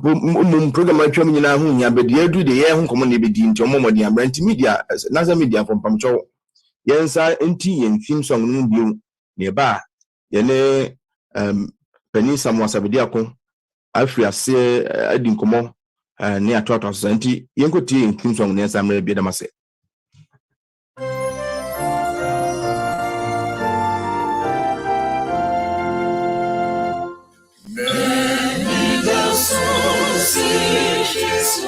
program atwa mu nyina ho nya be de adu de ye ho komo ne be di nti omomodi abranti media nasa media from pamcho yensa enti yen theme song no bio ne ba ye ne pani samwasabedi akon afri ase adi nkomo ne atoato so enti yenkoti theme song ne samre bi da mase Yes,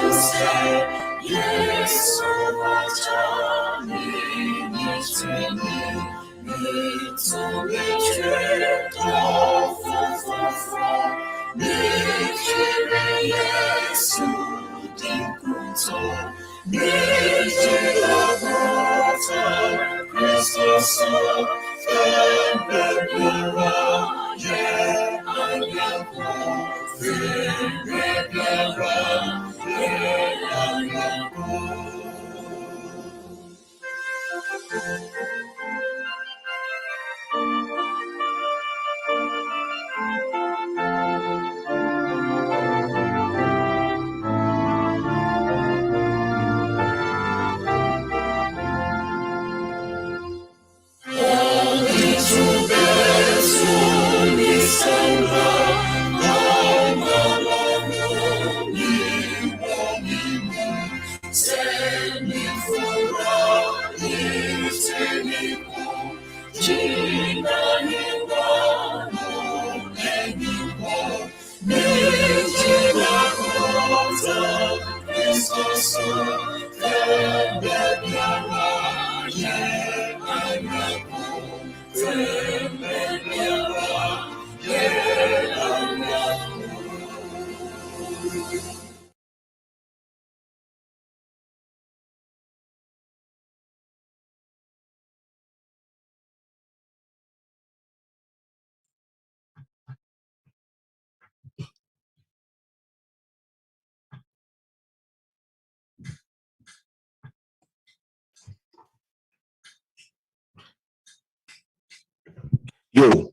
yo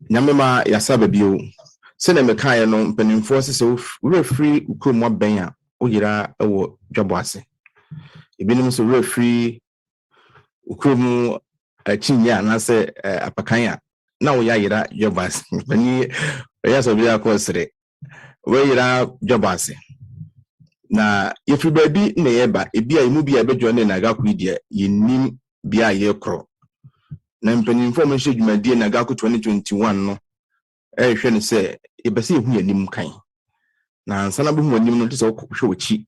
nyamema yasaba bio se na mekae no mpanimfo se we free ukrom aben a oyira ewo dwaboase ebinim so we free ukrom achinya na se apakan a na wo ya yira dwaboase bani yasa bi akosre we yira dwaboase na yefi baby na yeba ebi a imu bi abedwo ne NAGACU idea yenim bia yekro na mpanimfo mo hye dwumadie NAGACU 2021 no hwe ne se ebese ehu yanim kan na ansana be hu anim no tse hwe ochi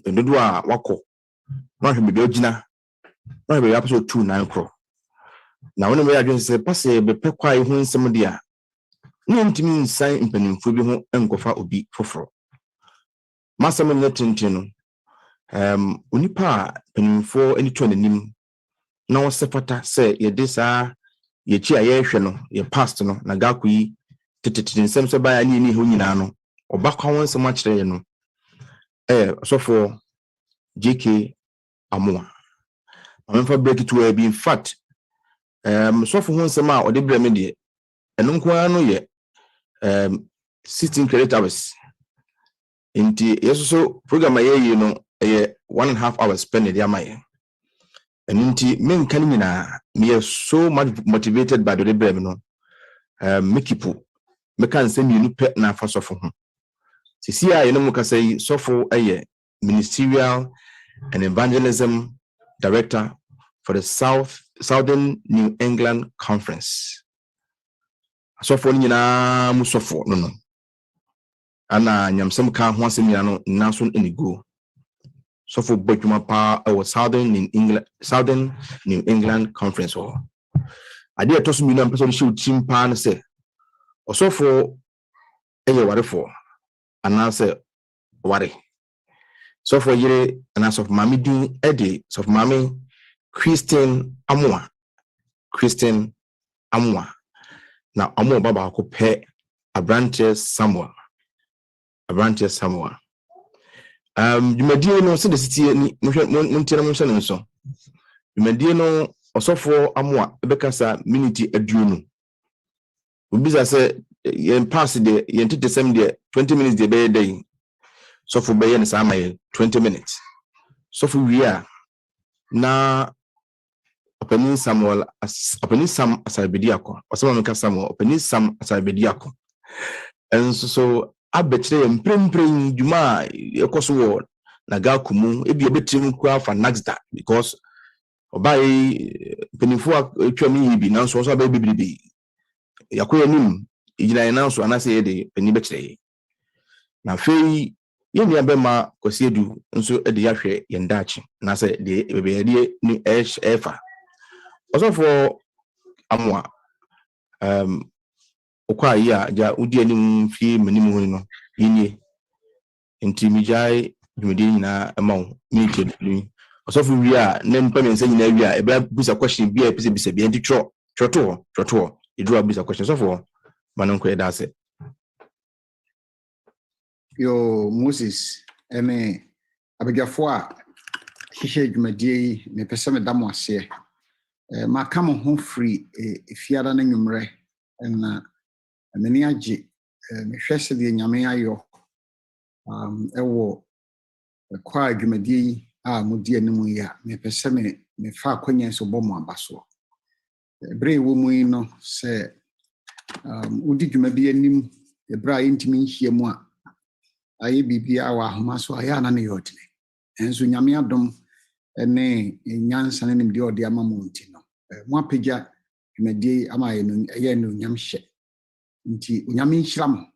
ndodo a wako na hwe bebe ogina na hwe episode 29 kro na wona me adwen se pase be pekwa ehu nsem dia ne ntimi nsan mpanimfo bi ho enkofa obi foforo masam ne tintin no onipa mpanimfo ani to nanim na wosefata se yede saa yechi aye hwe no ye past no NAGACU yi tititi nsem se baya ni ho nyina no obakwa wonsem a kire no sofo JK Amoa amemfa break it to be in fact sofo wonsem a ode breme de eno nko no ye 16 credit hours inti yeso program aye no ye 1.5 hours spend the amaye Nti men kan nyina me so much motivated by the brem no mekipu me kan se mi nupe na afa sofo ho sisi a yeno muka say sofo aye ministerial and evangelism director for the Southern New England Conference sofo nyina mu sofo no ana nyamsem ka ho asem nyina no naso enigo so for Bojuma pa our Southern New England Conference or I did toss me person shoot chimpa and say also for ware for and answer ware so for year and as of Mammy Dean Eddie of Mammy Christian Amoa now Amoa Baba could pay a branches somewhere Jumadie no se de sitie ni montia mo hye no so Jumadie no osofo Amoa ebekasa minute aduonu obisa se yen pass the yen tete sem the 20 minutes the be day so for be yen sama 20 minutes so for we are na opening Samuel opening Sam asabediako osama meka Samuel opening Sam asabediako and so abetire mprempren djuma ekoso wo NAGACU mu ebi ebetim kwa for next day because obai penifo atwam yi bi nanso so ba bibibi yakoya nim igina nanso anase ye de pani betire na fei ye nua be ma kwasi edu nso de yahwe ye ndachi na se de bebe ni efa also for amwa okwa yi a ja udi anim fi manim hu no yinye nti mijai dwumedi nyina emaw mi keduni also for wi a na mpa mensa nyina wi a e bra busa question bi a bisa bi nti tro idru busa question so for manonko e da se yo Moses ene abegyafo a hihye dwumedi me pese me damo ase ma ka mo ho free efiada na nwumre na meni age me hwese de nyame ayo ewo kwa dwumedi a mudi animu ya me pese me fa akwanya so bomo abaso bre wo mu no se udi dwumedi anim ebra intimi nhyiemu a aye bibia wa ahoma so aya na ne yotine enso nyame adom ene nyansa ne nimde ode amamonti no mo apagya dwumedi ama ye no nyamhye nti nyame nhyiram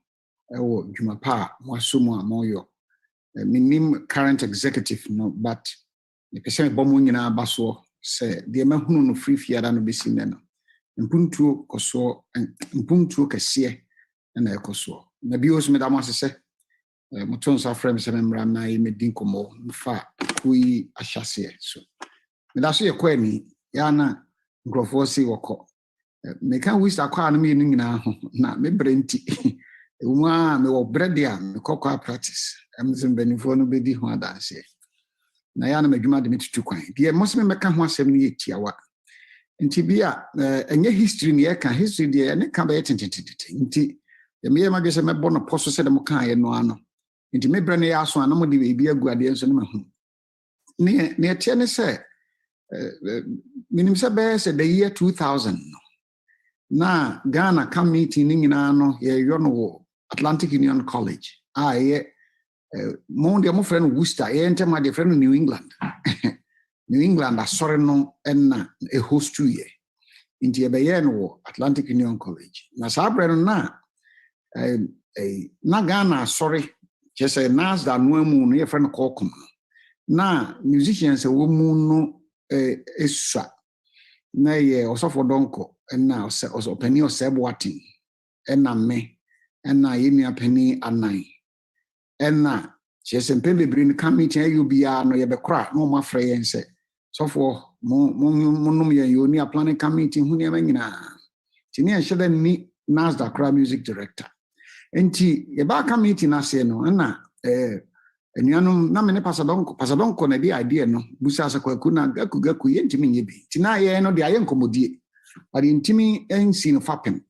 ewo dwumapa mo asomu a moyo minim current executive no but the person bomu nyina abaso se de mahunu no free fiada no besi ne no mpuntuo koso mpuntuo kese na ekoso na bios me da mo asese moton sa frame se memra na yi medin komo mfa kui ahyase so me da so ye kwani ya na nkrofo si woko me kan wish akwa na me nyina ho na me brenti uma me wo brede a me kokwa practice amzim benifo no bedi ho adanse na ya na madwuma de metutu kwan de mosme meka ho asem ne yetiawa nti bia enye history ne yeka history de ne ka ba yetententete nti me ma gese me bono poso se de mo kan ye no ano nti me brane ya so anamo de bia guade nso ne mahu ne tie ne se minim se be se the year 2000 no na Ghana come meeting nyina no ye yo no Atlantic Union College ye mo de mo friend Worcester ye ntema de friend New England New England asore no na a host to ye inti e be ye no Atlantic Union College na sabre no na Ghana asore je say nas da no amu no ye friend kokom na musicians wo mu no esua na ye osofo donko na oso pani oseboatin na me na ye nua pani anan na chesempe bebre ni committee ayubia no ye bekra no ma frɛ yen se sofo monum ye yoni a planning committee hu ne manyina tini en hyeda ni NASDAQ kra music director enti ye ba committee na se no na enuanum na me ne pasadonko na di idea no busa sa kwaku na gaku ye ntimi nye bi tina ye no de aye nkomodie ari ntimi ensi no fapem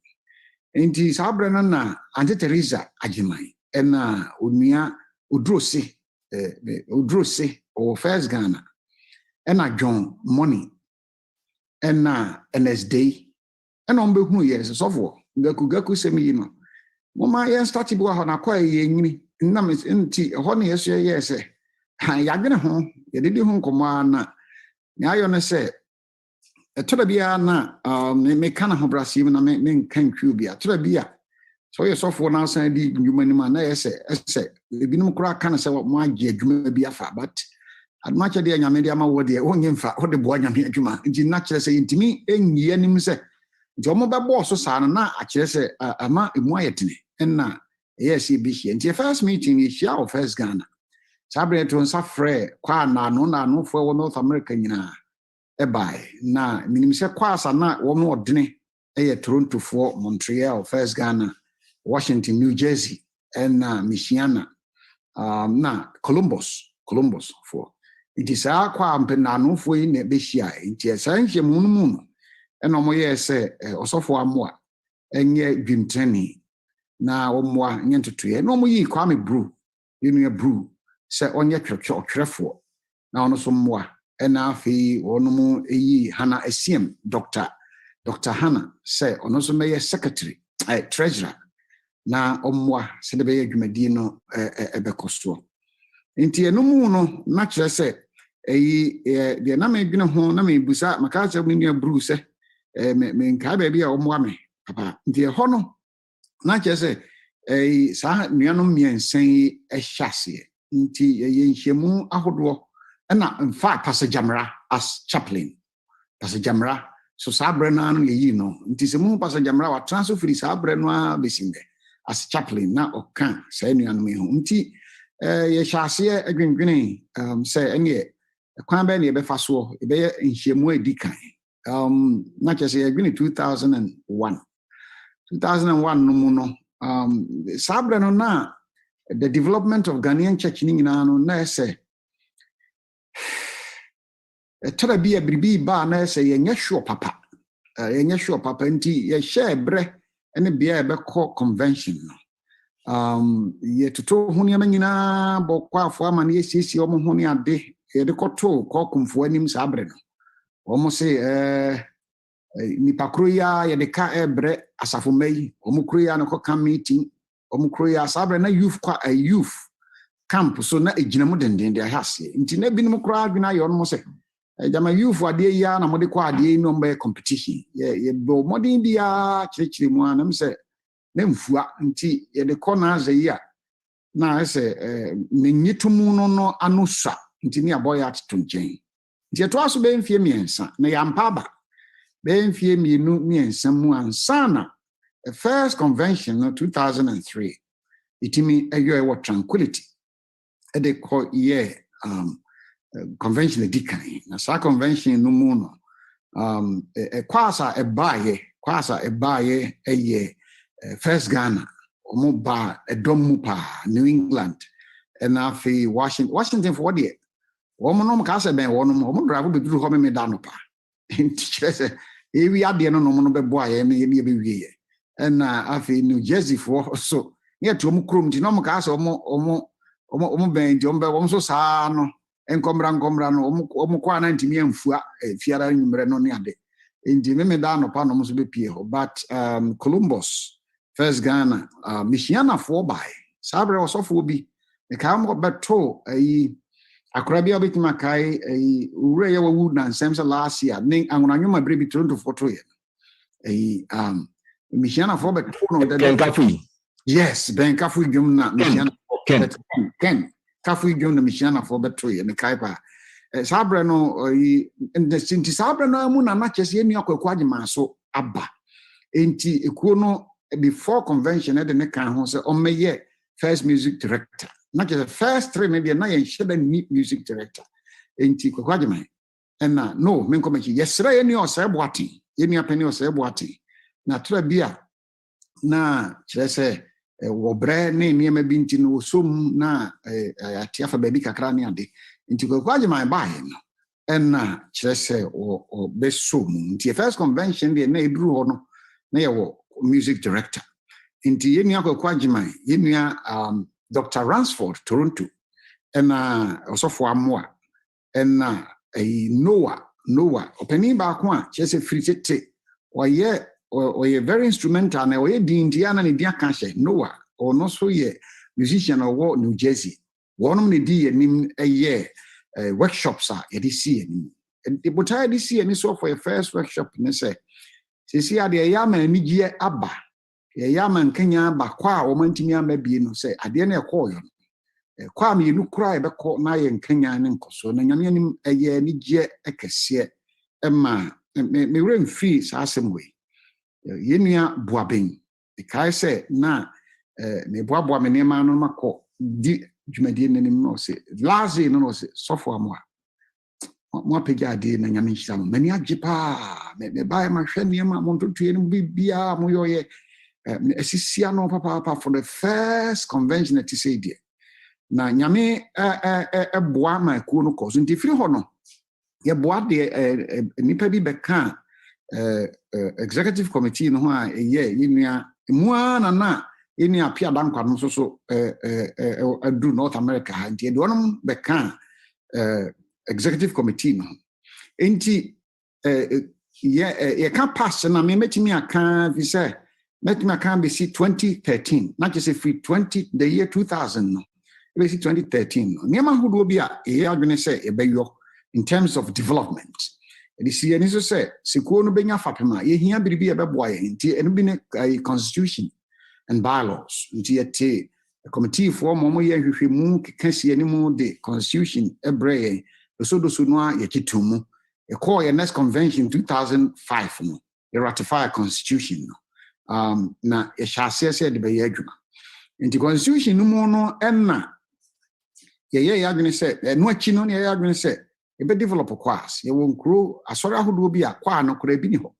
enti sabre no na Auntie Teresa Agimai na onua odrose o First Ghana na John Money na NSD na on be hu ye sofo gaku semi no mama ye start bi wa ho na kwa ye nyini na me nti ho na yeso ye se ya gene ho ye didi ho nkoma na nya yo ne se etoda bia na me kana ho brasi na me nkan twu bia etoda bia so ye sofo na san di dwuma ni ma na ye se ebinum kura kana se mo age dwuma bia fa but admache de nyame de ama wo de wonye mfa wo de bo nyame adwuma nti na kire se intimi enyi anim se nti omo be bo so sa na a kire se ama emu ayetene na yes be here nti first meeting is here of First Ghana sabre to nsa frɛ kwa na no fo wo North America nyina by na minim se kwa asa na wo no odene Toronto for Montreal First Ghana Washington New Jersey na Michiana na Columbus for it is a kwa mpena no fo yi na be hia nti esa nhye mu no na mo ye se osofo amoa enye dwimtrani na omwa nyentotoye no mo yi Kwame Brew yenu brew se onye twetwefo na ono so mwa ena afi ono mu eyi Hana Esiem Dr. Hana se ono so meye secretary treasurer na omwa se de beye dwumadi no ebekoso nti enomu no na kire se eyi de na me dwene ho na me busa maka se me brew se me nka ba bia omwa me papa nti ho no na kire se sa nuanom miensen ehyase nti yenhyiemu ahodo na in fact Pastor Jamra as chaplain Pastor Jamra so sabre na no yeyi no nti se mu Pastor Jamra wa transfer free sabre no a besinde as chaplain na oka sa nuanom ho nti yehyase adwendwene say ene kwan ba ne be fa so e be nhyiemu edikan na kese adwene 2001 no mu no sabre no na the development of Ghanaian church ni nyina no na say Terabia bribi ba na say yenye sure papa nti ye share bre ene bia be call convention no ye toto ho ne nyina bokwa afo ama na yesisi omo ho ne ade ye de koto call kumfo anim sabre no omo say nipa kroya ye de ka ebre asafo mai omo kroya no ko meeting omo kroya sabre na youth camp so na ejinamu dendende ahase nti na binom kro adwena ye omo say jama youth ade ya na mode kwa ade no mbe competition ye bo modern dia kirikiri mu anam say na mfua nti ye de kona azeya na say menyitumu no anusa nti ne aboy atoto nchen nti to aso be mfie miensa na ya mpaba be mfie mienu miensa mu ansana the first convention no 2003 itimi ayo what tranquility e de call ye convention edikan na sa convention no mu no kwasa ebaye eye first Ghana omo ba edomu pa New England and afi Washington for the omo no ka se ben omo drive be duru ho me da no pa nti ewi ade no no be bo aye me be wiye and afi New Jersey for so ne to omo krom nti no mo ka se omo ben jombe omo so sa no enkomra no omo kwa na ntimi amfua fiara nwumre no ne ade nti me da no pa no mo so be pie ho but Columbus first Ghana missioner for by sabre osofo bi e ka mo beto akrabia betima kai ure ya wawu na nsem last year ne anwonanwoma bre bi Toronto photo ye missioner for beto no Kafu. Yes, Ben Kafu Jum na missioner Ken Kafu Jum na missioner for beto ye ne kai pa sabre no nti sabre no mu na na chese eni akwaku agema so aba enti ekuo no before convention de ne kan ho se omeye first music director not just the first 3 media na yen shebe music director enti kwaku agema na no men komechi yesra ye ni oseboati ye ni apani oseboati na tra bia na chese wobre ne niema bi nti no som na atiafa baby kakra ne ade nti kwaku agema ba ye no na chese o besom nti first convention de na eduru ho no na ye wo music director nti ye ni kwaku agema ye ni Dr. Ransford Toronto osofo amoa Noah openi ba ko a chese free tete oye very instrumental na oye dindia na ne dia ka hye Noah ono so ye musician of New Jersey wonom ne di anim workshops a ye di see anim the botai di see ani so for a first workshop ne say sisi ade ya ma anigye aba ya ma nkanya ba kwa o mantimi amabie no say ade na ekoyo kwa me nu kura e beko na ye nkanya ne nkoso na nyame anim eye anigye ekese ma me remfi sa asemwe yenua boaben kai say na me boaboa me nema no mako di dwumadi nanim no say lazi no say sofo amoa mo apega ade na nyame hira mo mani agyepa me bae ma hwe nema mo ntotue no bibia mo yoye esisia no papa for the first convention that you say there na nyame boa ma ku no koso nti firi ho no ye boa de nipa bi beka executive committee no ho a ye yinua muana na any appear down so do North America and the one bekan executive committee no enti can't pass na me metimi aka vi say metimi aka be see 2013 not just if 20 the year 2000 no be see 2013 no niam ahodo bi a adwene say ebeyo in terms of development. And see any so say sikuo no benya fapema ye hia biribi ebeboa ye nti eno bi ne constitution and bylaws nti yete a committee for momo ye hwehwemu kekasi animu the constitution ebre so do so no a ye kitumu e call your next convention 2005 no you ratify a constitution no na ye hyase se de be ye adwuma nti constitution no mu no enna ye adwene se no achi no ye adwene se e be develop class ye won kro asori ahodo bi akwa no kra bi ni ho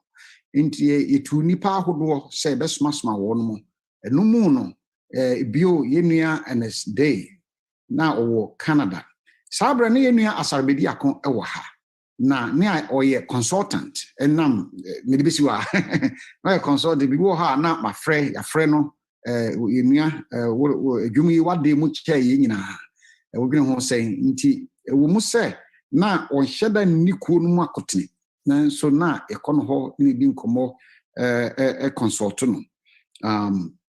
nti etu nipa ahodo se be sma wo no mo eno mu no bio ye nua NSD na owo Canada sabre ne ye nua asarbedi akon e wo ha na ne oye consultant enam me de besi wa na consultant bi wo ha na ma frɛ ya frɛ no ye nua adwumi yi wade mu kyɛ ye nyina wo gene ho sɛ nti wo mu sɛ na on hyeda ni kuo no mu akotene na so na ekono ho ni di nkomo consult no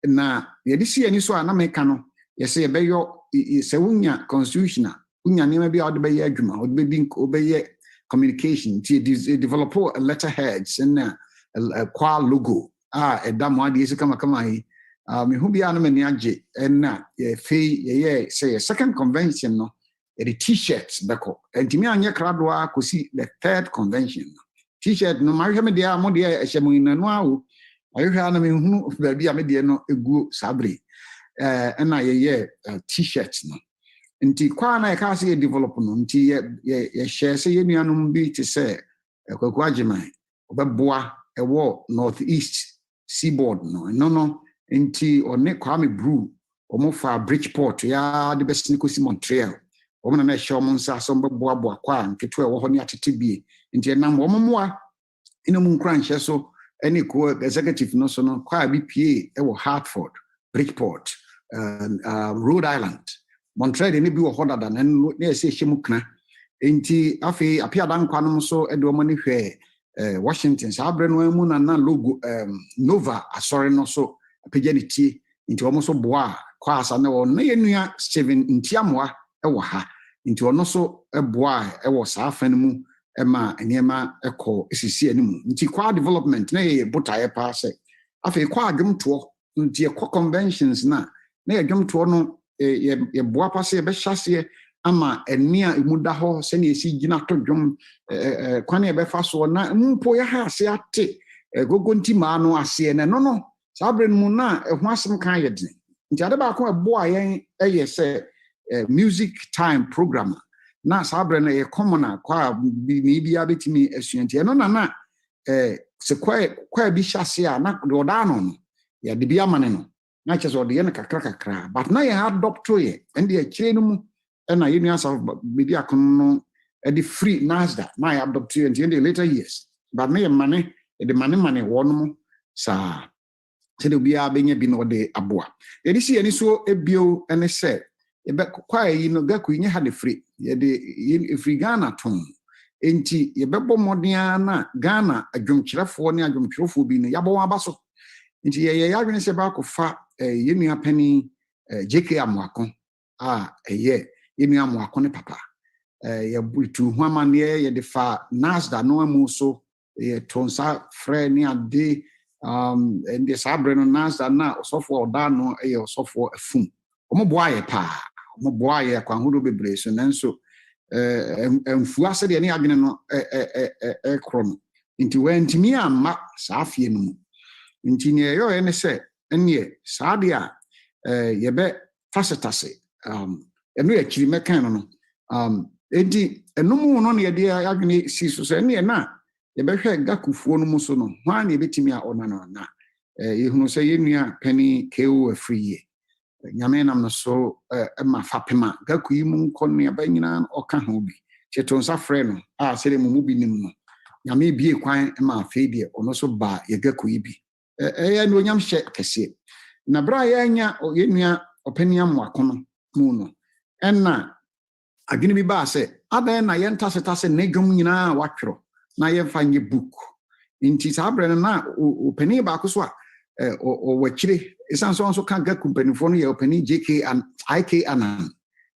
na ye disi ani so na meka no ye se ye beyo se wunya constitution wunya ne ma bi ode be ye adwuma ode be din obe ye communication to develop a letterheads and a qua logo edam ade ese kama yi me hu bia no mani age na ye fe ye say second convention no the t-shirts beko entimi anye krado akosi the third convention t-shirt no ma hwe me dia mo dia ehyemu inanu awo ayehwa na me hu ba bia me dia no eguo sabre na ye t-shirts no nti kwa na ka se develop no nti ye share se ye nuanum bi te se kwaku ageman obeboa ewo northeast seaboard no nti one Kwame Brew omofa Bridgeport ya de besini kosi Montreal omna na hye omonsa so mbeboa kwa nketo ewo ho ne atetebie nti enam omomoa inomu nkran hye so ene ko executive no so no kwa BPA ewo Hartford Bridgeport Rhode Island Montreal ne bi wo hoda da na ne ese hyemu kna enti afi apia dan kwanom so ede omo ne hwe Washington sabre no amu na logo Nova asore no so apajaniti nti omo so boa kwa asa ne wo na yenua Steven Ntiamoa ewo ha nti ono so eboa ewo saafan mu ema eniema ekọ esisi animu nti kwa development na ye botaye pa se afi kwa adwomto nti ekọ conventions na ye adwomto no ye boa pa se be hyase ama enia emuda ho se na esi gina to dwom kwane be fa so na mpo ya ha se ate gogo nti ma no ase ne no sabre mu na ehu asem kan ye din nti ade ba ko eboa yen eye se music time program na sabre na ye common kwa bi bia betimi asuanti no na se kwa bi hyase a na do da no ya de bia mane no na che so de ye na kakra but na ye adopt ye and ye kire no mu na ye nua sa bi akon no e free NASDA na ye adopt ye in the later years but na ye mane de mane wono mu sa se de bia benye bi no de aboa ye di si ani so ebio ene se ebe kwa yi no gaku nye ha de free ye de free Ghana ton enti ye bebo modern na Ghana adwomkyerefo ne adwomkyerefo bi no yabo abaso enti ye adwene se ba ko fa ye nua pani JK Amoako ye nua Amoako ne papa ye butu hu amane ye de fa NASDA no amu so ye tonsa frɛ ne ade ende sabre no NASDA na osofo oda no ye osofo afum omoboa ye pa omoboa ye kwahodo bebre so nanso emfu ase de ne adwene no krom nti wantimi amma saafie no mu nti ne yo ene se ene saade a ye be tase eno ya kiri mekan no enti enomu no ne ye de adwene si so se ene na ye be hwe gakufuo no mu so no hwa na ye betimi a ona no na ye hunu se ye nua pani KO afriye nyame nam no so ma fapema gaku yi mu nkone abanyina oka ho bi cheto nsa frɛ no sele mu bi nim no nyame bie kwan ma afei de ono so ba ye gaku yi bi ya no nyam hye kese na bra yanya yenua openia mwakono mu no enna adwene bi ba se adan na yentase ne dwom nyina watwero na yemfa nye book nti sabre na openi ba ko so a o wachire esan so kan ga kumpanifo no ye openi JK and IK anan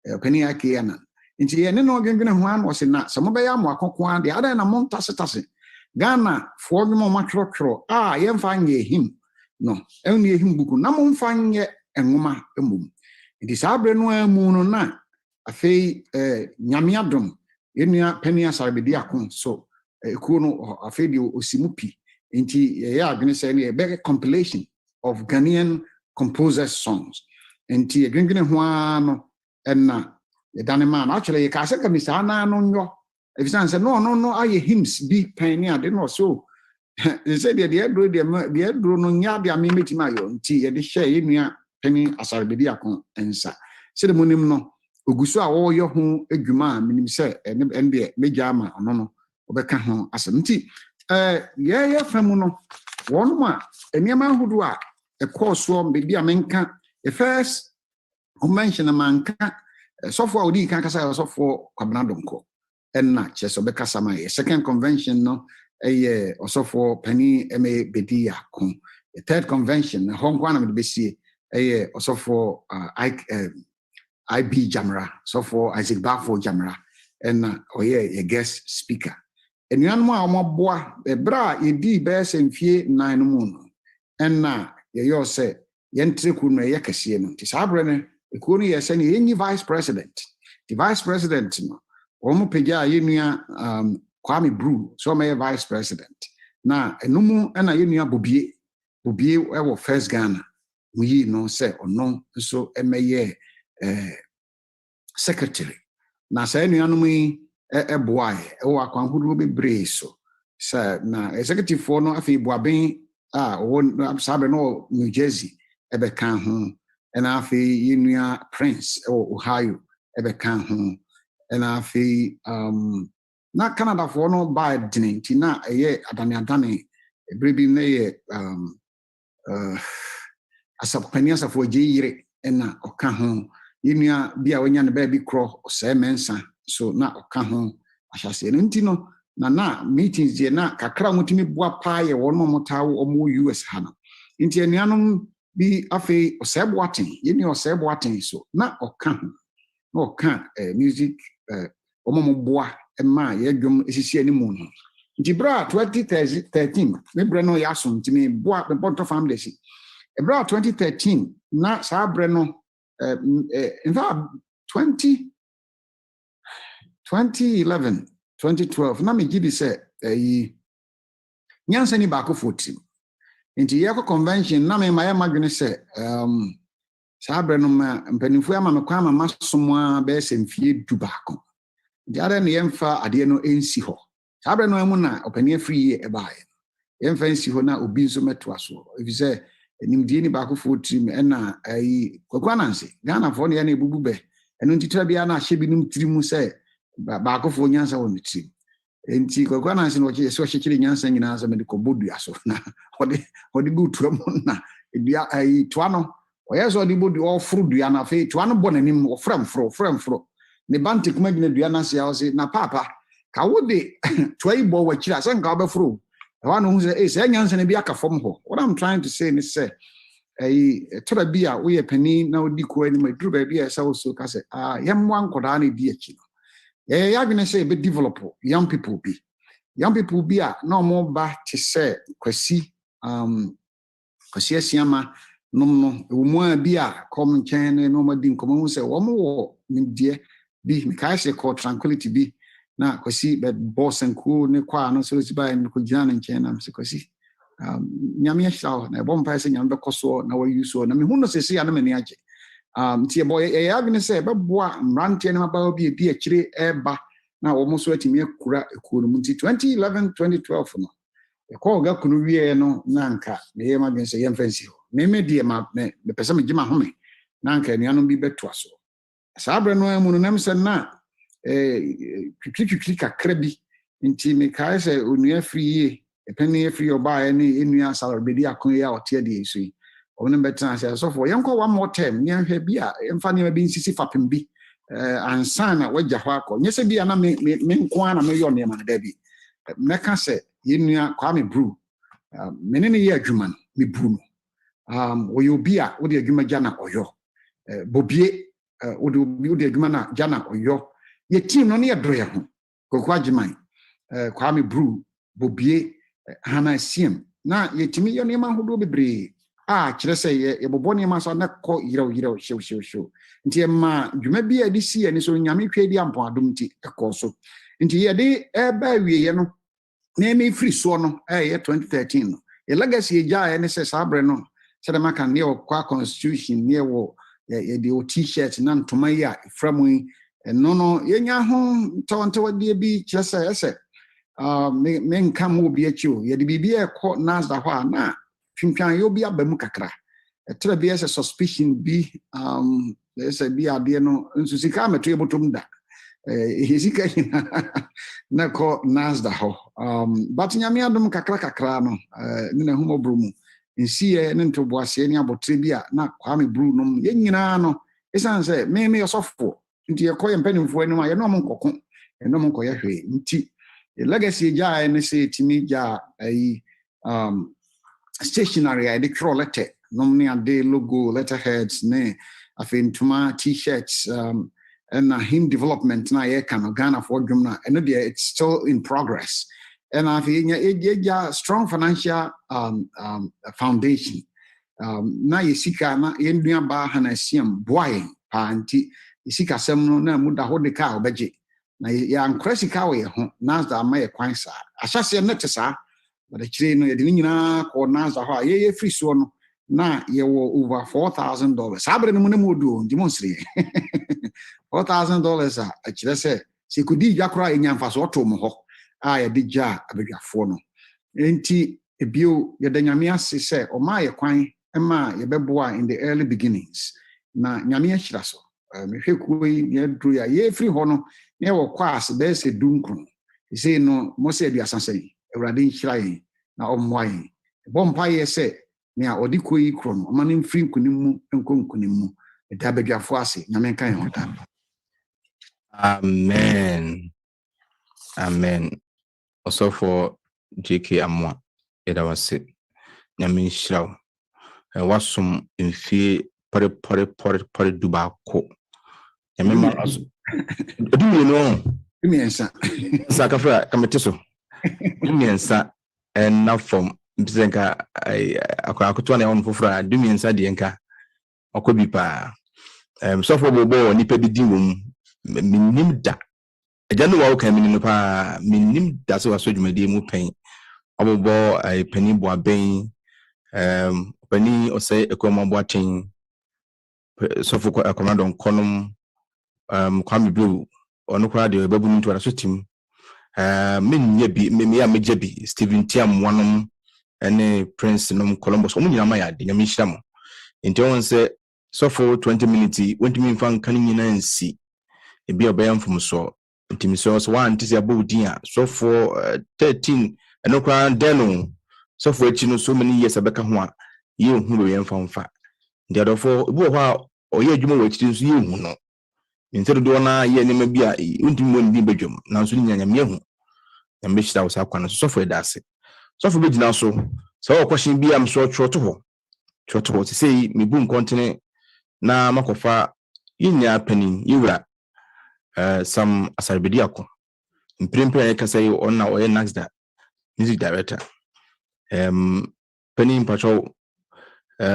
openi IK anan nti ye ne no gengene ho an wose na se mobeya mwakoko an de adan na montase Ghana for dwom matwero yemfa nye him no enye him book na momfa nye enwoma emum nti sabre no amu no na afei nyame adom yenua pani asarbedi akon so ekuo no afei de osimupi nti ye adwene say ne be compilation of Ghanaian composers songs nti egwengene ho ano enna yedane man actually ye ka se ka misa na no nyo efisan say no aye hymns bi pani ade no so they say the edro no nya bia me metima yo nti ye de share yenua pani asarbedi akon ensa se de monim no oguso a wo yo ho adwuma minim se ende meja ama ono no obeka ho asem nti ye famu no wonu ma eniema hudu a course wo be bia menka the first convention manka sofo odi kan kasa sofo kwabna donko enna cheso be kasa ma ye second convention no osofo pani eme bedia kon the third convention hon kwana me be sie osofo IB Jamra, so for Isaac Bafo Jamra, and a guest speaker. And you know, my boy, a bra, ye di bears and fear 9 moon. And now, you say, Yentrikun Yakasian, Tisabrene, the Kuni is any vice president. The vice president, Omo Peja, Yunia, Kwame Brew, so may a vice president. Now, a numu and a Yunia Bobie, our first Ghana. We no say or no, so secretary na say nuanom yi boae wo akwanhudu bebre so say na executive for no afi boaben sabe no New Jersey kan ho na afi yinua Prince Ohio kan ho na afi na Canada for no by dinenti na adane brebi na asapaniasa for jeyire na oka ho yinua bia wonya ne ba bi kro ose mensa so na oka ho ahyase no ntino na meetings je na kakra mutimi boa pa ye wono motawo omo US ha no nti anuanom bi afi ose boaten yinua ose boaten so na oka ho na oka music omo boa ma ye dwom esisi animu no nti bra 2013 me bre no yaso ntimi boa me botto family si bra 2013 na sa bre no in fact 2011 2012 na me gibi se nyansa ni baako 14 nti yeko convention na me maye madwene se sabre no ma mpanimfu ama me kwa ama masomo be se mfie du baako nti ara ne yemfa ade no ensi ho sabre no emu na opani free e baaye yemfa ensi ho na obi nso meto aso efise nimdie ni baako 14 na kwakwananse Ghana fo ne ya na ebubu be eno ntitra bia na ahye bi nim tirimu se baako fo nyansa won tiri enti kwakwananse no che so hyekire nyansa nyina za mediko bodu aso na odi bu turam na dua toa no oyeso odi bodu ofru dua na fe toa no bo nanim oframfro ne bante kuma gina dua na se ya se na papa ka wode toa ibo wakira se nka obefro one who say nyansa ne bi aka fom ho. What I'm trying to say is say tora bia we pani na odi ko ani ma duru ba bia say so ka say yemwa nkoda na di achi no ya gonna say be develop young people bi na mo ba te say kwasi asiama no mo bia come chen no ma di nkomo say wo mo nimdie bi me ka say called tranquility bi na kwasi be boss nku ne kwa no so siba en ko gina nchen na mse kwasi nyame ahia na bo mpa se nyame be koso na wa yuso na me hu no sesi ya na mani age tie boy ya bi ne se be boa mrante ne maba bi bi akire eba na wo mo so atimi akura ekuo no nti 2011 2012 no e ko ga kunu wie no na nka me yema bi se yemfansi ho me die ma me pese me gima home na nka nuanom bi beto aso sabre no emu no nam se na kwikwi kakra bi nti me kai se onua free epeni free oba ne enua salary bedi akon ya ote de esu ɔno betra say so for yɛnkɔ one more term ne ahwɛ bi a ɛmfa ne bi nsisi fapem bi ansa na wagya hɔ akɔ nyɛ sɛ bi ana me nko ana me yɔ ne ma da bi mɛka sɛ yɛnua Kwame Brew mene ne yɛ adwuma no me Brew no wɔyɛ obi a wode adwuma gya na ɔyɔ bobie wode adwuma na gya na ɔyɔ yɛ team no ne yɛ dɔyɛ ho Koko Agyeman Kwame Brew bobie Hana Siem na yɛtumi yɛ nneɛma ahodoɔ bebree kyerɛ sɛ yɛbobɔ nneɛma so na kɔ yerɛw hyew nti ma dwuma bi a de si ani so nyame hwɛ di ampo adom nti ɛkɔ so nti yɛde ɛba wie no na me free so no 2013 no yɛ legacy gya ne sɛ sabre no sɛ de maka ne wɔ constitution ne wɔ yɛde o t-shirt na ntoma yi a from no yɛnya ho tɔntɔwade bi kyerɛ sɛ ɛsɛ me nka mo obi akyi o yɛde bibi ɛkɔ nasda hɔ a na twintwan yo bi aba mu kakra ɛtra bi ɛsɛ suspicion bi ɛsɛ bi ade no nso sika ameto yɛbotom da sika na kɔ nasda hɔ but nyame adom kakra no ne na humobro mu nsiye ne ntoboase ne abotre bi a na Kwame Brew nom yɛ nyinaa no esan sɛ me yɛsɔfo nti yɛkɔ yɛ mpanimfo anim a yɛnom nkɔko yɛnom nkɔyɛ hwee nti legacy gya ne sɛ timi gya ayi stationery a de twerɛ letter nom ne ade logo letterheads ne afentuma t-shirts and him development na yɛka no Ghana for dwom na ɛno deɛ it's still in progress and afei strong financial foundation na yɛsika na yɛndua ba Hana Siem boy anti yɛsika sɛm no na mu da hɔ de ka obɛgye na yɛankora sika wɔ yɛ ho nasda ama yɛ kwan saa ahyɛseɛ no te saa but akyire no yɛde ne nyinaa kɔ nasda hɔ a yɛyɛ free so no na yɛwɔ over $4,000 saa bere no mu ne mu oduo nti mo nsere $4,000 a akyerɛ sɛ sɛ kodi dwa koraa ɛnya mfa so ɔto mo hɔ a yɛde gya abadwafoɔ no nti ebio yɛda nyame ase sɛ ɔma yɛ kwan ma yɛbɛboa in the early beginnings na nyame ahyira so mehwɛ kuo yi yɛduru ya yɛfiri hɔ no na yɛwɔ kɔas bɛsɛ dunkron sɛ no mo sɛ aduasa sɛ awurade nhyira yɛn na ɔmmoa yɛn bɔ mpa yɛ sɛ nea ɔde kuo yi kro no ɔma no mfiri nkonim mu nkɔ nkonim mu ɛda abadwafoɔ ase nyame nka yɛn ho da amen also for JK Amwa yɛda wase nyame nhyira wo wasom mfie pare dubaako nyame ma aso ɔdi no miɛnsa sakafra kamete so miɛnsa na from mpisenka akoto na ɛwɔ foforo a miɛnsa deɛ nka ɔkɔ bi pa so for bobo nipa bi din wom minim da agya no wa kan minim pa minim da so waso dwumadi mu pɛn ɔbobɔ pani boaben pani ɔsɛ ekɔmabo aten so for akomando konom Kwame Brew ɔno kora de babu nto ara so tim mennya bi me ya megya bi Steven Tiam wanom ene Prince nom Columbus ɔmo nyina ma ya de nyame hyira mo nti on sɛ so for 20 minutes wontimi mfa nkan nyina nsi ebi obɛyɛ mfom so ntimi so one ntisi abodin a so for 13 eno kora deno so for echi no so many years abɛka ho a ye hu be yɛmfa nti adofo ebi wɔ hɔ a ɔyɛ adwuma wɔ echi so ye hu no nti do na ye nema bi a wontimi mo ndi badwam na nso nya nyame hu na mehyira wo sa kwan so for edase so for begina so so question bi am so twoto hɔ sei me bu nkontene na makofa yinya panin yiwra some asarbedi akọ mprempre kasa yi on na oye NAGACU music director panin patrol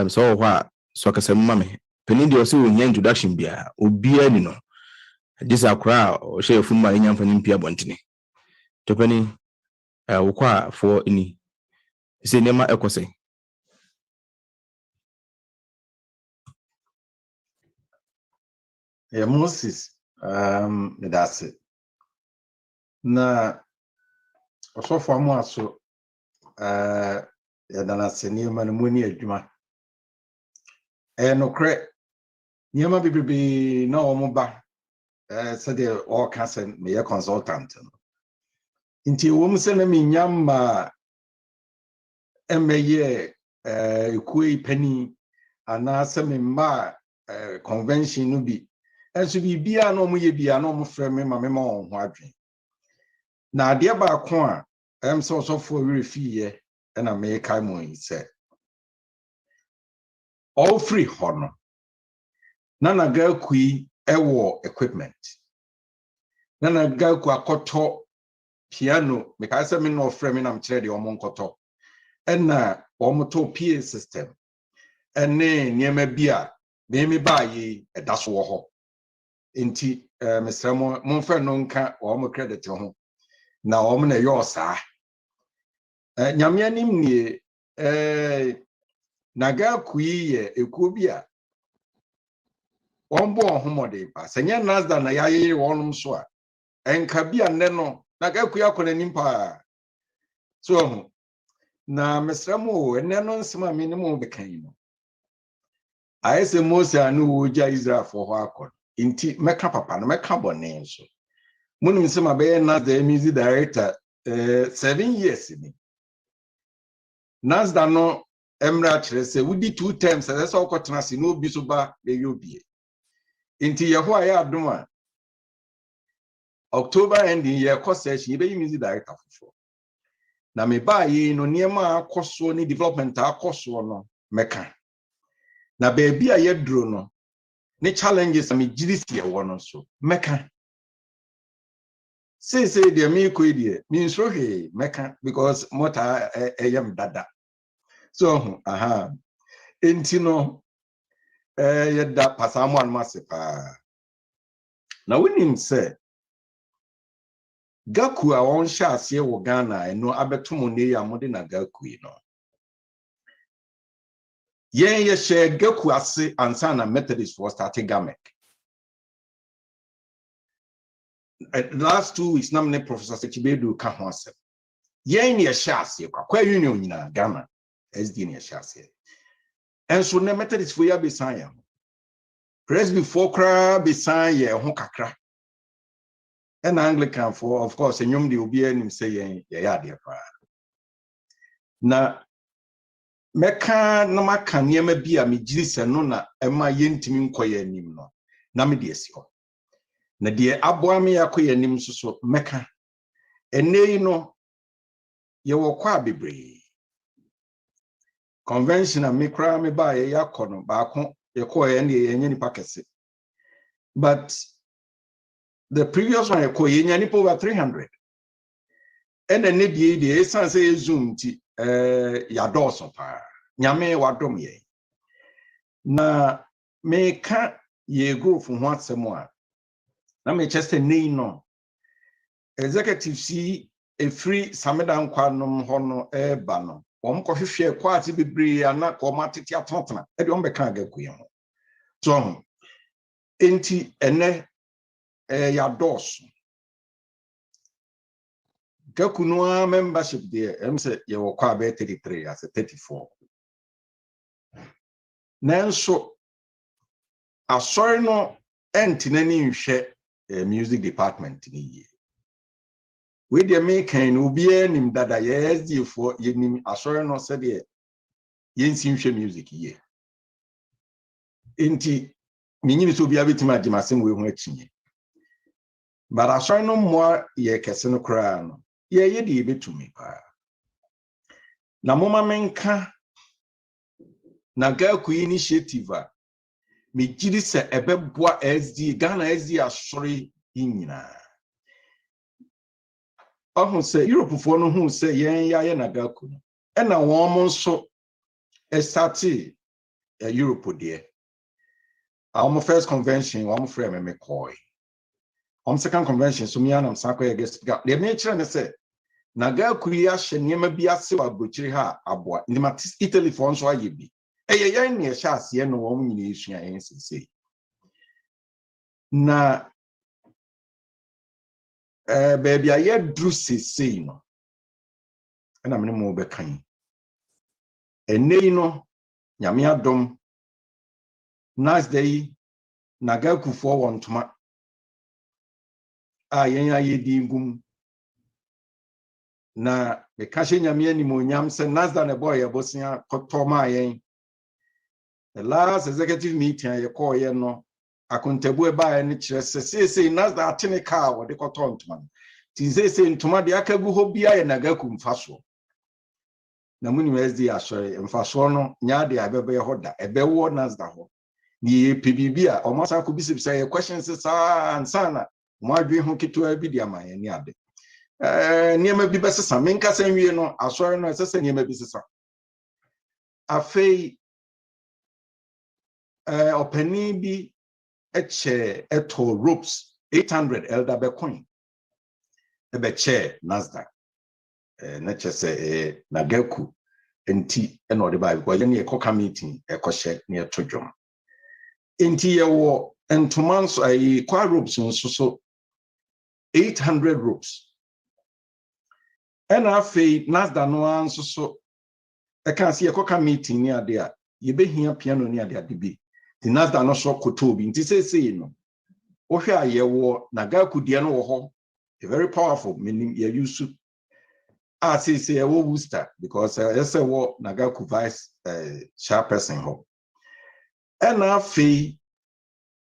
so hwa so kasa mame panin de osi onya introduction bia obia ni no this akra o share fuma enya mfani mpia bontene to panin wokwa for ini se nema ekose Moses that's it na osofo amu aso ya dana seni ma no muni adwuma no kre nyama bibibi na omo ba said all cousin me consultant nti wo mu se na me nyama emeye ekuei pani anaasɛ me mma convention no bi enso bibia no mu ye bia no mu frɛ me ma me ma wɔn ho adwen na adeɛ baako a sɛ ɔsɔfo were fiye na me kai mo yi sɛ all free hɔ no na NAGACU yi ɛwɔ equipment na NAGACU akɔtɔ piano me kai sɛ me no frɛ me na mkyerɛ de ɔmo nkɔtɔ ɛna ɔmo to PA system ɛne nneɛma bi a me ba yi ɛda so wɔ hɔ enti mesrɛ mo momfɛ no nka ɔmo credit ho na ɔmo na ɛyɛ ɔsaa nyame anim nie NAGACU yi yɛ ekuo bi a wɔn bɔ ɔhomɔden pa sɛ nyɛ nasda na yɛayɛ wɔnom so a ɛnka bi a nnɛ no NAGACU yi akɔ n'anim pa so na mesrɛ mo nnɛ no nsɛm a me ne mo bɛka yi no ayɛ sɛ Mose a no wɔgya Israelfoɔ hɔ akɔ nti mɛka papa no mɛka bɔne nso munim sɛ ma bɛyɛ nasda music director 7 years ni nasda no emra kyerɛ sɛ wodi 2 terms ɛsɛ sɛ ɔkɔtena se no obi so ba bɛyɛ obie nti yɛho a yɛ adom a October ending yɛkɔ session yɛbɛyi music director foforɔ na me ba yi no nneɛma akɔsoɔ ne development akɔsoɔ no mɛka na baabi a yɛduro no ne challenges a me gyiri si ɛwɔ no so mɛka say deɛ me kɔ deɛ me nsoro hwee mɛka because mota ɛyɛ dada so enti no yɛda pasamo anmase pa na wonim sɛ GACU a wɔn hyɛ aseɛ wɔ Ghana ɛno abɛto mo ne ya mo de NAGACU yi no yɛn yɛhyɛ GACU ase ansa na Methodist for starting GAMEC last 2 weeks na me Professor Sechibedu ka ho asɛm yɛn ne yɛhyɛ aseɛ kwa union nyina Ghana SD ne yɛhyɛ aseɛ enso na Methodist for ya besan ya Presby for kra besan ye ho kakra and Anglican for of course enyom de obi anim sɛ yɛn yɛyɛ adeɛ pa na mɛka na maka nneɛma bi a megyiri sɛ no na ɛma yɛntimi nkɔ yɛ anim no na me de asi hɔ na deɛ aboa me yakɔ yɛ anim so mɛka ɛnɛ yi no yɛwɔ kɔ a bebree convention a me kra me ba yɛ yakɔ no baako yɛkɔ yɛ ne yɛnyɛ nipa kɛse but the previous one yɛkɔ yɛnya nipa over 300 ɛna ne deɛ ɛsan sɛ yɛ zoom ti yadɔɔso pa nyame wadom yɛ na meka yɛ group ho asɛm a na me kyerɛ sɛ nei no executive si efiri sameda nkwa nom hɔ no ɛba no wɔn kɔhwehwɛ kwate bebree ana kɔma tete atotona ɛde wɔn bɛka NAGACU yɛ ho so enti ɛnɛ yadɔɔso GACU no membership there say you were quite 33 as a 34 nanso asɔre no ɛntinani nhwɛ music department ni yie we dey make no obi anim dada SD for yenim asɔre no sɛ de yensi nhwɛ music yie enti menyini so obi abetima agimasem we ho akyinye but asɔre no mo ye kɛse no kra no ye de betumi pa na moma menka NAGACU initiative a me gidi se ebeboa SD Ghana SD asɔre nyina ɔho se Europe fo no hu se yen ya ye NAGACU no ɛna wɔn mo nso start Europe de our first convention wɔn frɛ me kɔi second convention so me anam sakɔ ye guest the nature ne se NAGACU yi ahyɛ nneɛma bi ase wɔ abrokyire ha aboa ndima Italy fo nso ayɛ bi yɛn ne yɛhyɛ aseɛ no wɔn nyina esua yɛn sesei na baabi a yɛduru sesei no ɛna me ne mo bɛkan ɛnɛ yi no nyame adom nasda yi NAGACU fo wɔ ntoma a yɛn ayɛ di ngum na me ka hye nyame anim onyam sɛ nasda ne boy yɛbosia kɔtɔ ma yɛn The last executive meeting I call you no akuntabu ba any chess say NASDAQ atene car or the cotton man. Say ntoma de akagu ho bia ye NAGACU mfaso. Na muni SD asori mfaso no nya de abebe hoda ebe wo NASDAQ ho. Ni PBB a o masa ko bisip say questions sa ansana mo adwe ho keto bi dia man ni ade. Niema bi besesa menka sanwie no asori no esese niema bi sesa. Afei openi bi eche eto ropes 800 elder be coin ebe che NASDAQ na che se NAGACU enti eno de ba because ye ekoka meeting ekoshe na etodwom enti ye wo entomanso kwa ropes nso so 800 ropes and afei NASDAQ no anso so eka se ekoka meeting ni ade a ye behia piano ni ade bi the NASDAQ no so kotobi nti say no ohwe ayewo NAGACU die no wo ho a very powerful meaning you use to say a booster because yes wo NAGACU vice chairperson ho and afi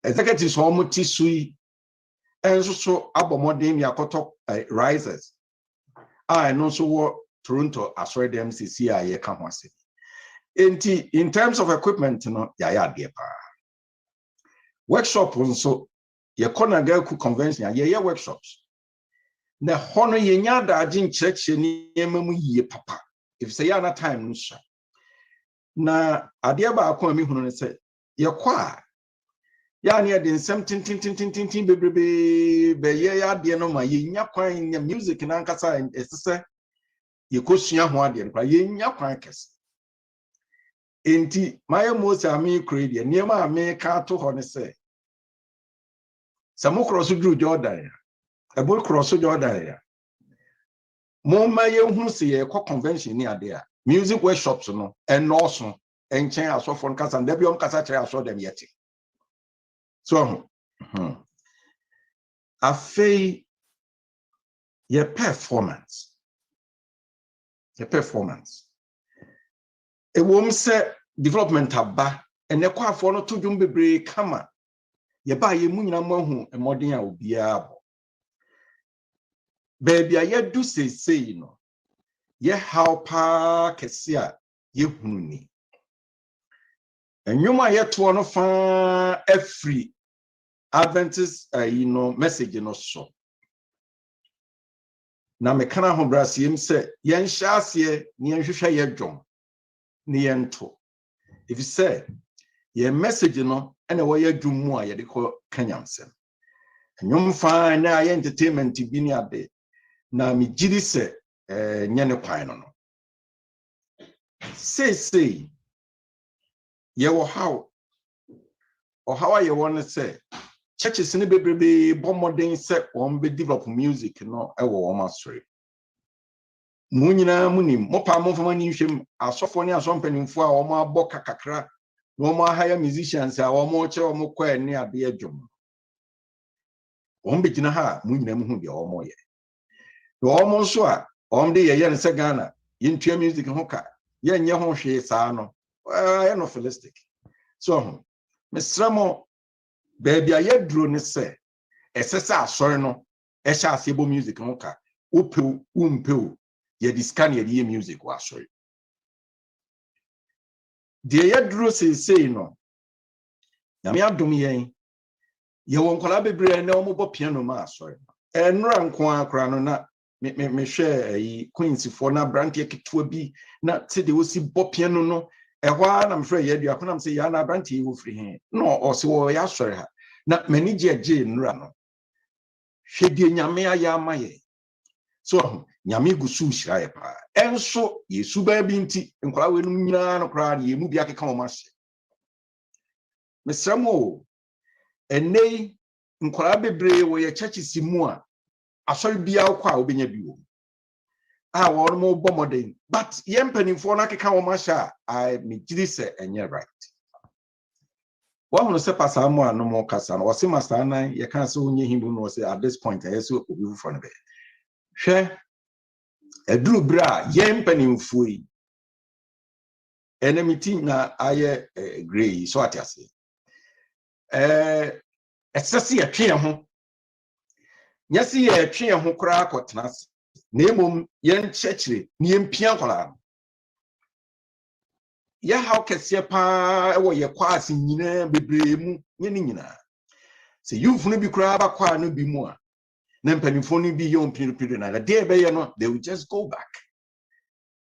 executives ho muti sui enso so abomodem yakoto risers no so wo Toronto asore dem CC aye ka ho ase enti in terms of equipment no ya de pa workshop nso ye NAGACU convention ye workshops na hono ye nya da agin church ni emamu yie papa if say ya na time no sha na ade ba akon mi hunu ne say ye kwa ya ne de nsem tin bebrebe be ye ya de no ma ye nya kwan nya music na nkasa esese ye kosua ho ade no ye nya kwan kese enti my most ami create ne ma me ka to ho ne say samukro so dru Jordan ebo cross Jordan ya Moma ye hu se ye convention ni ade a music workshops no and also enchen aso fon kasa nda bi om kasa kire aso dem yeti so afei ye performance e wom se development aba ene kwa afo no to dwum bebre kama ye ba ye mu nyina mahu emoden a obia abo baby a ye do say no ye how pa kese a ye hunu ni enwuma ye to no fa every Adventist message no so na me kana ho brasiem se ye nhyaase ne nhwehwe ye dwom ne ye nto if you say ye message no ene wo ye dwom mu a ye de ko kanyamsem enwum fa na ye entertainment bi ni ade na me gidi se nye ne kwan no say ye wo how ye want say churches ni bebrebe bomodern say on be develop music no e wo mastery mu nyina munim mo pa mo fama ni hwem asofo ni asompanimfo a wo ma aboka kakra no mo hire musicians a wo mo che wo mo kwa ni ade adwom wo be gina ha mu nyina mu hu de wo mo ye wo mo so a wo de ye ne se Ghana yentua music ho ka ye nye ho hwe saa no no philistic so mesramo baby a ye duro ne se esesa asori no e sha asebo music ho ka upe umpe ye discan ye music wa asori de ye duro say no na me adom yen ye won kola bebre na omo bo piano ma asori enra nko akra no na me hwe Queens for na brand ye ketua bi na te de osi bo piano no ehwa na mfre ye dua konam se ya na brand ye wo free he no o se wo ya asori ha na mani je nra no hwedie nyame aya amaye so nyame gusu hira ye pa enso yesu ba bi nti nkwara we no nyina no kra ye mu bi akeka o mahye mesramo enei nkwara bebre wo ye churches mu a asori bia kwa obenya biwo won mo bomodin but ye mpanimfo na akeka o mahye I me gidi se enye right one se pasa mo anu mo kasa no se master nan ye kan se onye himbu no se at this point I say obi for no be hwe eduru bra ye mpanimfo yi enemy na aye gray so atiase esese atwe ho nyase ye atwe ho kra akotena na emom yen chechire na yempia kwala ya how kese pa ewo ye kwase nyina bebre mu nye ni nyina se yufunu bi kra ba kwa no bi mu a na mpanifo no bi ye ompiri na de be ye no they will just go back.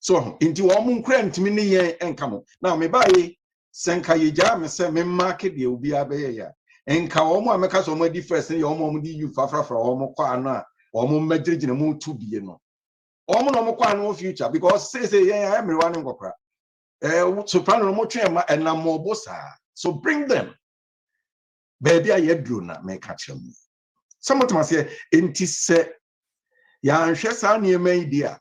So inti wo mu nkra ntimi ne ye enkamo na me bae senka ye ja me se me market de obi abaye ya enka wo mu ameka so mo di first ne yo mo di you fafrafra wo mo kwa no a wo mo magirigina mu tu bie no wo mo no mo kwa no future because say ye everyone ngokra soprano no mo twe ma enamo bosa so bring them baby a yedro na me ka chem sometimes say enti se ya nhwe sa ne ma idea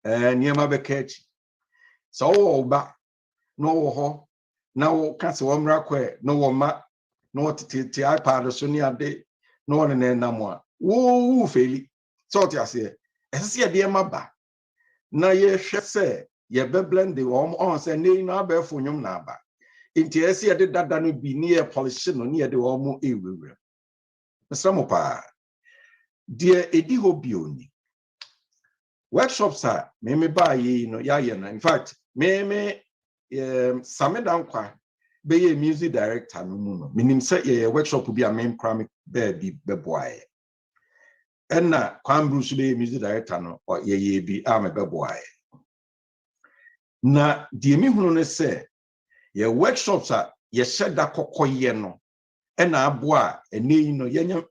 niema bekachi so wo ba no wo ho na wo kase wo mra kwa no wo ma no tete iPad so ni ade no ne na mo a wo feli so ti ase ese ye de ma ba na ye hwe se ye be blend the on se ne na ba fo nyum na ba nti ese ye de dada no bi ni ye polish no ni ye de wo mo ewewre mesamo pa de edi hobi oni workshops are me ba ye no ya ye na in fact me Samedankwa be ye music director no mu no minim say ye workshop bi a me nkra me be boae enna Kwan Bruce be music director no ye bi a me be boae na die mi hunu ne say ye workshops are ye sheda kokoye no enna aboa ene no ye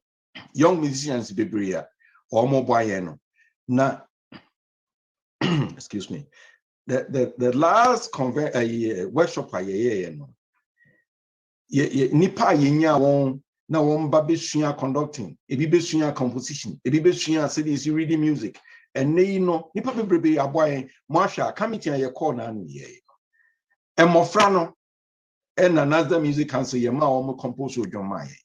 young musicians bebre a omo boae no na excuse me. The last workshop no. Nipa yenya won na won ba besua conducting, ebi besua composition, ebi besua studies reading music. And ne no nipa bebrebe aboy mo ahwa committee ye call na no ye. Emofra no na National Music Council ye ma o compose odwoma ye.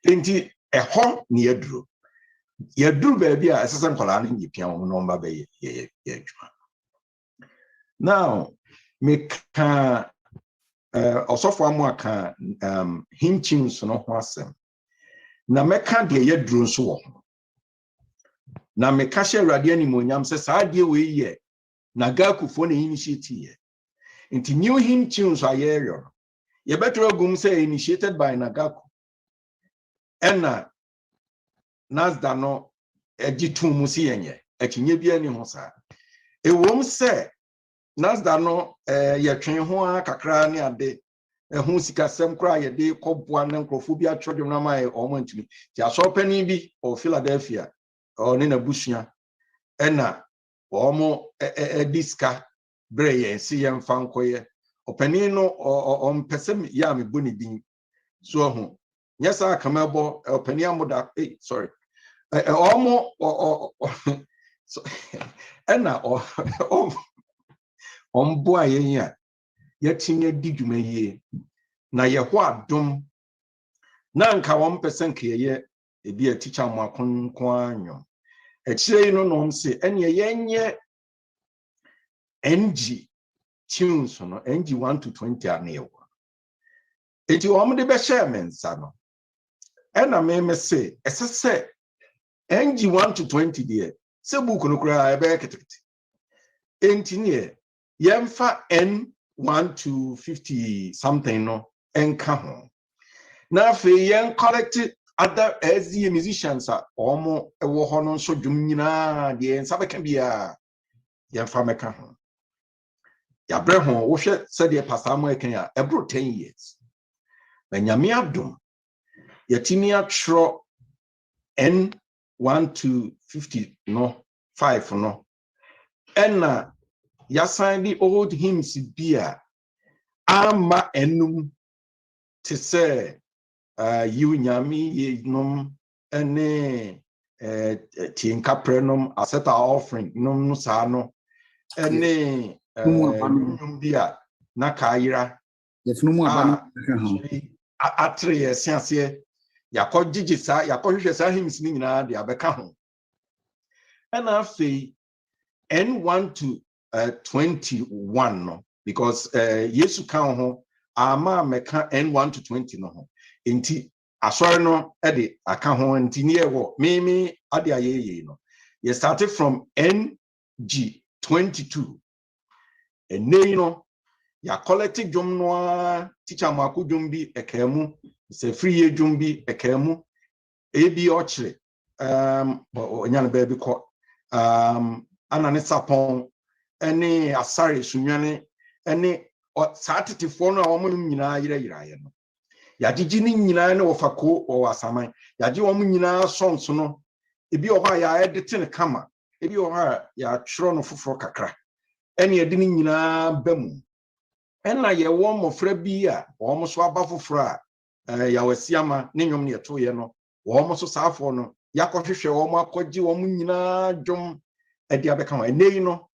Enti eho ne yaduro. Yaduro ba bia asesen kwala no nyipia o no mba be ye adwuma. Now, me can also for more can hinching so no wasem. Na me can de ye drone so. Na me ka share radiani monyam se sa de we ye NAGACU for the initiative. Into new hinching so ayeyo. Ye better gum say initiated by NAGACU. Enna Nasda no ejitu musi yenye. Ekinye bia ni ho sa. E wom say Nasda no ye twen ho kakra ne ade ho sikasem kra ye de kɔboa na nkrofo bi atwodwom na mai o mo ntumi ti asopani bi o Philadelphia o ne na busua ɛna o mo diska bre ye si ye mfa nkoye opani no o mpesem ya me boni din so ho nyesa kamabo opani amoda sorry o mo so ɛna o omboa yen ya yetinye diguma yie na ye ho adom na nka 1% ye ebi a teacher mo akonkon anyo e kire no no se ene yenye NG tunes no NG 1 to 20 anewo eti o mo de be share mensa no ena me se esese NG 1 to 20 de se book no kura e be ketekete enti ne yemfa N1 to 50 something no enka ho na fe yen collect other as the musicians are omo ewo ho no so dwum nyina de nsabeka bia yemfa meka ho ya bre ho wo hwe se de pastor amo eken ya ebro 10 years na nyame adom yatimi atro N1 to 50 no 5 no enna ya sign the old hymns bia ama enum to say you nyami ye num ene tinka prenum aseta offering num no sa no ene num bia na kaira yefunu abanu atre yesiase yakogigi sa yakohwehwe sa hymns ni nyina de abeka ho ena afei N1 to 21 no because Yesu kan ho ama meka N1 to 20 no ho enti asori no ede aka ho enti ne ewo me ade ayeye no ye started from NG 22 enei no ya collective dwom no teacher mako dwom bi ekamu se free ye dwom bi ekamu ebi ochre onyane ba bi ko anane sapon ene asare sunwane ene satetifo no a womo nyina yira no yagigi ni nyina ne wofako o wasaman yagi womo nyina songs no ebi o ha ya edit ne kama ebi o ha ya twro no foforo kakra ene edi ni nyina bamu ena ye wo mofra bi a womo so aba foforo a ya wasiama ne nyom ne yeto ye no womo so saafo no yakohwehwe womo akogye womo nyina dwom edi abeka ho enei no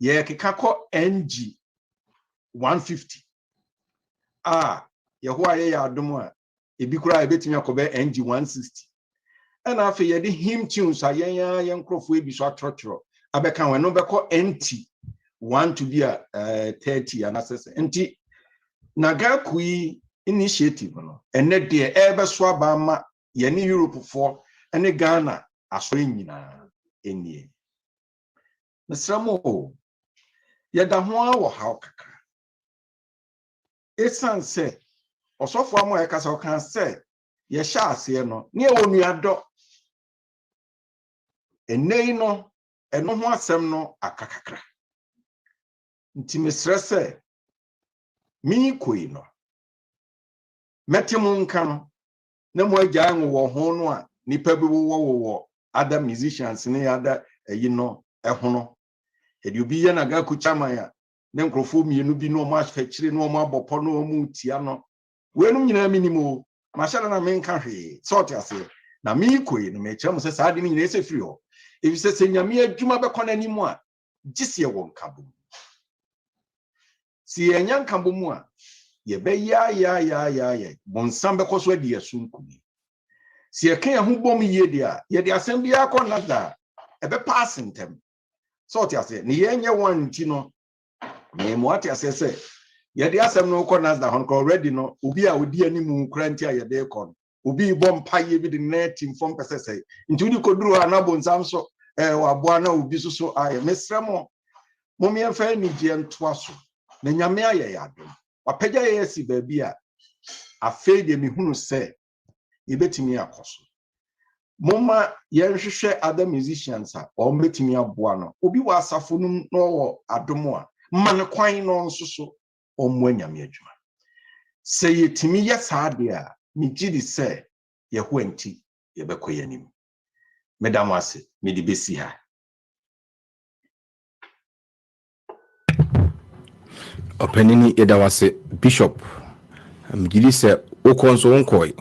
ye keka ko NG 150 ye ho aye ya adom a ebi kura ebetimi akobe NG 160 ena afi ye de hymn tunes ayen yenkrofo ebi so atrotro abeka ho no beko NT 1 to be a 30 and assess NT NAGACU initiative no ene de ebe so aba ma ye ne Europe for ene Ghana aso nyina enie Nasramo ye da ho a wo ha kakra esan se osofo amo e kasa o kan se ye sha ase no ne e onuado enei no eno ho asem no akakakra nti mesre se mi koi no metemu nka no na mo agya anwo wo ho no a nipa bi wo other musicians ne other eyi no ho no edi obi ye NAGACU chairman ya ne nkrofo mienu bi no mo afechire no mo abopo no mo tia no wenum nyina minimo mashara na menka hwe sort ase na mi koi no me kyerem se saade ni nyina ese firi ho ebi se nyame adwuma be kona ni mu a gise wo nkabo si enya nkabo mu a ye be ya bonsam be koso adi asunku si e kan ho bom ye dia ye de asem bia kona da e be pass ntem sort ase ni ye nye one ti no me mo ati ase se ye de asem no kona da hon ko already no obi a odi animu kranti a ye de kon obi bom paye bi de net inform pesese nti udi koduru ana bonsam so wabo na obi so aye mesremo momi enfa ni je ntoa so na nyame aye yado wapagya ye si ba bi a afei de mehunu se yebetimi akoso moma yenhwehwe other musicians a o betimi aboa no obi wa asafo no wo adomo a man kwan no nso so omo nyame adwuma se yetimi yesade a migidi se ye ho anti ye bekoye nim medam ase medi besi ha Openini yedawase Bishop migidi se okonso onkoi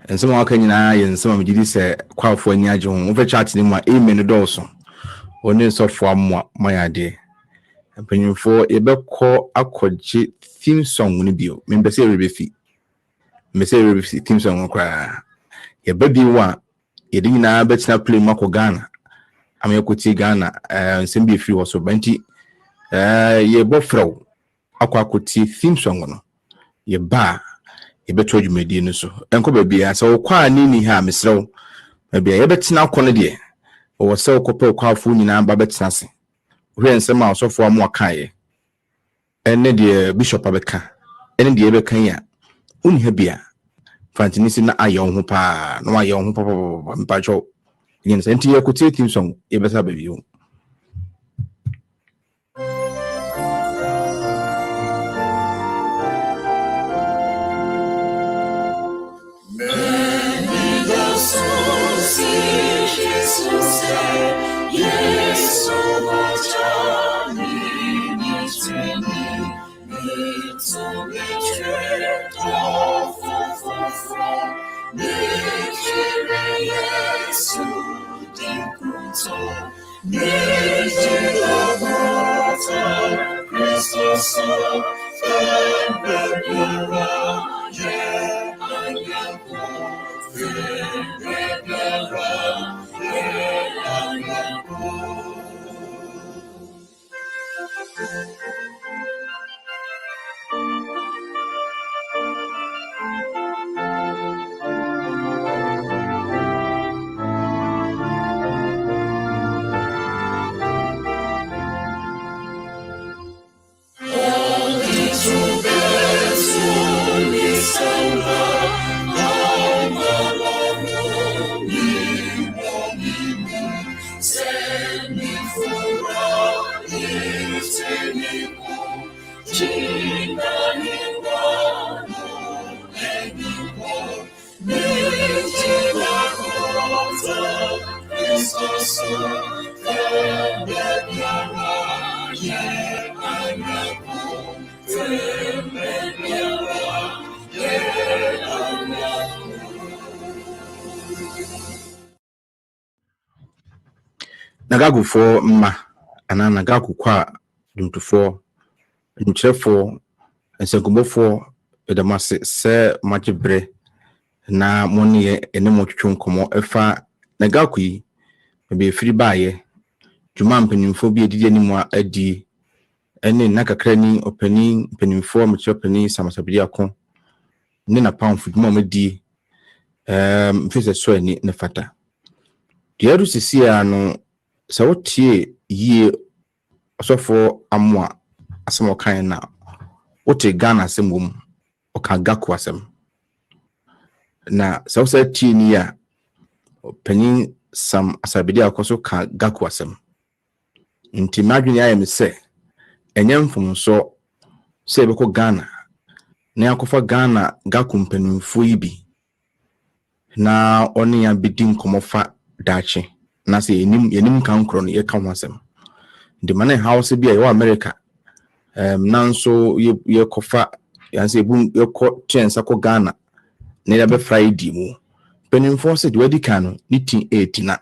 ensema waka nyina ye nsema migidi se kwafo ani age ho wo chat ni mu amen dawso oni sofo amwa mayade mpanyimfo yebekọ akọgye theme song ni bio membese rebefi theme song kwa yebabi wa yedi nyina betina play mako Ghana amekoti Ghana nsem bi free woso banti yebofrew akọti theme song no yeba yebeto dwumadi no so enko ba bia se okwa ni ha mesrew ba bia yebetina akọ no de wo se okopɛ kwafo nyina ba betina se hwe nsem a osofo amwa kae ene de bishop abeka ene de ebeka ya uni ha bia fantinisi na ayo ho pa no ayo ho papa mpacho yin se nti yakuti team song yebesa ba biyo NAGACU for ma ana NAGACU kwa dumtufo nkyerefo nsankumbofo edamase se majebre na monye enemo twetwe nkomo efa NAGACU yi be firi baaye dwuma mpanimfo bi edidi animu adi ene nakakrani opani mpanimfo mkyerepani samasabidi akon ne na pamfo dwuma madi mfise so ani ne fata diaru sisia no sawotie yie osofo amwa asem okan na wote Ghana asem wom oka GACU asem na sawsa tie ni ya panyin sam asabidi akoso ka GACU asem nti madwene ayem se enyem mfomso se beko Ghana na yakofa Ghana GACU mpanimfo yi bi na oni ya bidin komofa dachi na se yenim kankro no ye ka ho asem de mane house bi a America nanso ye kofa yanse bu ye ko tensa ko Ghana na ya be Friday mu penimfo se de wadi kan ni tin 8 na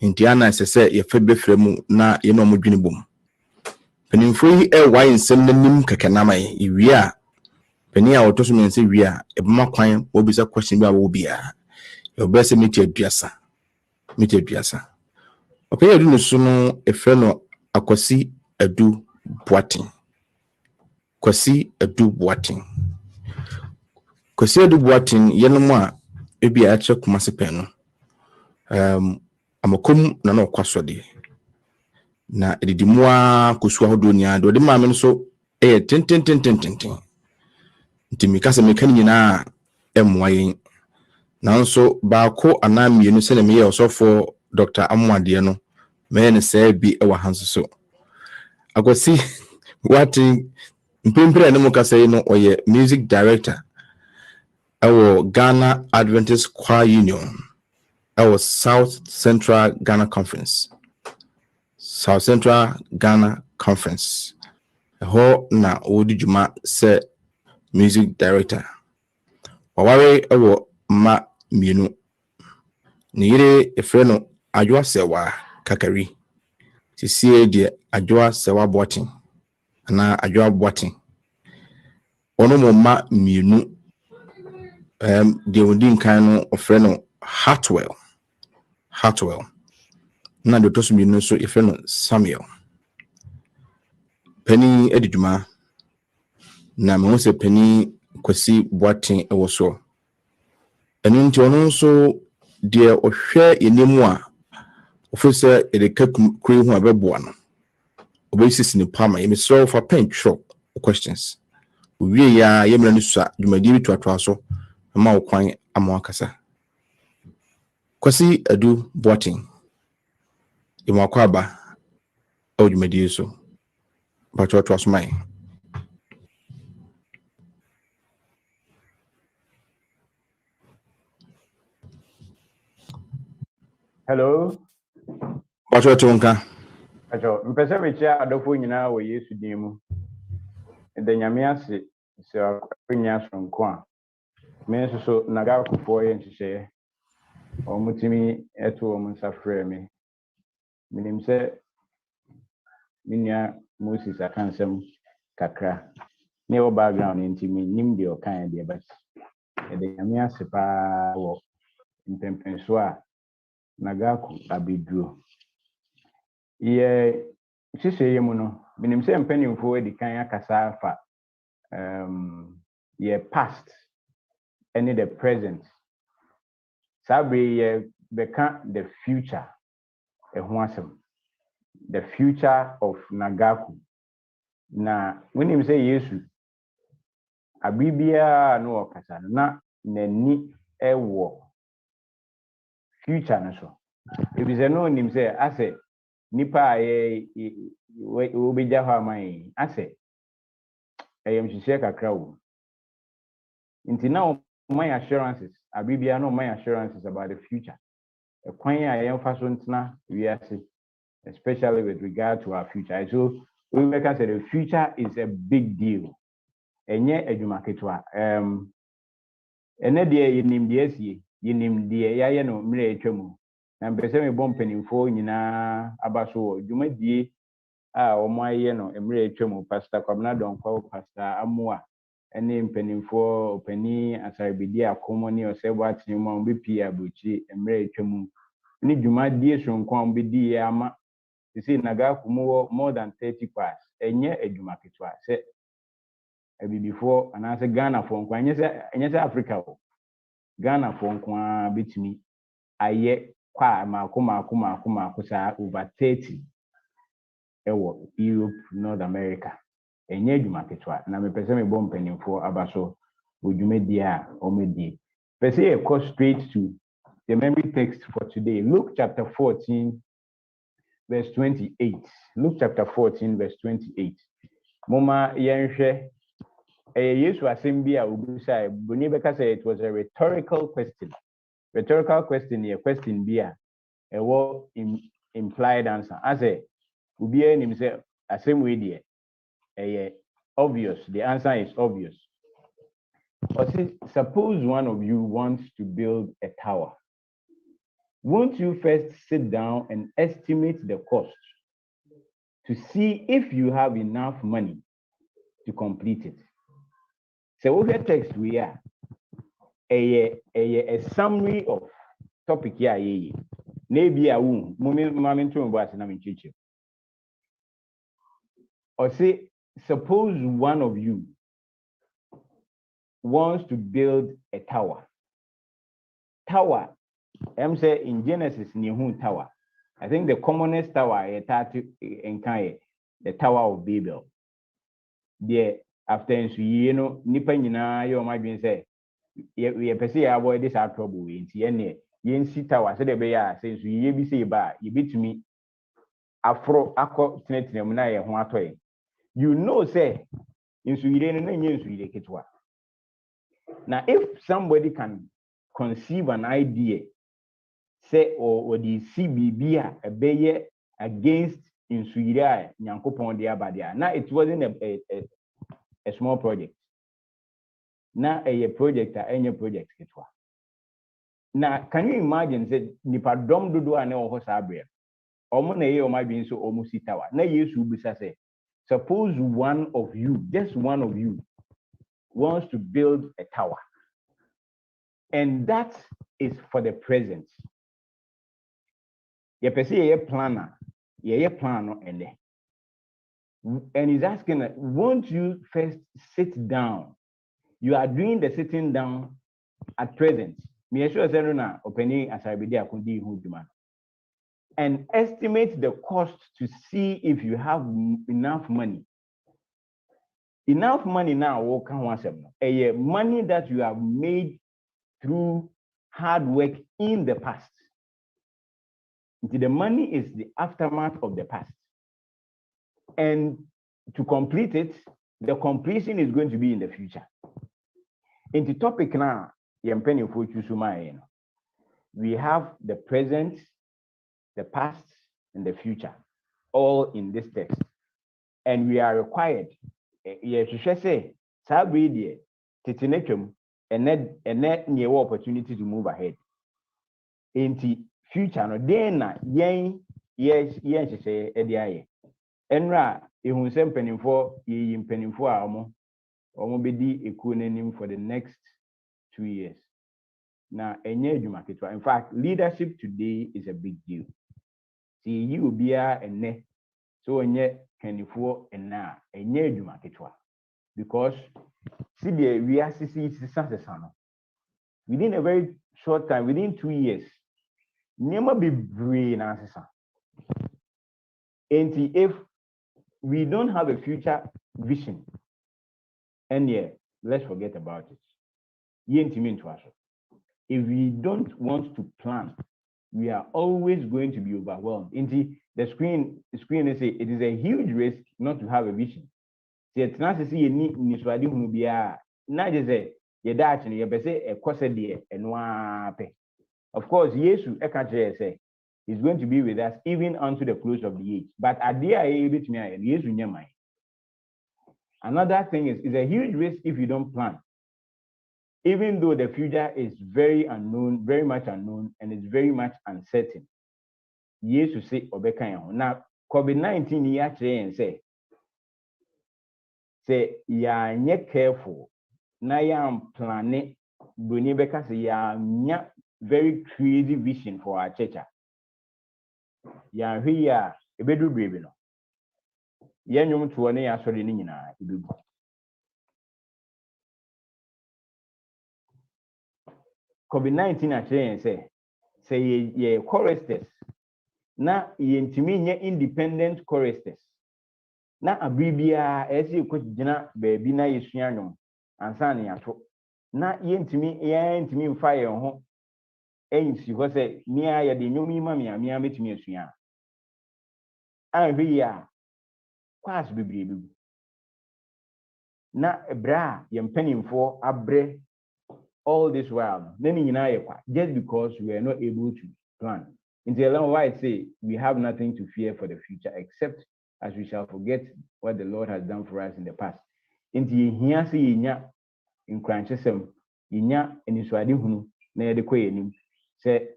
nti ana se ye fe be fremu na ye no modwini bom penimfo yi why nsem nanim kekenamai iwi a peni a otoso men se wi a ebuma kwan obisa question bi a wo bia ye obese meti aduasa opeye adu no so no efe no akwasi adu boatin kwasi adu boatin yenum a ebi a che kumase pen no amakom na no kwasode na edidimua kusua hodo nia do de maame no so tenten nti mikasa mekani nyina emwa yen nanso baako anamienu se na meye osofo Dr. Amwade no me ne se bi e wa hanso so akwasi watin mpempere ne mukasa yi no oye music director our Ghana Adventist Choir Union our South Central Ghana Conference ho na odi juma se music director waware ewo ma mienu ni yire efreno adwa sewa kakari sisie de adwa sewa boatin na adwa boatin ono mo ma mienu de odin kan no ofreno Hartwell na de tosu mienu so efreno Samuel pani ediduma na me se pani kwasi boatin ewo so enu nti ono so de ohwe enemu a ofisa edeka kure hu abeboa no obesisi ni pama yemi so for pen shop questions wie ya yemra ni sua dwumadi bi toatoa so ma okwan amwakasa kwasi adu boatin imakwa aba odwumadi so ba toatoa so mai. Hello. Bacho tonka. Acho, mpese mecha adofo nyina wo Yesu din mu. De nyame ase se akwanya sonko a. Me so NAGACU fo ye nhihye. O mutimi eto o msafre me. Minim se minya Moses akansem kakra. Ne wo background ntimi nim de o kan de ba. De nyame ase pa wo mpempenso a NAGACU abeduro. Ye siseye mu no minim se mpanimfo edi kan akasa afa ye past and the present sabre ye beka the future ho asem the future of NAGACU na minim se Yesu abibia no okasa na nani ewo future no so ebize no nim se ase nipa ye obeja ho amai ase am share kakra wo. Until now, my assurances, Abibia no my assurances about the future. A kwanya emphasizing we are especially with regard to our future. So we can say the future is a big deal. Enye edwuma ketwa. Ene de yenim de asie, yenim de yaye no mre etwam. Na mpese me bom panimfo nyina abaso dwumadie a omo aye no mre etwam pastor Kwabena Donkwa pastor Amoa ene mpanimfo opani asarbidi akomo ne osebo atenmu a mbepi abuchi mre etwam. Ni dwumadie sonko a mbedi ama see NAGACU more than 30 class. Enye edwuma ketwa se before and as a Ghana for and Africa. Ghana for bitimi aye kwa makuma over 30 Europe, North America. Enye edwuma ketwa na me pese me bom panimfo abaso odwumadia omedi. Pese e go straight to the memory text for today. Luke chapter 14 verse 28. Luke chapter 14 verse 28. Moma yenhwe Yesu asem a obusa boni beka say it was a rhetorical question. Rhetorical question a question a what implied answer. As a ubi nim say asem we there obvious. The answer is obvious. But suppose one of you wants to build a tower. Won't you first sit down and estimate the cost to see if you have enough money to complete it? So what the text we are a summary of topic here. Maybe a womb, moment to embrace and I'm teaching. Or say, suppose one of you wants to build a tower. Tower, I'm saying in Genesis, Nihun Tower. I think the commonest tower in the Tower of Babel. There, after nipa nyina yo ma dwen say ye pese ya avoid this trouble we nti ye nsi tower say de be ya say nsu ye bi say ba ye bitumi afro akọ tenetene na ye ho atoy. You know say nsu yire no na nye nsu yire ketwa. Now if somebody can conceive an idea say or the CBB a beye against nsu yire a Nyankopon de abadia. Now it wasn't a small project. Now a project any project ketwa. Now can you imagine that nipa dom dodo ane oho sabre. Omo na ye o ma bin so omo sitawa. Na Yesu bisa say suppose one of you, just one of you wants to build a tower. And that is for the present. Ye pese ye planner, ye plan no ene. And he's asking, won't you first sit down? You are doing the sitting down at present. And estimate the cost to see if you have enough money. Enough money now, money that you have made through hard work in the past. The money is the aftermath of the past. And to complete it, the completion is going to be in the future. In the topic now, we have the present, the past, and the future, all in this text. And we are required, you should say, and net near opportunity to move ahead. In the future, no, then, yes, say, Enra, ihun sem penimfo ye penimfo a omo bedi eku nanim for the next 2 years. Na enye adwuma ketwa. In fact, leadership today is a big deal. See you bia enne so enye penimfo enna enye adwuma ketwa. Because see the we are sisano. Within a very short time, within 2 years, never be brain answer. And if we don't have a future vision, and yeah, let's forget about it. If we don't want to plan, we are always going to be overwhelmed. The screen is say it is a huge risk not to have a vision. Yet not to see any Niswadi Mubia, not as a Yadach and Yabese, a Cosadia, and Wape. Of course, Yesu, Ekache say, is going to be with us even unto the close of the age. But at the age, Yesu Nyamai. Another thing is a huge risk if you don't plan. Even though the future is very unknown, very much unknown, and it's very much uncertain. Yesu say Obeka. Now, COVID-19 actually and say ya nye careful. Na ya planning. Bruni Beka say ya very crazy vision for our church. Ya here a bedroom baby no. Ya nyom to one ya sorry ni na ibubu. COVID-19 actually say ye choristers. Na yentimi nye independent choristers. Na abribia esi ko gina baabi na yesua nwom ansa na yato. Na yentimi mfa ye ho ensi ho se nia ye de nwom yi ma me metimi asua. Anhwe ya kwas bibribi. Na ebra ye mpanimfo abre all this while. Na ni nyina ye kwa just because we are not able to plan. In the long why I say we have nothing to fear for the future except as we shall forget what the Lord has done for us in the past. In the here see nya in cranchesem nya eniswade hunu na yede koyenim say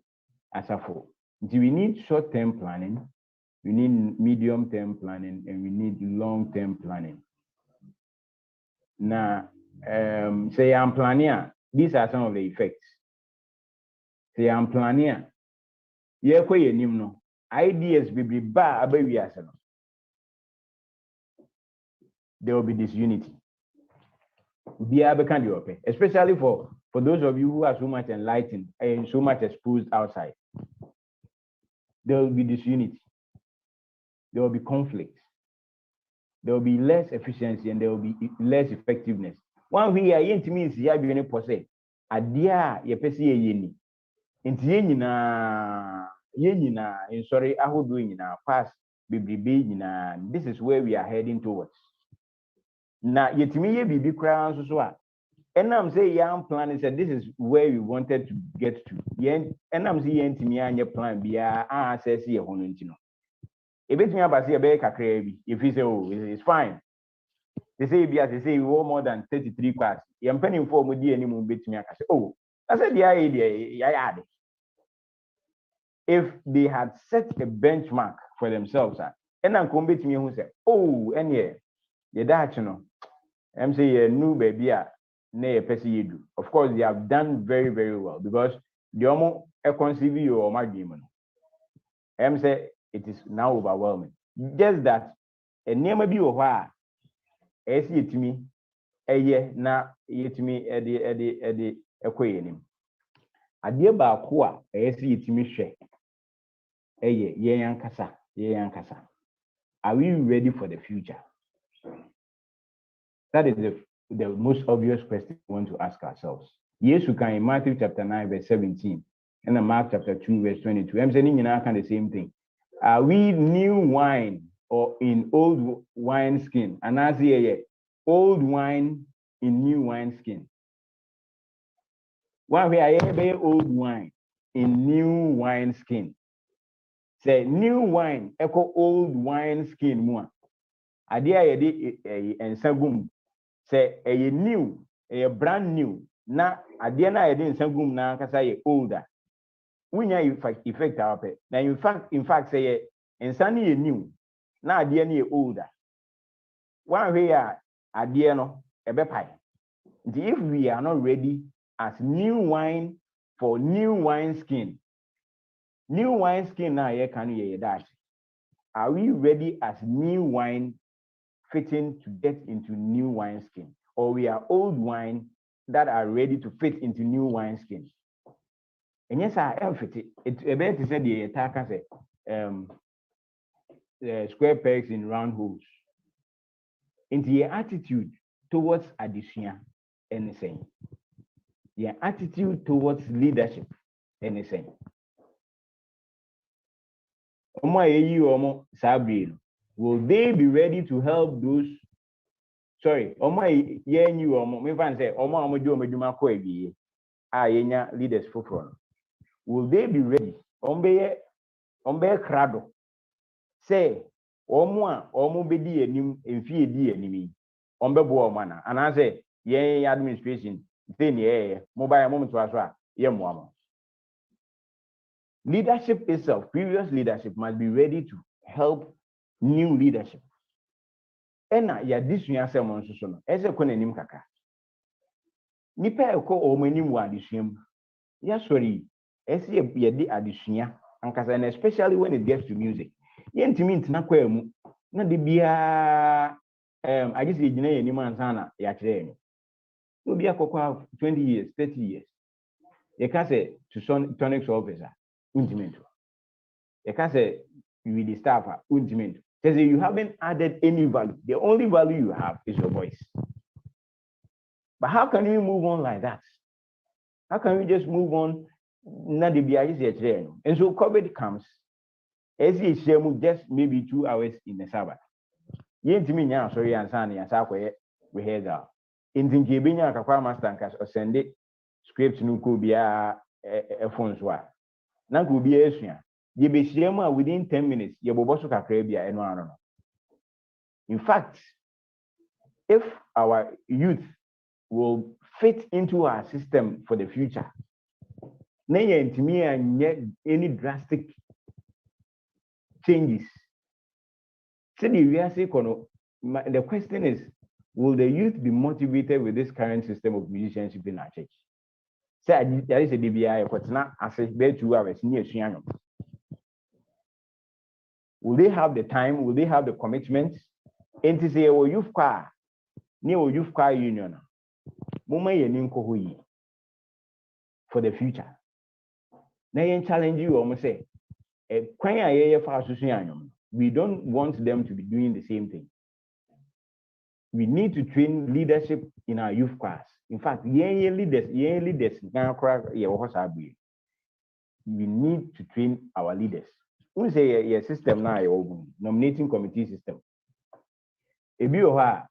asafo. We need short-term planning, we need medium-term planning, and we need long-term planning. Now, say I'm planning. These are some of the effects. Say I'm planning. Ye koyenim no ideas be ba abawi asano. There will be disunity. Especially for those of you who are so much enlightened and so much exposed outside. There will be disunity. There will be conflict. There will be less efficiency and there will be less effectiveness. One way I means ya be any pose. Adia ye pesi ye yeni. Inti yenina in sorry aho doing na pass biblibi na. This is where we are heading towards. Na yetimi ye bibi kra so a enam say young plan said this is where we wanted to get to yen enam say yentimi anya plan bia access ye hono ntino ebetimi abase be kakra bi if you say oh it's fine they say we owe more than 33 class ye mpanim for mo di animu betimi aka say oh I said yeah if they had set a benchmark for themselves enam ko betimi hu say oh enye ye daach no I'm saying new baby of course they have done very, very well because the almost a conceive you or my game. I'm say it is now overwhelming. Just that a name be why I see it to me a year now it me at the aquarium. A dear Bakua, I see it to me share a year yankasa. Are we ready for the future? That is the most obvious question we want to ask ourselves. Yes, you can in Matthew chapter 9, verse 17, and in Mark chapter 2, verse 22. I'm saying you know the same thing. Are we new wine or in old wine skin? And I say old wine in new wine skin. One way I have old wine in new wine skin. Say new wine echo old wine skin more. Idea and sagum. Say a new, a brand new. Na adiana I didn't sangum na kasa older. We know effect our pet. Now in fact say and sunny new. Na adiana older. One way adiano a bepai. If we are not ready as new wine for new wine skin now can you that? Are we ready as new wine fitting to get into new wine skin, or we are old wine that are ready to fit into new wine skin? And yes, I am fit it. About to say the attacker say square pegs in round holes. Into your attitude towards addition, anything. Your attitude towards leadership, anything. Will they be ready to help those sorry, ye knew me fan say, do meduma ko ebi. Yenya leaders for. Will they be ready? Ombe krado. Say, omo bedi enim, emfi edi enimi. Ombe bo mana. And I say, ye administration, then ye, mobile moment was right, ye moama. Leadership itself, previous leadership must be ready to help new leadership. Ena ya disua se mo nso no ese ko nanim kaka nipa eko o manim wa adisuam ya sorry ese ye di adisua ankasa, and especially when it gets to music ye ntimi ntina kwa mu na de bia I just gina ye ni mansa na ya kire ni no bia kokwa 20 years 30 years ye ka say to tonics officer untimento ye ka say you the staffer untimento. Says you haven't added any value. The only value you have is your voice. But how can you move on like that? How can we just move on? And so COVID comes. As you just maybe 2 hours in the Sabbath. Sorry, and Sunday, and Saturday, we heard that. In the Gibinia, Kakwa Master or send it scripts no could be a phone swap. Now could be a you be within 10 minutes, you will also Caribbean and one. In fact, if our youth will fit into our system for the future, any drastic changes. The question is, will the youth be motivated with this current system of musicianship in our church? Say there is a DBI, but not as a bed 2 hours near Shiano. Will they have the time? Will they have the commitment? And to say, oh, youth car, near youth car union, Muma Yeninko for the future. Now, challenge you almost say, we don't want them to be doing the same thing. We need to train leadership in our youth class. In fact, we need to train our leaders. We say a system now, nominating committee system. If you have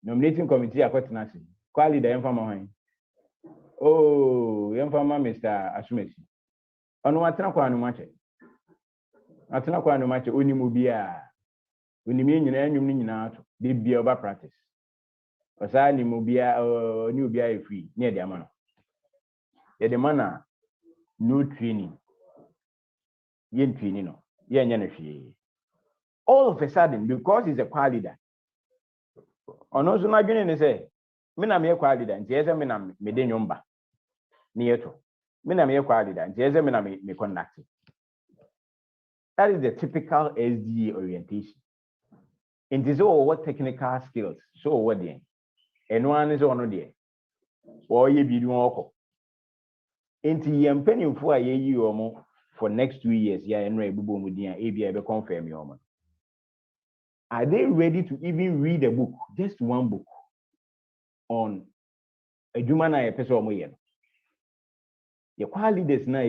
nominating committee, I got nothing. Quality the information. Oh, information, Mr. Asumesi. On what match? Atena kwa no match oni mu bia. Oni me nyina anyum ni nyina ato. De bia oba practice. Osa ni mu bia ni obi a free. Ne de ama no. Ye de mana no training. Yen training no. Ye nya na hwie. All of a sudden, because he's a choir leader. Ono so na dwene ne say, me na me choir leader, nti ese me na me de nyomba. Ne yeto. Me na me choir leader, nti ese me na me conduct. That is the typical SDA orientation. It is all what technical skills. So what then? And one is on there. Or you be doing into young penny for a year or more for next 2 years. Yeah, and Ray Bubu Mudia, ABI confirm your. Are they ready to even read a book, just one book on a human episode? Your qualities now,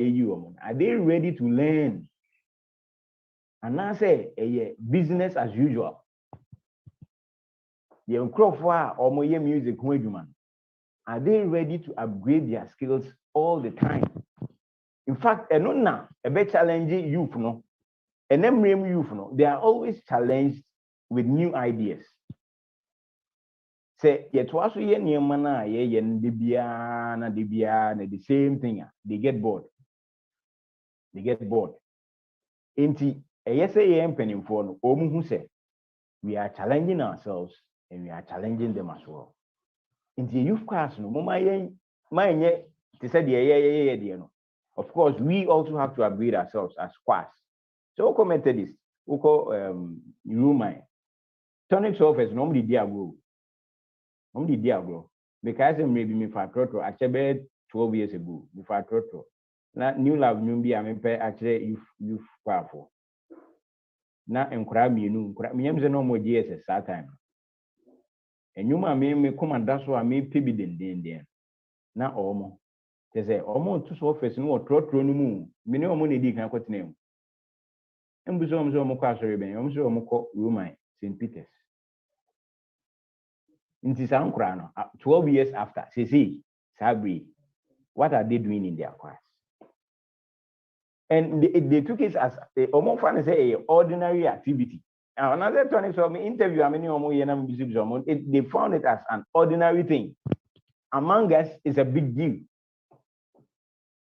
are they ready to learn? And I say, business as usual. Your crop or more music, are they ready to upgrade their skills all the time? In fact, a bit challenging youth, no, and them youth, no, they are always challenged with new ideas. Say, yet was we near mana, the same thing. They get bored. Inti, yes, I am penning for Omu who said, we are challenging ourselves and we are challenging them as well. In the youth class, no, my to say, of course, we also have to upgrade ourselves as class. So, commented this, tonics office, normally diagro. Because maybe me for trotro, actually 12 years ago, before trotro. Na new lab numbi amempe actually youth powerful. Na enkura mienu miyemze no mo GSS that time. Enyuma me commander so ame pebi den. Na omo. Te say omo to so office no trotro no mu. Me ne omo na di kan kwetena mu. Embuzo omo so omo kwa sorry ben. Omo so omo ko Roman St. Peter's. Nti saa nkora no 12 years after see Sabri, what are they doing in their class? And they took it as almost fun say a ordinary activity. Now another time I saw me interview they found it as an ordinary thing. Among us, it's a big deal.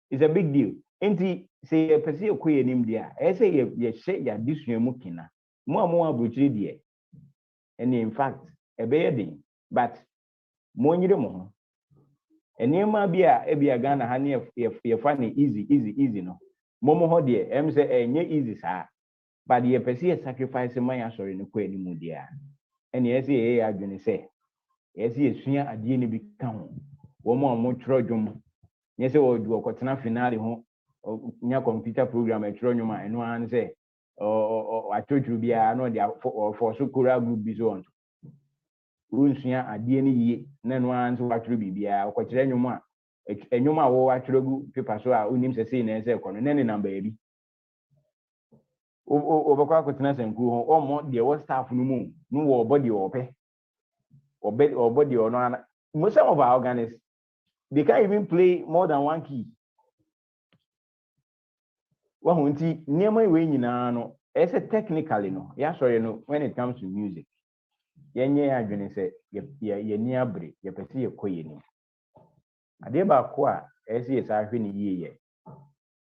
It's a big deal. Nti say a person who him there, I say you share your this mukina. More butchery there. And in fact, a bedding, but more you don't. And you might be a Ghana honey if funny easy no. Momo ho dear, say easy sir. But the person sacrifice my sorry no kwe ni mu dia. And yes, I gonna say. Yes, yes, a dini become. Woman mo trojum. Yes, or do a cotana finale home. Nya computer program at Tronuma and one say, oh, I told you be I know they are for Sukura group bison. Unsia a dini nan one to actually be a quatrenuma. And you ma wo actually paper so unim se say and say, Conan baby. Over continents and go or more the old staff no moon, no body or pay or bed or body or no. Most of our organists they can't even play more than one key. Well, near my way, no, as a technically no, yeah, sorry, no, when it comes to music, yeah, I say, you're near break, you perceive a queen. I did about qua, as is I've been a year,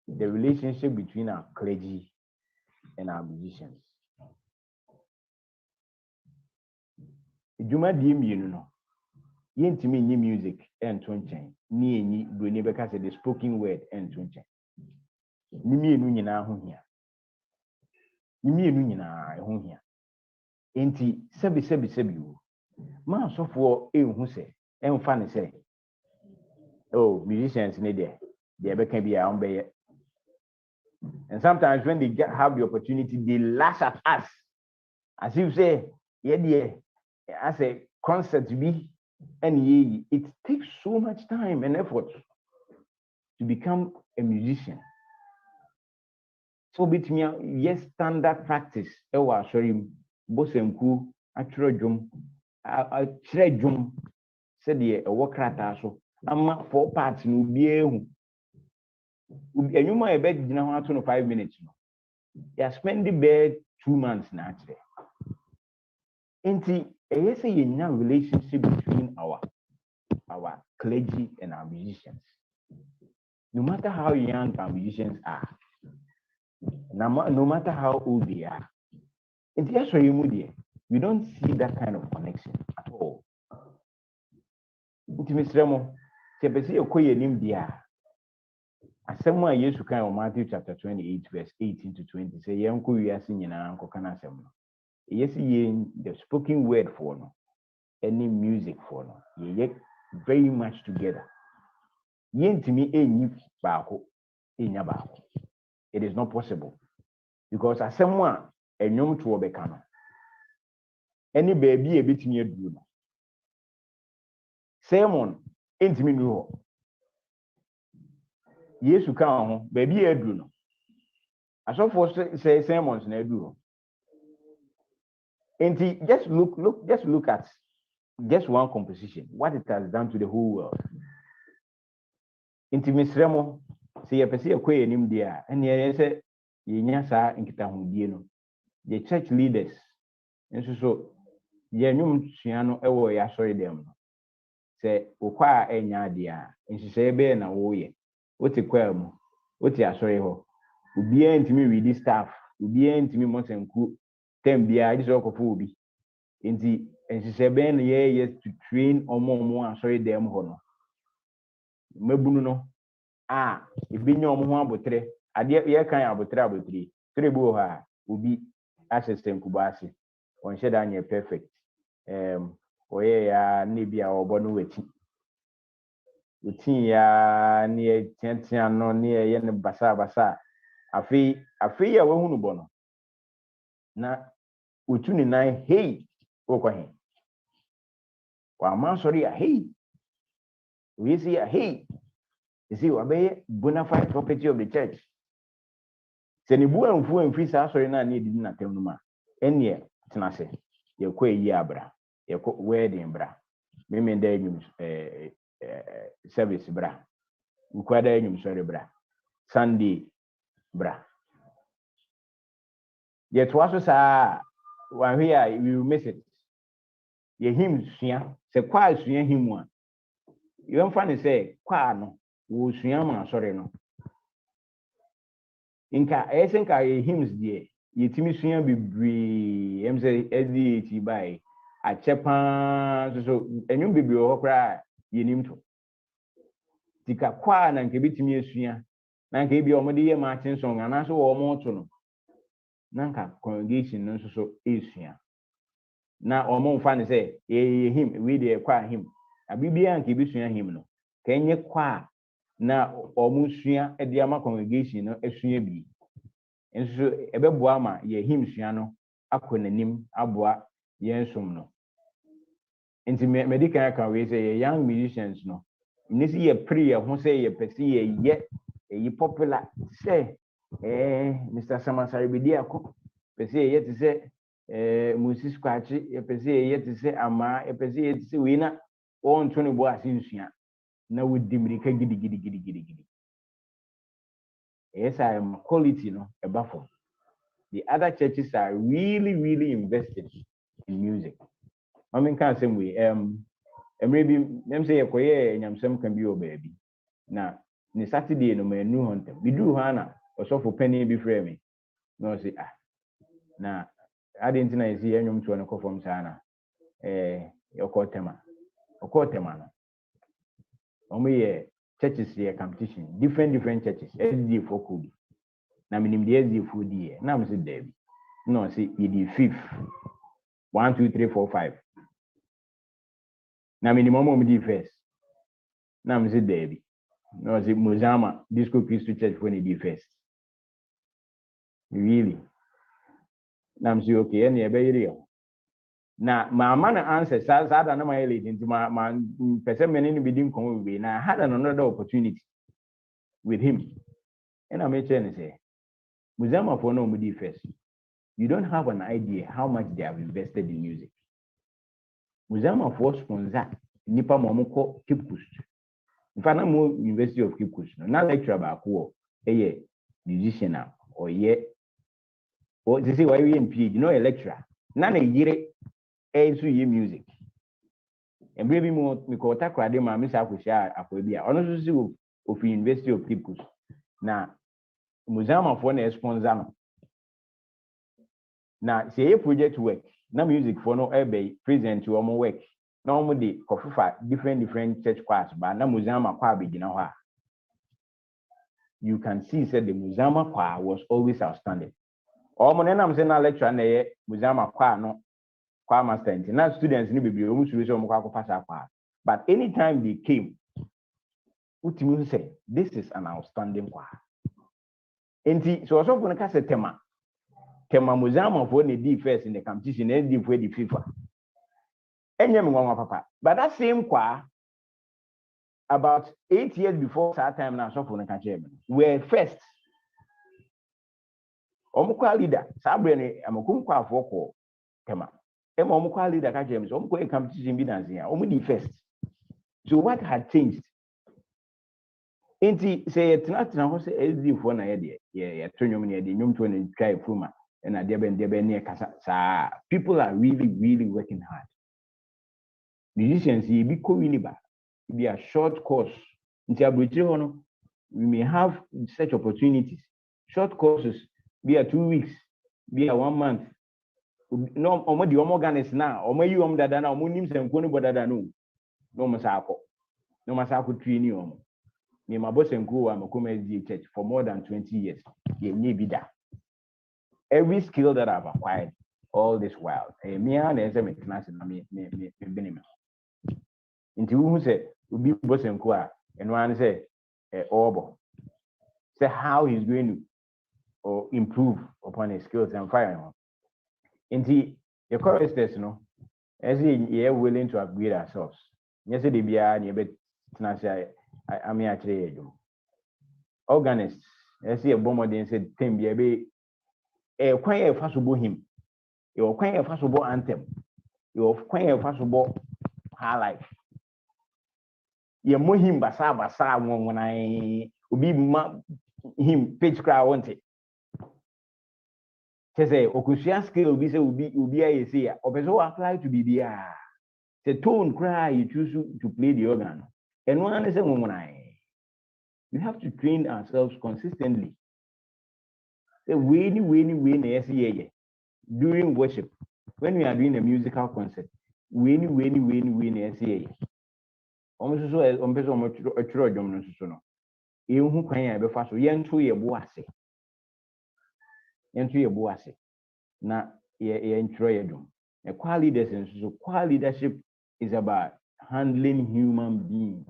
the relationship between our clergy and our musicians. Juma dim, you know, yen to me, new music and twinching, near ye, because the spoken word and twinching. Nimi enu nyina ho hia. Nimi enu nyina ho hia. Enti sebi wo. Ma sofo ehun se, emfa ne se. Oh, musicians ne there. They be can be on be. And sometimes when they have the opportunity, they lash at us. As if say, yeah, as a concert be and it takes so much time and effort to become a musician. So between yes, standard practice. Sorry, bosemku, atrodum, said the work rata so. I'm 4 parts no be and you might bet you know 5 minutes. You spend the bed 2 months naturally. Inti yes a relationship between our clergy and our musicians. No matter how young our musicians are. No matter how old they are, we don't see that kind of connection at all. As someone used to kind of Matthew chapter 28, verse 18 to 20, say, yes, the spoken word for no, any music for no, yet very much together. Yen to me, it is not possible. Because as someone a young to obekano, any baby a bit near Bruno. Sermon, intimate no. Yes, you can, baby a Bruno. As of for say sermons near Bruno. And just look at just one composition, what it has done to the whole world. Intimate Remo, say a person a quay in him there, and yes, Yasa in Kitahudino. The church leaders, and so Yanum Siano Ewo Yasori them. Say, Oqua Enya dia, and she say, Ben, a woye. What a qualm, what ya sorry ho. Be to me with this staff, be to me most and cook, 10 beer, this okofubi. And she say, Ben, yes, to train or more, sorry, them honor. Mebuno. If be no more butre, I dear kind of trouble 3 boha will be assistant Kubasi. On Shedania perfect. Nibia or Bonueti. Utia near Tientian, no near Yen Basa. A fee a woman bono. Na Utuni nine, hey, Okahin. While man sorry, a hey. We see a hey. You see, obey bona fide property of the church. Senibu and Fu and Free sorry, na need in a temuma. Any tenase, your quay yabra, your wedding bra. me da nyum service bra ukwa da nyum sorry bra Sunday bra yet was sa one here we will miss it ye him sua se kwa sua him a you don't find say kwa no wo sua ma sorry no inka esenka ye hymns die yetimi sua bibri em say SDH by a chepa so enyum bibri ho kra yenim to tika kwa na nke bitimi esua na nke bi omode ye marching song ana so wo mo to no na nka congregation no so esua na omo mfa ne say ye him we dey kwa him abibia nke bi sua him no kenye kwa na omo sua e dey ama congregation no esua bi enso ebeboa ma ye him sua no akonanim aboa ye nsom no enti medical can we say ye young musicians no nisi ye pre ye ho say ye pese ye popular say Mr. Samasari bidi akọ pese ye ti say Moses Kwachi ye pese ye ti say ama ye pese ye ti say we na on to ne bo asinsua na wodi mirika gidi yes I am quality no above. The other churches are really invested in music. I mean can same way maybe them say ekoye nyamsem can be o baby na ni Saturday no me nu hontem we do hana also for penny be frame me no say na I didn't know is here nyum to no from sana okotema no omo churches here competition different churches SD for could na minim the SD for die na me say David no say you the fifth 1 2 3 4 5 na minimum the first na me say David no say Mozama Disco Christo Church for the first really na me say okay any be real na ma na answer sa da na my lady into my person many be dim come we na had another opportunity with him and I may say Muzama for no mudi first you don't have an idea how much they have invested in music Muzama for sponsor nipa momoko Kipkus in fact na mo University of Kipkus na lecturer ba ko musician or or this is why we in PhD no a lecturer na yire so ye music and baby mo me ko ta krade ma me sa akohia akobia ono so si of University of Kipkus na Muzama for na sponsor no na say project work na music for no ebe present to omo work na omo de kofufa different church choirs ba na Muzama kwa begina ho you can see said the Muzama choir was always outstanding omo na am say na lecturer na ye Muzama choir no choir master and now students ni bibiri omu suru so omo kwa pasa choir but anytime they came utimi say this is an outstanding choir enti so also for na kase tema Muzama for the D first in the competition and D for the FIFA enyem nwa papa but that same choir about 8 years before that time na so for na kache were first omo choir leader sabre ne amakum choir for ko tema omo choir leader ka James omo ko competition bi dance here omo the first so what had changed enti say tena ho say SD for na ye tonyom ne de nyom to ne try fuma and at the near Casa. People are really working hard. Musicians, be co-winiba, be a short course. We may have such opportunities. Short courses, be a 2 weeks, be a 1 month. No, omo the omoganes now, omo you dada na omo nim sem koni bodada no. No masako. No masako train you. Me my boss and go am SDA church for more than 20 years. Ye be that. Every skill that I've acquired all this while, me and me class me benefit. Into who say be boss and qua and one say Orbo. Say how he's going to improve upon his skills and fire. Into the choristers, no, as we are willing to upgrade ourselves. Yesterday be a bit I mean actually organists. I see a bomber then said ten be a bit. Kwan e fa so bo him e kwan e fa so bo anthem e kwan e fa so bo high life ye mo him basa when I ubi ma him pitch crowd want it. Say okusua skill ubi say ubi a say obeso apply to BBA. The tone cry you choose to play the organ. And one is a woman. We have to train ourselves consistently. The way during worship, when we are doing a musical concert, almost so on person a children no. You who can have a fast yentu ye boase. Na ye enjoy them. A quality leadership is about handling human beings.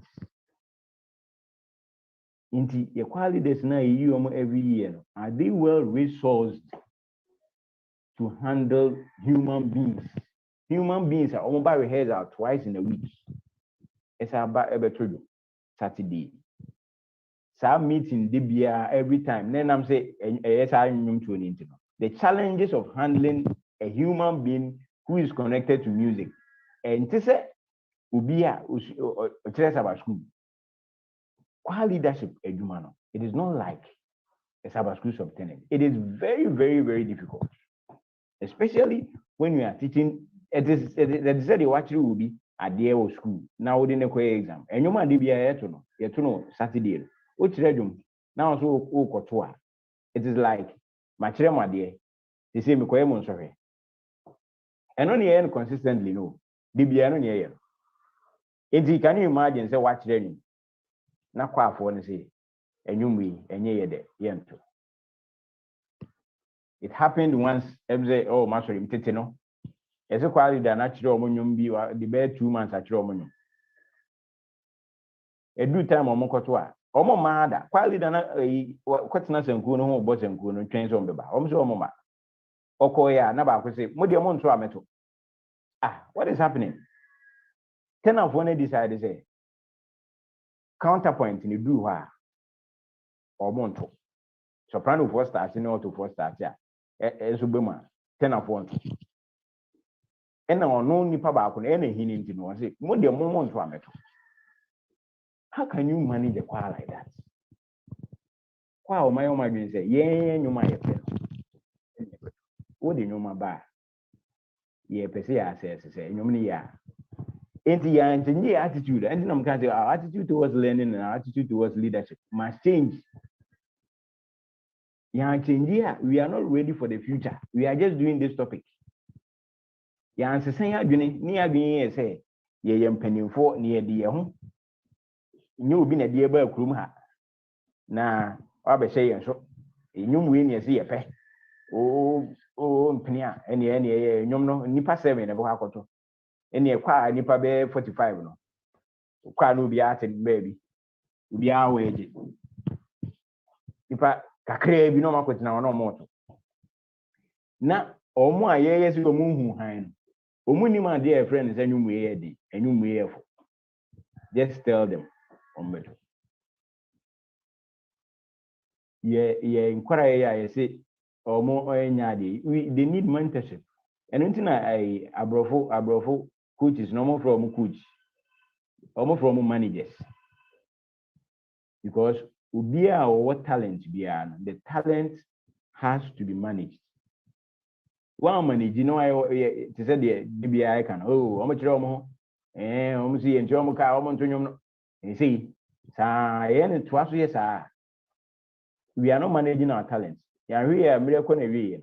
Into equality there's now every year. Are they well resourced to handle human beings? Human beings are on by rehearsal twice in a week. It's about every Saturday. So meeting DBA every time. Then I'm saying the challenges of handling a human being who is connected to music. And to say ubia about school. Quality leadership, it is not like a Sabbath school subtenant. It is very, very, very difficult, especially when you are teaching. It is said you actually will be at the school now within a exam. And you might be a Saturday. Which regime now so it is like my my dear. They say me sorry. And only end consistently no. DBA no near. Can you imagine say watch regime? Na kwa for say enyumwi enye de yento. It happened once say oh masori mtete no ese kwali da na chiro omonyum bi the bed 2 months a chiro omonyum edu time omokoto a omo maada kwali da na kwetena sanku no ho bo sanku no twen so mbeba omo so omo ma okoya na ba kwese mo de mo nto ameto what is happening? Ten of one decide say counterpoint ni do ha omonto soprano first start ni auto first start ya so bema ten of one and no nipa ba ko na hini nti no say mo de mo nto ameto. How can you manage a choir like that? Choir my own my say yeah nyuma ye pe wo de nyuma ba ye pe say say nyuma ni ya enti ya nti attitude and I'm can say our attitude towards learning and our attitude towards leadership must change. Ya change here, we are not ready for the future. We are just doing this topic. Ya ansesen ya adwene ni adwene ye say ye mpanimfo ni ye de ye ho nyu obi na de ba kurum ha na wa be say so enyum we ni say ye pe mpania ene nyum no nipa 7 na bo akoto ene kwa nipa be 45 no kwa no bi ate baby obi aweje nipa kakra bi no makotina wono moto na omo ayeye si omo hu han no omo ni ma dey friend say nyum we ye di enyum we ye fo. Just tell them ombedo ye inquire ya say omo enya dey they need mentorship and until I abrofo coaches no more from coach omo from managers because ubia or what talent bia the talent has to be managed. One manage no I to say the BBI can omo chiro omo omo si enjo omo ka omo ntonyom no you see sa yen to aso yes we are not managing our talents. Yeah, we are miracle na we. It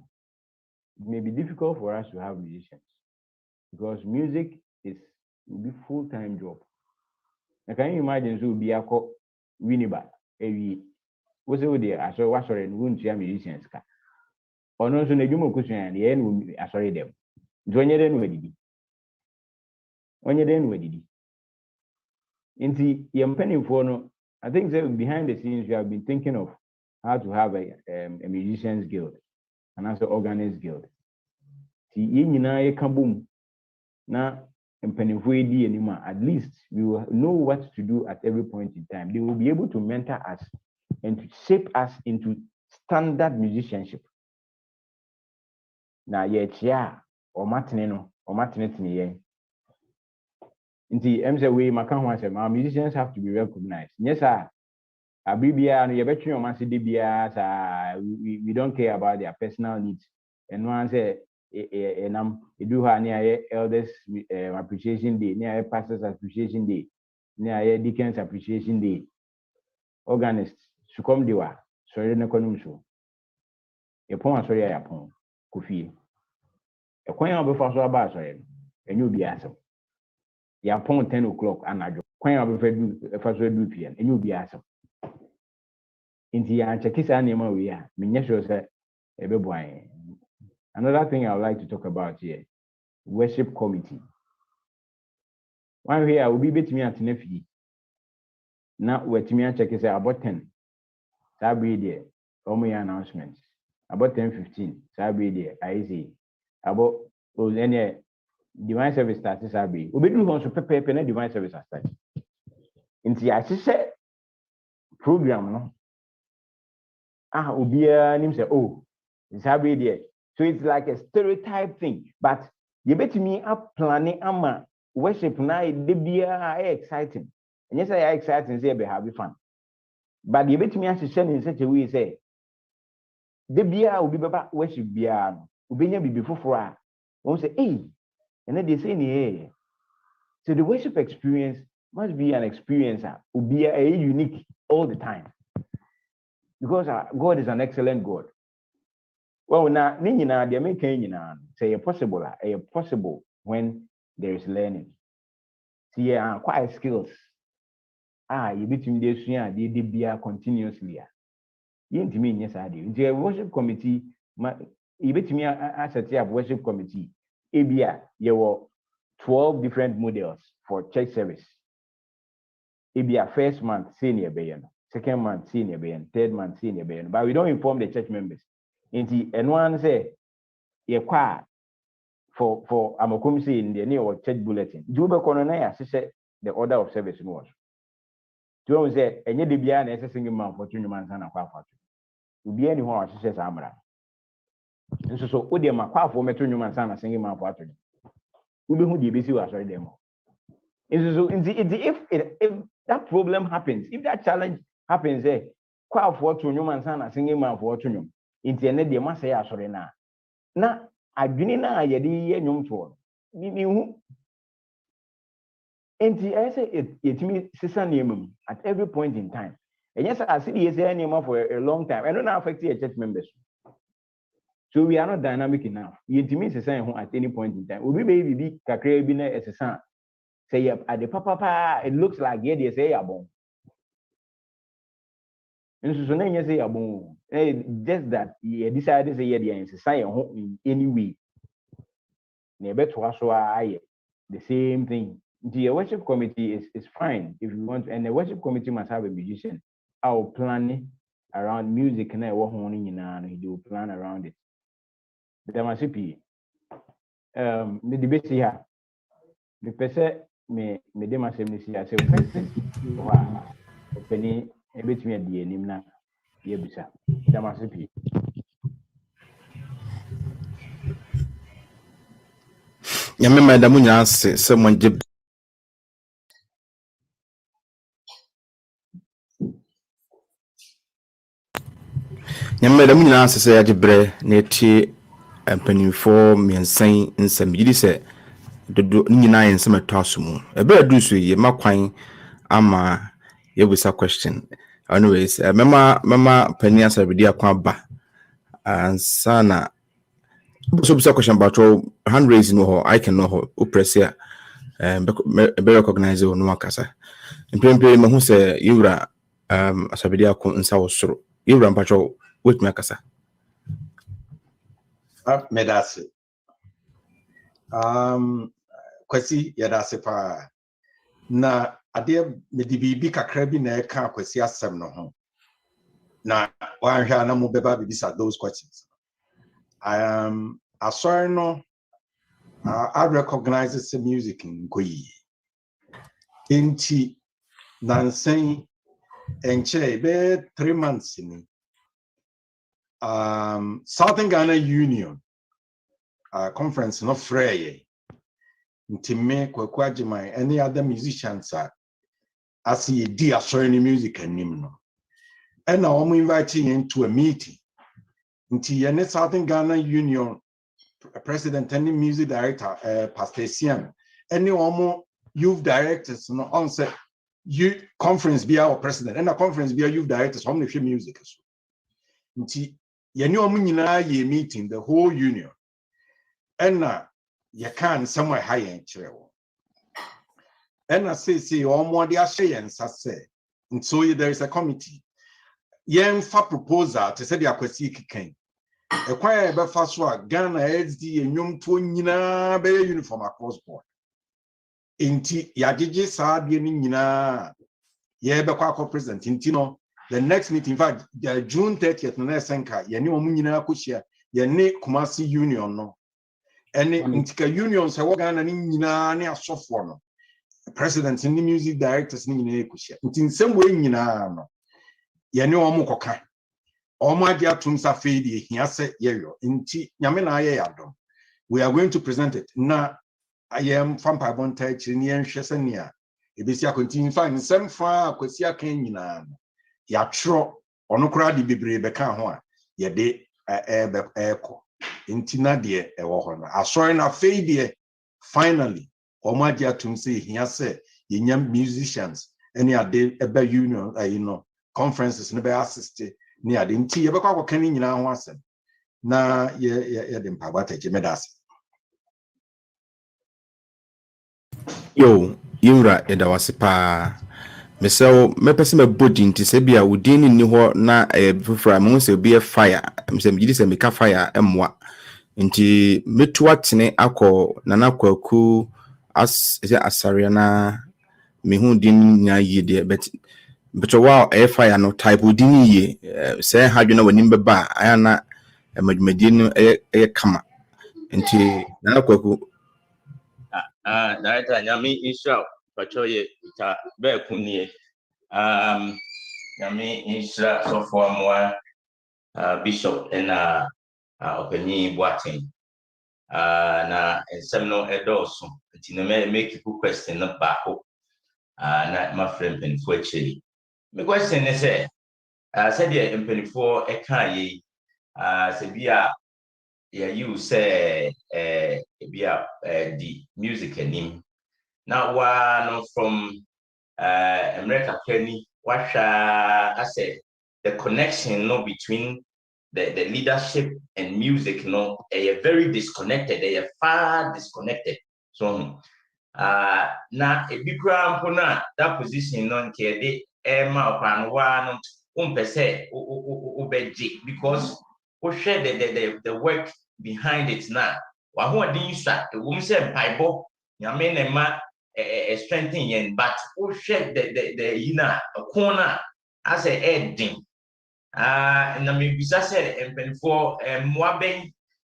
may be difficult for us to have musicians because music is a full-time job. Now, can you imagine so be a Winiba every what's over there? I saw what's already won't see musicians. Or no, so you must question the end. I sorry them. Join your then ready. When you then ready. Into your penny for no, I think that behind the scenes we have been thinking of how to have a musicians guild and also organist guild. See, you can boom now. At least we will know what to do at every point in time. They will be able to mentor us and to shape us into standard musicianship. Now, yet, yeah, or matinino, or matinity, Inti em say we maka ho asem, our musicians have to be recognized. Yes, sir. Abibia no yebetwe o mase de bia sa we don't care about their personal needs. And one say enam edu ha near elders appreciation day, near pastors appreciation day, near deacons appreciation day. Organists succumb diwa sorry na konum so. E pon asori ya pon kofi. E kwan obefa so aba asori enyu bi asem. Ya pon 10 o'clock anajo. Kwan obefa du fa so du pia enyu bi asem. Inti ya check sa na ma we ya menye sure say ebeboan. Another thing I would like to talk about here, worship committee. One here will be between at nefi. Now we're to check is about 10. Sabi there, my announcements. About 10:15. Sabi there, I see. About any divine service starts Sabi. We do want to prepare divine service start. Inti I say program no. Ubia nim say oh, Sabi there. So it's like a stereotype thing, but you bet me up planning ama worship na de bia exciting. And yes, I exciting say be have fun. But you bet me as in such a way say de bia will be worship bia no. Ubenya bibi foforo won't say hey, and then they say hey. So the worship experience must be an experience will be unique all the time. Because God is an excellent God. Well, now, they make say possible when there is learning. See, quite skills. You between this year, they be continuously. You to me, yes, I do. The worship committee, you bet me as a worship committee. ABA, there were 12 different models for church service. ABA first month, senior bayan, second month, senior bayan, third month, senior bayan. But we don't inform the church members. And one say, for Amokum say in the near church bulletin. Juba Cononaya, she said the order of service was. Joe said, and yet the Bian is a single man for 2 months and a half. To be anyone, she says, Amra. And so, Udia Makwa for me 2 months and a single man for 2. Ubi who DBC was already demo. And so, if that problem happens, if that challenge happens, kwa for 2 months and a single man for 2. Into the de must say sorry na adwene na yede ye nwom to mi hu enti I say it me sisa name at every point in time and yes I see the say name for a long time and don't affect your church members, so we are not dynamic enough. Yet me sisa at any point in time obi be kakra bi na esisa say at the papa it looks like yeah they say abon. And so na say abon just that he decided to say in any way. The same thing. The worship committee is fine if you want, and the worship committee must have a musician. I'll plan around music and I will plan around it. There must be the debate here. The person me demas I say penny a bit me at the enimna. Yebisa. There must be. Nyame da mu nyina se someone gye nyame da mu nyina se ya gyebre na etie empanimfo miensan nsam yidi se dodo nyina yensam eto asomu ebe adu so ye makwan ama yebusa question. Anyways mama pani asabidi akwa ba ansana so bisa question about hand raising no I can know who press here be recognize no akasa mpempe mahu se yura asabidi akwa nsa wosoro yura mpacho wetumi akasa medase kwasi yadase pa na ade medi bibi kakra bi na eka kwasi asem no ho na wanhwa na mo beba bibisa those questions. Asori no I recognize the music in Koyi. Inti nansen enche be 3 months in Southern Ghana Union conference no frey nti me Kwaku Agyeman any other musicians are as ye dear sorry music anim no and now I'm inviting him to a meeting nti yene Southern Ghana Union president and music director Pastor Siam any youth directors no on say youth conference be our president and a conference be youth directors how many music so nti yene nyina ye meeting the whole union and you can somewhere high in chiro and I say more the ashe and say and so there is a committee yen fa proposal to say the akwasi kikan e kwa be fa so a Ghana SD enyom to nyina be uniform across board inti yagege saa de ni nyina ye be kwa president inti no the next meeting in fact June 30th na senka ye ne omu nyina akohia ye ne Kumasi Union no ene intika union se wo Ghana ni nyina ne asofo no president ni music directors ni nyina akohia inti nsem we nyina no ye ne omu koka Omadi atumsa fedi hia se yeyo inti nyame na aye yadom we are going to present it na I am from Pabonta Chinian Shesenia ebisi continue fine sem fa akwasi akan nyina ya tro ono kra di bebre beka ho a ye de eko inti na de ewo ho na asori na fedi finally omadi atumsa hia se yenyam musicians any ade ebe union you know conferences ne be assist ni ade nti ye bekwa akoka ni nyina ho asem na ye de mpabata je medase yo yimra edawase pa mesel mepese me body nti se bia udin ni ho na fufura mo se be fire mesel gidi se meka fire emwa nti metu atene akọ nana Kwaku asare na mehu din nya yede but wow fire no type udin ye se hadwe na wani beba aya na madwumadi no kama nti nana Kwaku Director nyami insha pachoye ta be kunie nyami insha so for more bishop and openi Boateng na semno edoso nti no make you question na baako na my friend penfo actually my question is say said the penfo e kan yi say bia you say bia the music anim now one from America Kenny what I said the connection no between the leadership and music no they are very disconnected, they are far disconnected so na a big na that position no nke de ma pan wa no pese because we share the work behind it now wa ho din sha we say paibo nyame na ma strengthen yen but we share the a corner as a heading na me bisa say empenfo moaben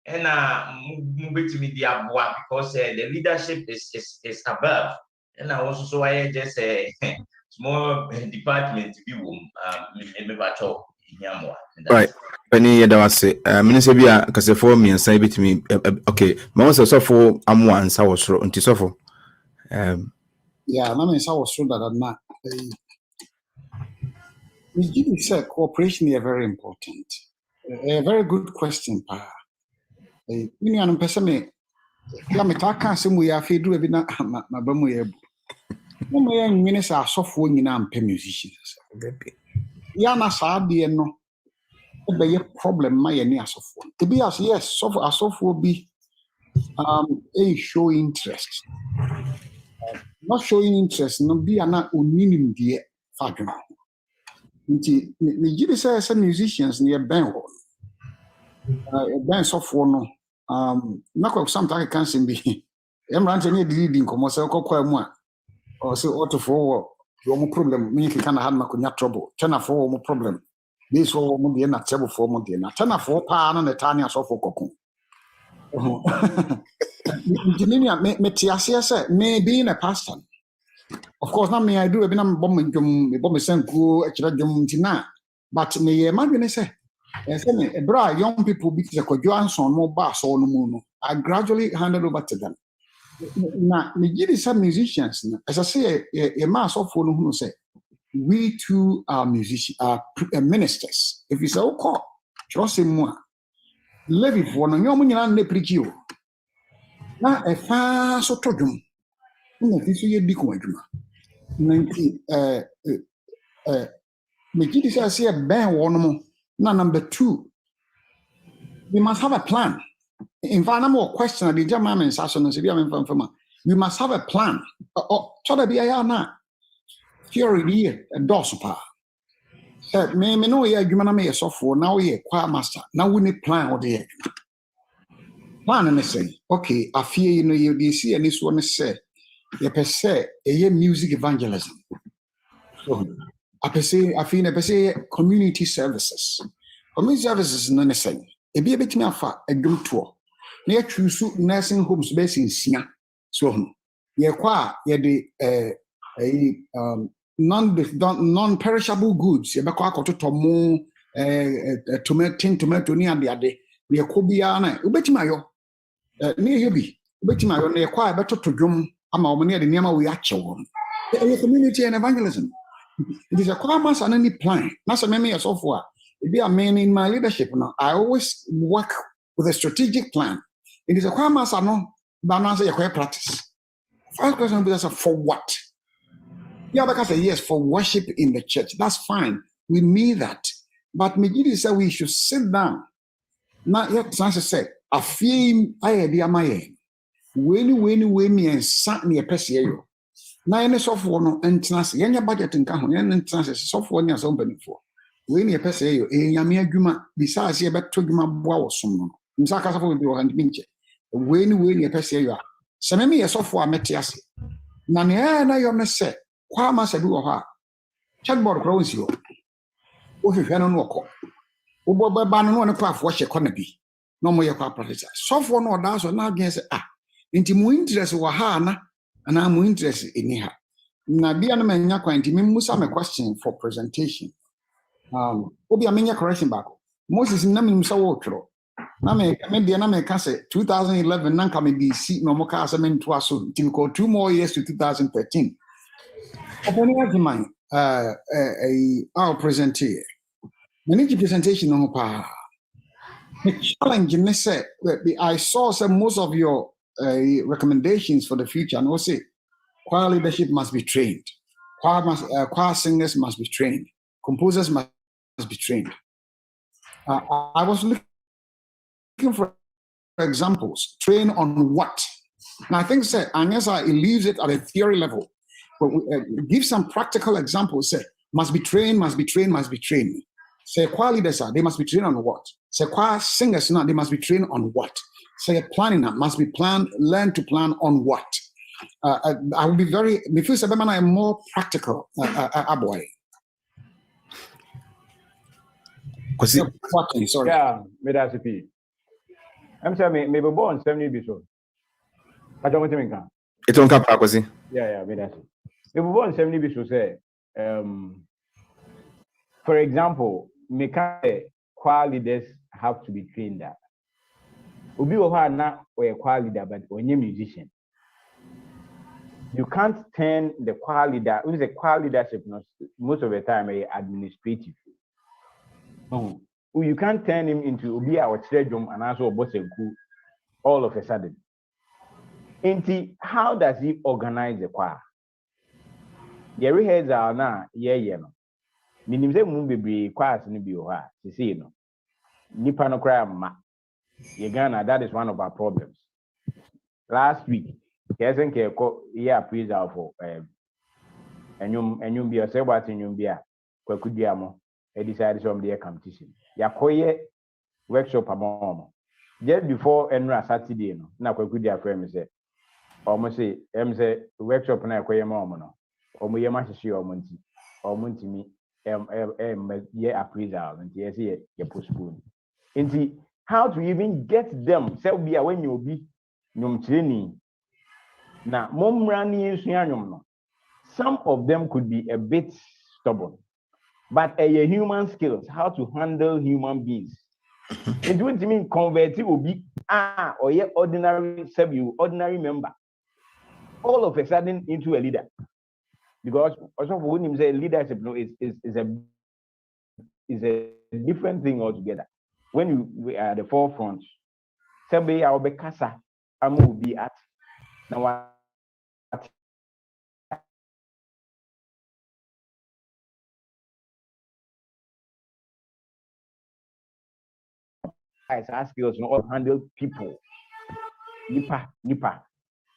na mubetimi di aboa because the leadership is above and also so I just a small department to be me bacho nyamwa right pani yedawase minister bia kasefo miensa betimi okay ma won se sofo amwa ansa wosoro nti sofo yeah na me say wosoro that na we give say cooperation is very important. A very good question pa mini anu pese me la me ta kan se mu ya fe duru bi na ba mu ya bu no me ya nwene sa asofo nyina ampe musicians ya na sa de no be ye problem ma ye ni asofo to be as yes asofo bi show interest not showing interest no be ana oninim de fa dwuma nti me gidi say musicians near ben ho ben sofo no na kwa sometimes can sim be emrante ne leading komo say kokwa mu a o say otofo wo mo problem me ke kana had makonya trouble tenafo wo mo problem this wo mo de na table for mo de na tenafo pa na ne tani asofo kokon engineer me tiasia say me being a pastor of course na me I do be na bomb senku akira dwom ntina but me ye madwene say young people be the Kojo Anson more bass or no. I gradually handed over to them. Now, some musicians, as I say, a mass of who say, we too are musicians, are ministers. If you say, oh, call, trust him more. Levy for no young ne preach you. Now, a fast so to them. This year be going to 19. Megiddy says, I see a band one more. Now, number 2, we must have a plan. In fact, no more question. The German and Sasson and Sibia from we must have a plan. So that be a now. Theory here, a dorsal. Me know ye human may software now ye choir master. Now we need plan or the plan and say, okay, I fear you know you see and this one say, ye per se a music evangelism. So I feel a say community services. Community services none the same. A be a bit me a group tour. Near choose nursing homes based in Sia. So ye choir ye the non-perishable goods. You bekwa koto tomu tomato ni ade ne yakobia na ubetima yo ne yebi ubetima yo ne yakwa beto to dwom ama omo ne de niam we ache wo e community and evangelism. It is a mass and any plan. That's a meme software. It be a man in my leadership now. I always work with a strategic plan. It is a mass and no balance your practice. First question is for what? Yeah, because yes, for worship in the church, that's fine. We need that. But Megiddy said we should sit down. Now, yet, Sansa said, I feel I be a my when me and sat near Pesio. Now, any software no entrance, any budget in Cajon, and entrance software near somebody for. When you Pesio, a Yamia Guma, besides, you better to Guma Bow someone. In Saka will be on Minche. When you Pesio, some me a software metiasi. Nania, na you must say. Kwa masa do ha chatbot grows you o hwehwe no no ko wo ba no no kwa afo hye kona bi no mo ye kwa professor sofo no da so na again say nti mu interest wa ha na mu interest eni ha na bia no manya kwa nti musa me question for presentation obi amenya correction back Moses na me musa wo tworo na me dia na me ka say 2011 na ka me BC no mo ka say me nto aso nti ko 2 more years to 2013. I'll present here. The presentation on the challenge. I saw some most of your recommendations for the future, and also choir leadership must be trained. Choir singers must be trained. Composers must be trained. I was looking for examples. Train on what? And I think Anyasa leaves it at a theory level. But give some practical examples. Say, must be trained. Say, choir leaders, they must be trained on what? Say, choir singers, they must be trained on what? Say, planning must be learn to plan on what? I will be very, before I am more practical, boy. Sorry. Yeah, me I'm saying, maybe born 70 bishop. I don't want to make that. It's on cap, Akwasi. Yeah, me that's it. Maybe born 70 bishop say, for example, choir leaders have to be trained that. Obi oha na a choir leader, but only musician. You can't turn the choir leader, who is a choir leadership most of the time administrative. You can't turn him into Obi our church and also a boss all of a sudden. How does he organize the choir? The rehearsal now, no. Minimum be choirs in the see no. Nipa no cry ma. Ghana, that is one of our problems. Last week, Kezen Keko, appraisal for and you be a sebat in Yumbia, Kwakudiamo, a decided from the competition. Yakoye workshop a mom. Just before Enra Saturday, no, na Kwakudia frame say, almost say, say, workshop na Koya Momono, or Muyamashi or Monty, or Monty me, appraisal, and yes, ye postpone. How to even get them? Say be when you be training. Now, some of them could be a bit stubborn, but a human skills, how to handle human beings. It would mean convert will be or ordinary member. all of a sudden into a leader. Because also when you say leadership, is a different thing altogether. When you are at the forefront, somebody I'll be casa, I will be at now. I ask you to handle people. Nipa.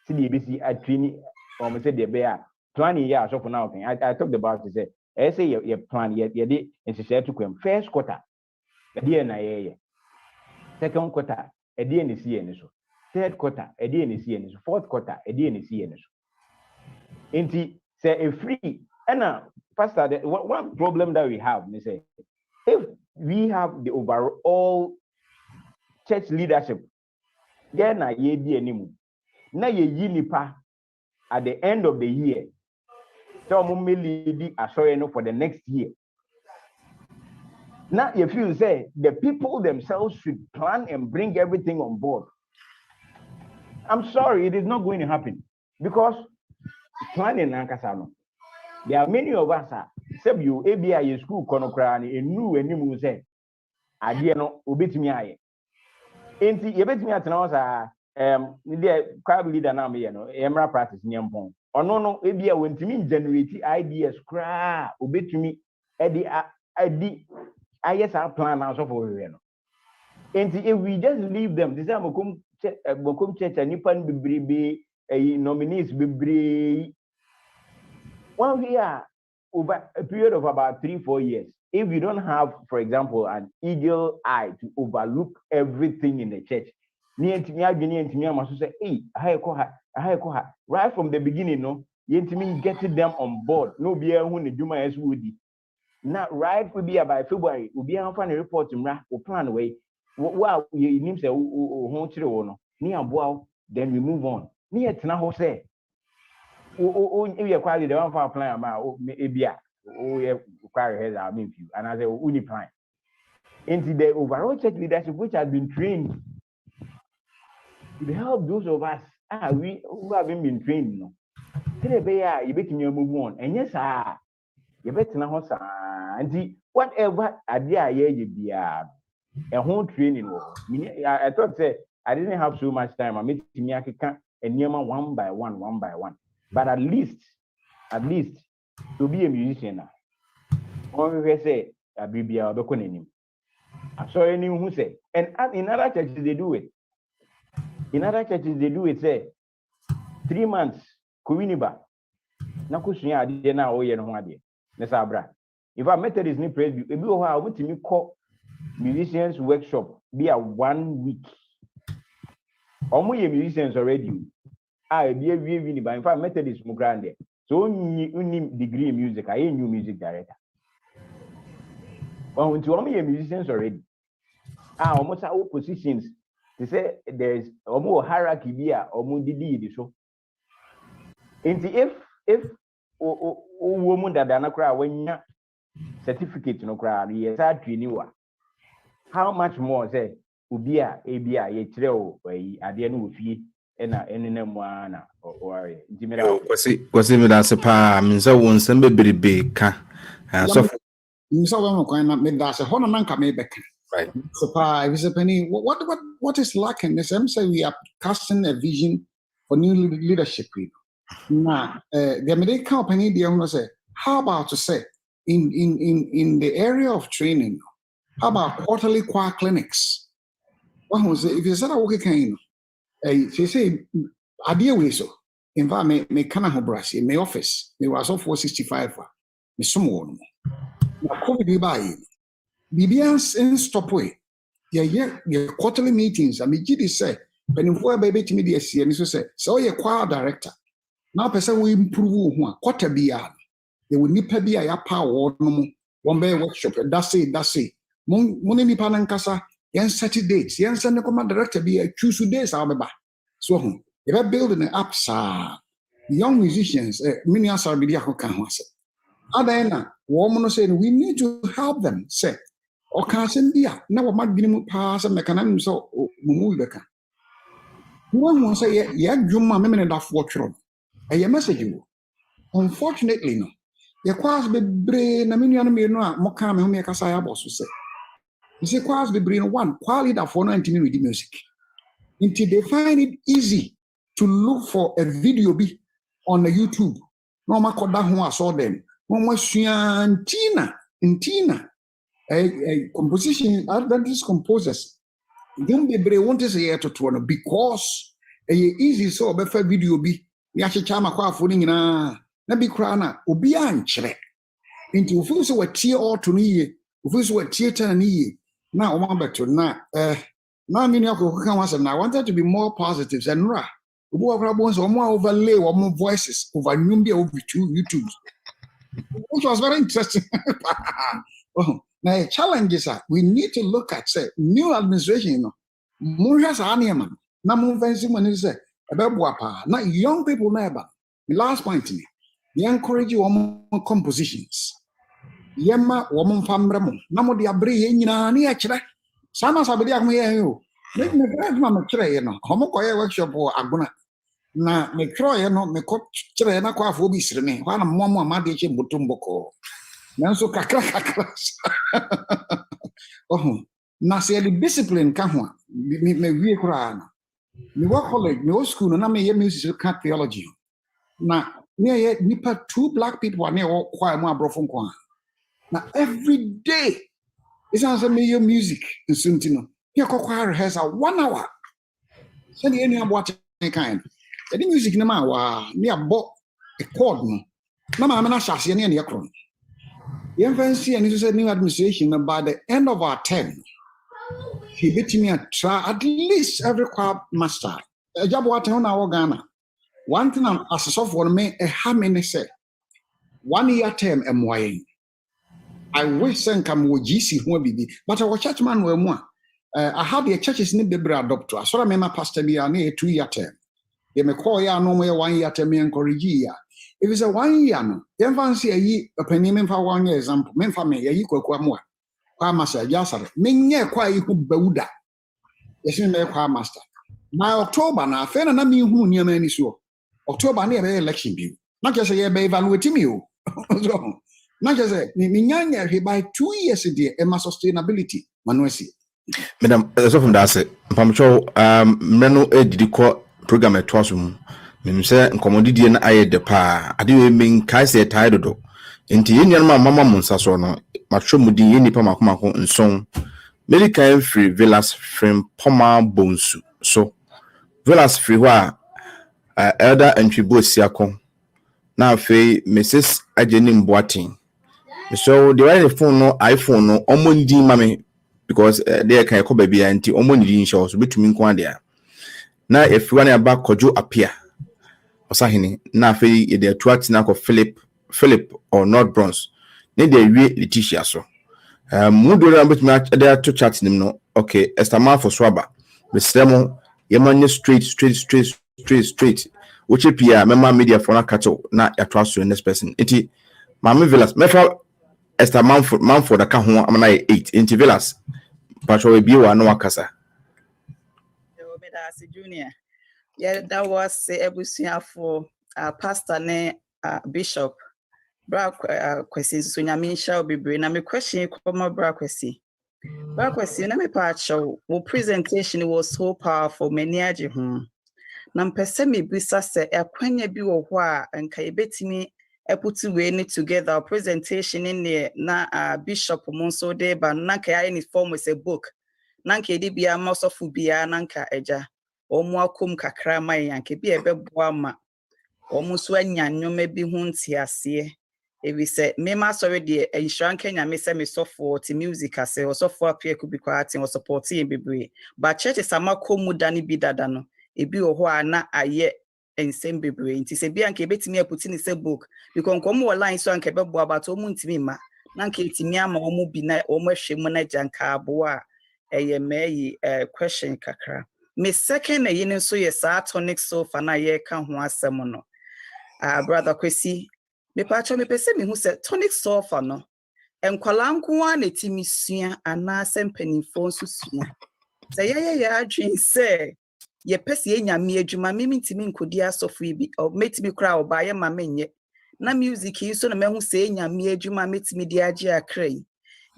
See the ABC at training, or say the bear planning. Yeah, so for now, I talked about it. I say your plan, yet and she said to come first quarter, a dear na second quarter, a dear in the CNS, third quarter, a dear in the CNS, fourth quarter, a dear in the CNS. Inti say a free, and pastor, one problem that we have, they say, if we have the overall church leadership, then na ye di animu. Na ye nipa at the end of the year. So we lead for the next year. Now, if you say the people themselves should plan and bring everything on board, I'm sorry, it is not going to happen because planning nankasano. There are many of us. Seb you ABI school konokrani and new and you say, I no ubit me aye. Enti yebet me at now the crowd leader now me no emra practice nyampon. No ABI when to me generate ideas cra ubit me edi yes, our plan now so for you. And if we just leave them, this is Mokum Church and Nipan Bibribi, nominees Bibri. One year over a period of about 3-4 years. If you don't have, for example, an eagle eye to overlook everything in the church, say, hey, right from the beginning, no, you getting them on board. No beer who the Juma is woody. Now, right will be by February, we'll be on a report to plan away. Well, you name say, then we move on. Near Tana say, if you're quite the one for a plan, we require heads, I mean, and as a uni plan. Into the overall church leadership, which has been trained to help those of us we who haven't been trained. No, you bet me move on, and yes, you bet now, and whatever idea you be a whole training. I thought say I didn't have so much time. I made me a near one by one. But at least to be a musician, one will say a baby or the I saw anyone who say, and in other churches they do it. In other churches they do it. Say 3 months, Kuiniba. Nakusunya did now. Oh, you know, Nesabra. If I met this new praise, if you have what you call musicians workshop, be a 1 week. Almost musicians already. I be a really by in fact Methodist Mugrande. So only degree in music, I ain't new music director. Well, when to only musicians already. Almost our positions. They say there's almost hierarchy here, almost the so. And if woman that are not cry when you certificate no cry, yes, I train how much more say Ubia, ABI, ye trail, at the end of fee. Kwasi me dance pa minsa won sem bebrebe ka so minsa won kwan na me dance hono nanka me beka right so pa if a penny what is lacking this say we are casting a vision for new leadership people now the American company they want to say how about to say in the area of training how about quarterly choir clinics what was if you said I work kind she say idea we so in fact me kana ho brush in my office me was of 465 me somo no COVID by BBS in stop way yeah quarterly meetings I mean GD say when you baby to me the see and so say so you choir director now person we improve ho quarter bia they will nipa bia ya power no one be workshop that's it mon nipa na nkasa yen set dates yen send the director be choose days abeba so if I building an app young musicians many are be dia kan ho ase adena woman saying we need to help them say o kan sem bia na wo madwene pa se mekanan so mumu beka wo say ya dwuma me da fo tworo A message you. Unfortunately, no. Your class be brain, I mean, you know, more calm and make us I boss to say. You see, class be brain one, quality that for 90 minutes with the music. Until they find it easy to look for a video be on the YouTube. No matter that who I saw them. No more Tina, a composition, Adventist composers. Don't be brave, want to say to one because a easy so better video be. Yashi chama kwa fooling na be crana, Obian chere. Into fools who were tear or to me, fools were theater and ye. Now, one better na now, many of you I wanted to be more positive and ra. Bones or more overlay or more voices over Numbia over YouTube, which was very interesting. Oh, now, challenges are we need to look at say new administration, you know, more has animal. Now, more fancy when you say about Wapa, not young people never. The last point to me, you encourage you more compositions. Yemma, woman famramo, Namo di Abri, Nani, actually. Sama sabidi aku you. Make me grad ma try no. Homo koye workshop o aguna. Na me try no me ko try na kwa afo bi sirene. Wa na momo amade che butumboko. Nanso kakra. Oh. Na se the discipline ka ho. Me wie kura na. Me work college, me school no na me music theology. Na me nipa 2 black people na e kwa mu abrofo nko. Na every day it's answer me your music in Suntino. Here, Coquire has a 1 hour. Send any about kind. The music in the man near bought a chord. No, I'm not chassis any acron. The infancy and this is a new administration. By the end of our term, he beat me a try at least every choir master. A job what on our Ghana. One thing I'm as a software me a how many say 1 year term MYing. I wish send come with GC who be, but our churchman were more. I had the churches need the bread adopter. So I remember Pastor be a 2 year term. They may call ya no more 1 year term and encourage ya. If it's a 1 year, no, then fancy a ye a penny for 1 year example, men for me, a equal more. Choir master, Jasar, men ye choir you could beuda. Yes, you may choir master. Now, October, now, fair and I mean who near many so. October near election view. Not just a year by evaluating you. Not just a Minyanya, he by 2 years a day, and my sustainability, Manuesi. Madam, so from that, Pamcho, Meno Ediko program at Twasum. Mimse, Commodity and I the pa. I do mean Kaise Tido. Inti Indian Mamma Monsasono, Machomudi, Yeni Pamako and song. Medical free villas from Poma Bonsu. So, villas free wa elder entry boat siako. Now, Fay, Mrs. Ajenim Boating. So, the right phone no iPhone no Omondi Mammy. Because there can call baby anti omoni shows between Quandia. Now, if you want about Kojo appear, Osahini, now fe the twat nako Philip or North Bronze. Need they read Letitia so. Mudo with match there to chat him no. Okay, Estama for Swaba. With Stemo, Yemanya straight. Which appear Mema media for cattle, not a trust to in this person. Iti Mammy Villas, Mefa Esther Manford, the Kahua, am I 8 into Villas. Patrol be one no Akasa. Junior. Yeah, that was a ebusia for pastor ne bishop. Bra question so nyame shall be brain. Na me question come bra question. Bra question na me part show. Wo presentation was so powerful many age ho. Na mpese me bisa se ekwanya bi wo ho a nka ebetimi put we together presentation in there na bishop monso de ba nanka ya in form with a book nanka edi bia masofu bia nanka eja omo akom kakra mai yanke bi ebeboa ma omo so anya nnwoma bi hu ntiase ebi se me ma sorry de insurance Kenya me se me sofo ti music ase o sofo apia ku bi kwati o support e bebre ba church sama komu dani bi dada no ebi oho ana aye ensem bebre nti se bia nke betimi aputi ni se book because nkomo online so anke bebo about omu ntimi ma na nke etimi ama omu bi na omu hwemu na janka abo a eye meyi question kakra me second yin so ye sa tonic sofa na ye ka ho asem no brother Kwesi me pacho me pese me hu se tonic sofa no enkwala nko a na etimi sua ana sempanifo nso sua se ye adwin se ye pesi nyame adwuma me ntimi nkodi asofo bi o metimi kra oba ye ma menye na music yi so na mehu se nyame adwuma metimi di age akrai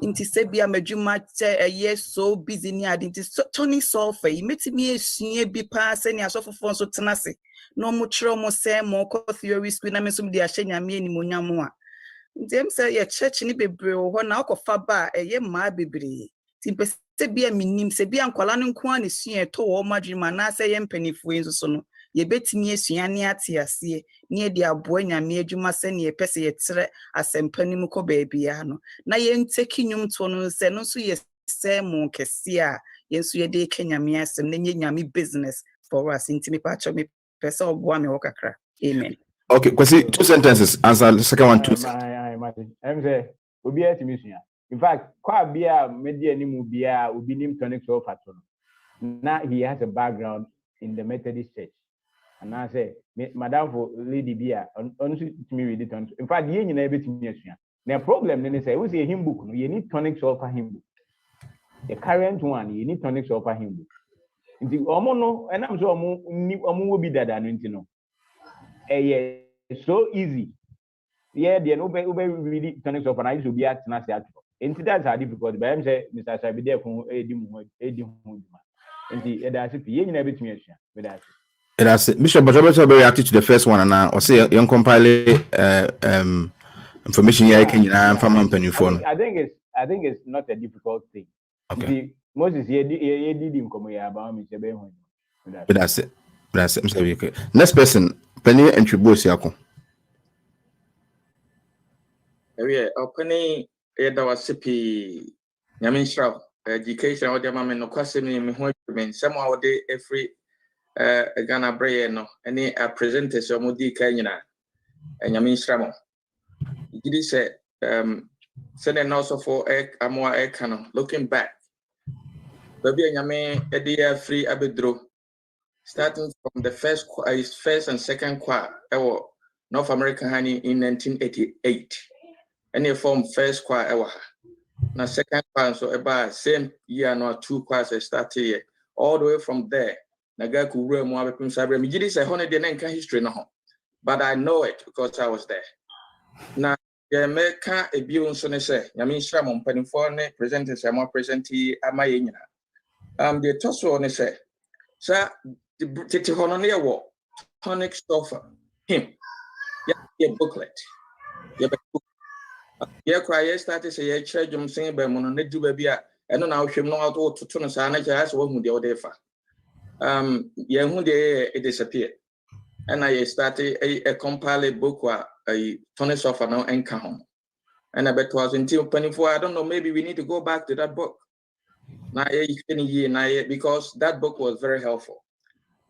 inti se bia madwuma ye so busy ni ade inti Tony Sulfur yi metimi esua bi pa se ni asofo so tenase no mo kire mo se mo ko theory school na me so di ahye nyame animonyam a dem say ye church ni bebre ho na akofa ba ye ma bebre timpe se bia minim se bia nkwala no nko an esua to wo madwuma na se ye mpanifo enso so no ye betimi esua ne ate ase ne ye di aboa nyame adwuma se ne ye pese ye tere asempanim ko ba bia no na ye nteki nwum to no se no so ye se mo kese a ye nso ye de kenyame asem na nye nyame business for us intimi pa cho me pese oboa me ho kakra amen. Okay, Kwesi, 2 sentences. Answer the second one, 2 sentences. I'm say, obi etimisua. In fact, kwa bia media ni mu bia obi nim tonic so fato. Now he has a background in the Methodist Church. And I say, Madam for lady bia, honestly to me read it on. In fact, ye nyina ebetimi asua. The problem then say, we say hymn book, no, you need tonic so for hymn book. The current one, you need tonic so for hymn book. Nti omo no, and I'm so omo will be dada no nti no. So easy. Yeah, the no be really tonic so for I should be at Nasia. Nti that's how difficult. But I'm say Mr. Sabi there from edi hu. Nti that's it. Ye nyina betumi asua. But that's it. That's it. Bishop, but Roberto very active to the first one, and now or say you compile information here from phone. I think it's not a difficult thing. Okay. Moses ye did him come here about me. But that's it. That's it. Okay. Next person, Penny and Tribosiako. Yeah, Penny, there was CP Yamin education or the mamma no question me who mean somehow they every Ghana Bray no any presenters or Mudi Kanyana and Yamin Shramo. It said, sending also for a more canon looking back. Baby Yame a dear free abedro starting from the first and second choir North American honey in 1988. Any form first choir ever. Now second choir so about same year no 2 choirs started here. All the way from there. NAGACU room more people sabre. Me did say honey the name history no. But I know it because I was there. Now the American a bill so ne say Yamin Shramon penifo ne presenters am presenti amaye nyina. The tosso ne say sir the tete hono ne wo tonic stuff him. Yeah booklet. Yeah cry started say yeah church jom sing be mo no ne du ba bia eno na hwem no auto to no sa na kya so hu de odefa. Yeah hu de it disappeared. And I started a compile book a tonic stuff now and home. And I bet was until 24. I don't know, maybe we need to go back to that book. Now, because that book was very helpful.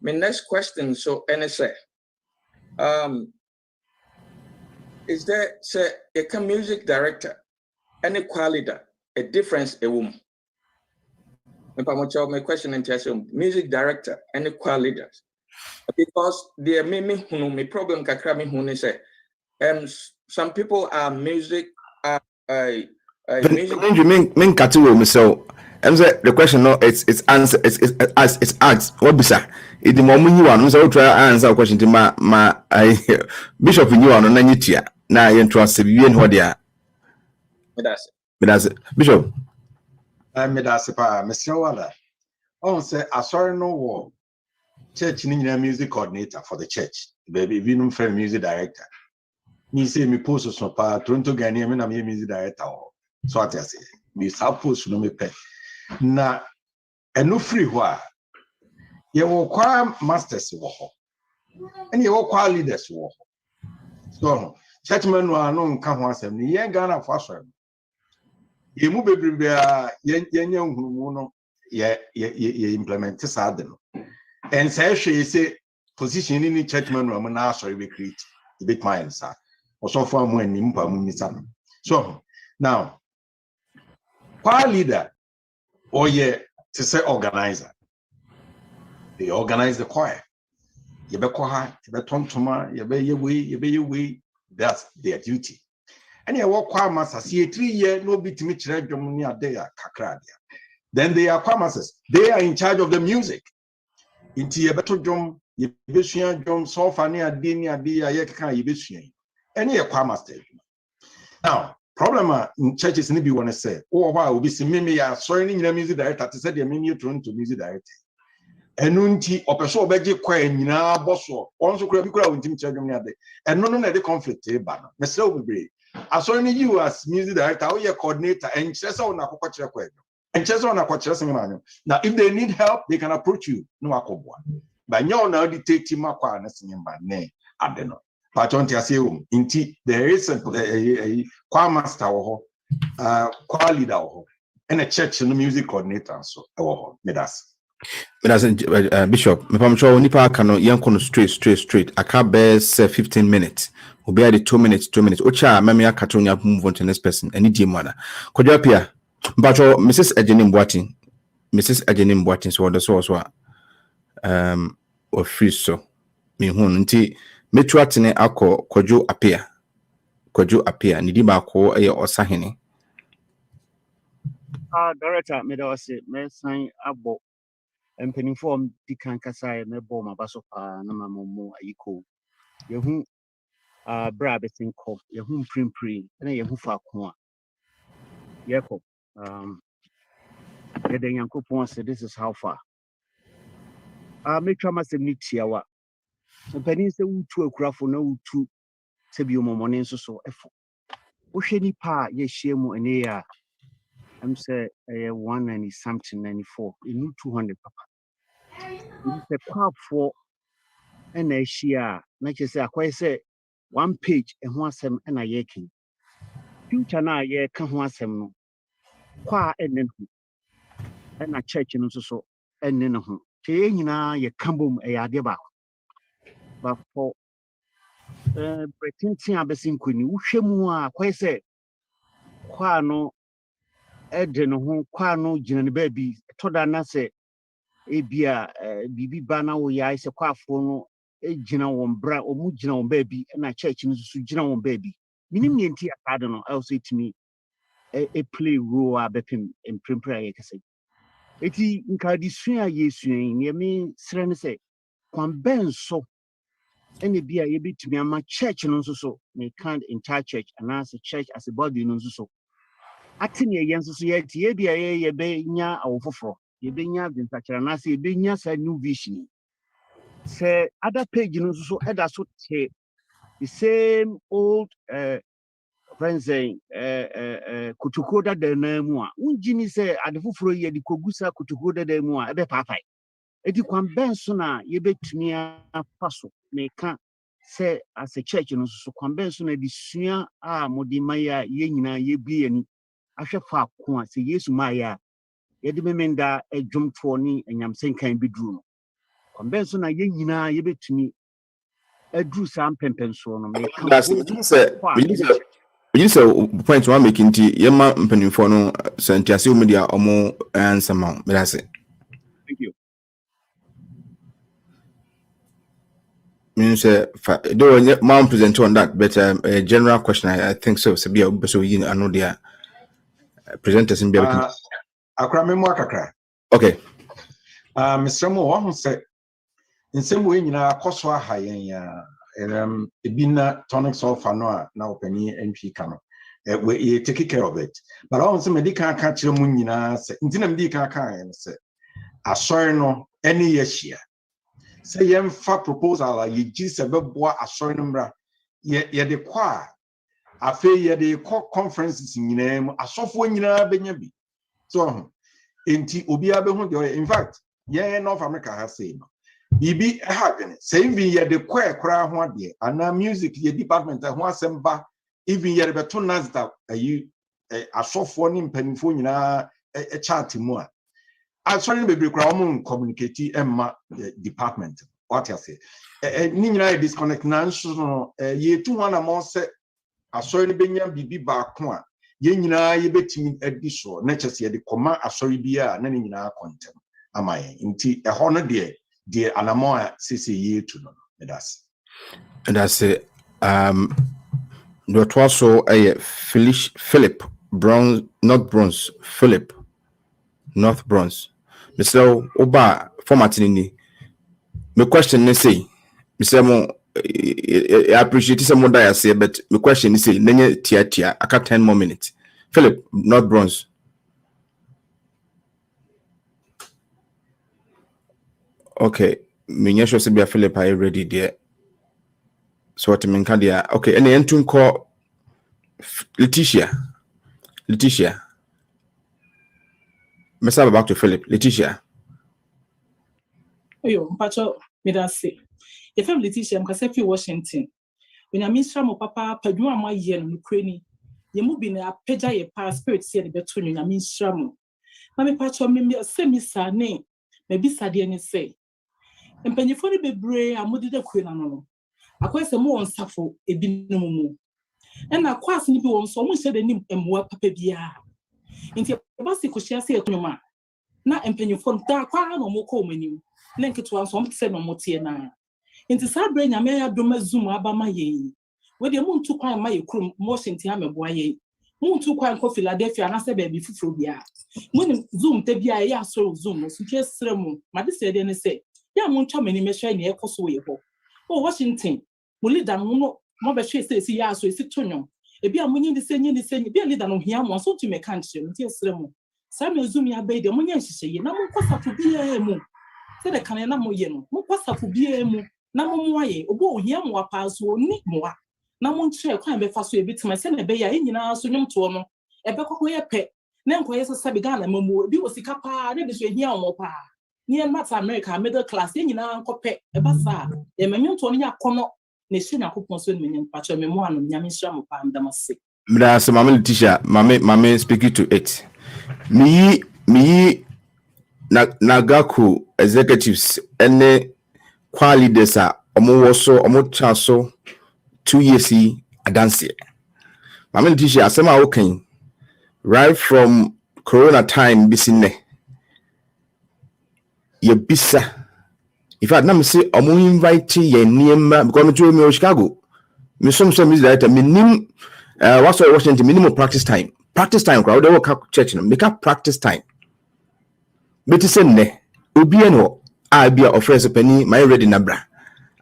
My next question, so NSA. Is there say a music director, any quality, a difference a woman? My question in music director, any quality? Because the me problem kakra me hu say some people are music music. So the question no it's answer it's asked what bisa it the moment you want so try answer question to my bishop you want na nyitia na you trust be in what dia that's it bishop me that's pa me se wala on say asori no wo church ni music coordinator for the church baby we no friend music director me say me post so pa Toronto Ghana me na me music director so at say me suppose no me pay na eno free ho a ye wo kwa masters wo ho ene ye wo kwa leaders wo ho so church man no nka ho asem ni ye Ghana for so ye mu bebrebe a ye nya nhuru no ye implement sa de no and say hwe say position ni church man no na sorry be create the big mind sir also for am ani mpa mu nisa no so now kwa leader or ye to say organizer. They organize the choir. You be choir, you be tontoma, you be way. That's their duty. And you walk choir masters. See 3 years no bit me chire dwom ni ade ya kakra dia. Then they are choir masters. They are in charge of the music. Inti yebeto dwom yebesua dwom so fa ne ade ni ade ya yekeka yebesua ene ye kwa master adwuma. Now problem in churches ni bi wona say wo ho a obi si meme ya sorry ni nyina music director te say de meme Toronto music director enu nti opeso obeje kwa nyina boso onso kura bi kura wontim chadwom ni ade eno no na de conflict e ba no mesre obebre asori ni you as music director or your coordinator and chese ona akokọ kire kwa edo and chese ona akokọ kire sen manyo. Now if they need help they can approach you no akobua but nyaw na dictate makwa na sen ba ne ade no patonti asewum nti there is a choir master wo ho choir leader wo ho and a church no music coordinator so wo ho medas. Bishop, me pam sure nipa aka no yanko no straight. Aka best 15 minutes. Obi ade 2 minutes. Ocha meme aka to nya move on to next person. Any di mana. Kodwa pia. Mpacho Mrs. Ejeni Mbwati so the so o free so. Me hu nti metu atene akọ Kodwo apia. Ni di ba ko eye osahene. Director me da say me sign abo empany form di kan kasa me bo ma baso pa na mamomo ayiko yehu bra betin ko yehu primpri na yehu fa ko a yeko ye den yankopon say this is how far me twama sem ni tiawa empany say wutu akurafo na wutu se bi omomone nso so efo wo hwe ni pa ye hyiemu ene ya I'm say 190 something 94 in 200 papa. It's a crop for an Asia, like you say, I say 1 page and one sem and a yaking. Future na ye can one sem no. Qua and then and a church and so and then home. Chayina ye cambum a yadeba. But for pretending a basin queen, Ushemua, quite say, qua no. Eden ho kwa no gina baby toda na se ebia bibi bana wo ya ise kwafo no gina won bra omu gina won baby na church no so gina won baby minim ne nti akade no also itimi a play role abepim emprempra ye kase eti nka disua yesua ne me sere ne se kwan ben so ene bia ye bitimi ama church no so me can't entire church and as a church as a body no so atini yenso so ye tie bia ye be nya awofoforo ye be nya vintakira na se ye be nya sa new vision se other page no so eda so te the same old friends saying kutukoda da na mu a unjini se adefoforo ye di kogusa kutukoda da mu a ebe papai edi kwan ben so na ye betumi afaso me ka se as a church no so kwan ben so na di sua a modi maya ye nyina ye bie ni ahwe fa ko a se Yesu maya ye de memenda adwumfo ni enyamsenkan biduru no kwambe so na ye nyina ye betumi aduru sam pempenso no me kan That's it. Point one making tea, yema mpenifo no sentiase media omo answer ma. That's it. Thank you. Means though mom present on that, but a general question I think so. So you know their presenters in Biarritz. Akra memo akakra. Okay. Mr. Mo who said in some way nyina koso aha yen ya ebina tonic sulfur no na opani NP kano we take care of it but I want some medical ka kire mu nyina say ntina medical ka yen say asori no any year say yemfa proposal ye gi se beboa asori no mra ye de kwa afa ye de conferences nyina mu asofo nyina benya bi so enti obi abehu de in fact ye North America has say no bibi happen say even ye de kwa kra ho ade ana music ye department ho asemba even ye beto nasda ayi asofo ni mpanifo nyina chat mu a asori bebre kra omo communicate emma department what you say ni nyina disconnect na nso no ye tu ho na mo se asori ni benya bibi ba ko a ye nyina ye betimi adi so na chese ye de koma asori bia na ni nyina kontem amaye nti ho no de anamo sisi ye to no that's it. The also a Philip Bronze, not Bronze, Philip North Bronze. Mr. Oba formatting ni My question is say, Mr. I appreciate some more I say, but my question is say, Nenye tia, I got 10 more minutes. Philip, not bronze. Okay, me sure say be Philip I ready there. So what I mean can there. Okay, and then to call Letitia. Let's have back to Philip. Letitia. Oyo, mpacho midase. Ye fam Letitia mkase fi Washington. When ya ministra mo papa padwuma ma ye no kreni. Ye mu bi na apagya ye pa spirit se de beto no ya ministra mo. Na me pacho me se mi sa ne. Me bi sa de ni se. Empanyefo ni bebre amodi de kwe na no. Akwese mo won safo ebi no mu. Na kwase ni bi won so mo hye de nim emwa papa bia. Nti ba se ko hye se ekonoma. Na empanyefo nta kwa no mo ko manim. Na nketo anso mo se no mo tie na. Nti sa bre nyame ya doma zoom abama ye. We de mo ntu kwan ma ye krum mo senti ameboa ye. Mo ntu kwan ko Philadelphia na se ba bi fufuro bia. Mo ni zoom te bia ye aso zoom no so twe sere mo. Ma de se de ne se ya mo ntwa mani mehwe ne ekoso ye ho. Oh Washington. Mo leader no mo be hwe se ya aso esi tonyo. Ebi a mo nyi de se bi leader no hia mo so tu me kan kire mo tie sere mo. Sa me zoom ya be de mo nya nhihye ye na mo kwasafo bia mu. Se de kan na mo ye no. Mo kwasafo bia mu. Na mo moye obo ohia mo apaso ni moa na mo nkyere kwan be fa so ebitima se na be ya enyina so nwom to no ebe kokko ye pe na nkoye sesa bi Ghana mamu bi osika pa na de so ehia mo pa ni en mata America middle class enyina nkope eba sa e manwom to no ya kono na shi na kokko so menyen pa cho me mo anu nyame hira mo pa ndamase Mra se mama Letitia, mama speak to it. Me NAGACU executives ene kwa leaders a omo chaso 2 years adanse. Mama Letitia asema okay. Right from corona time bisine. Ye bisa. In fact, na me say omo invite ye niema because me to me Chicago. Me some is that minim what's Washington minimum practice time. Practice time crowd they work church no make up practice time. But say ne obi eno a bia offer penny my ready na bra.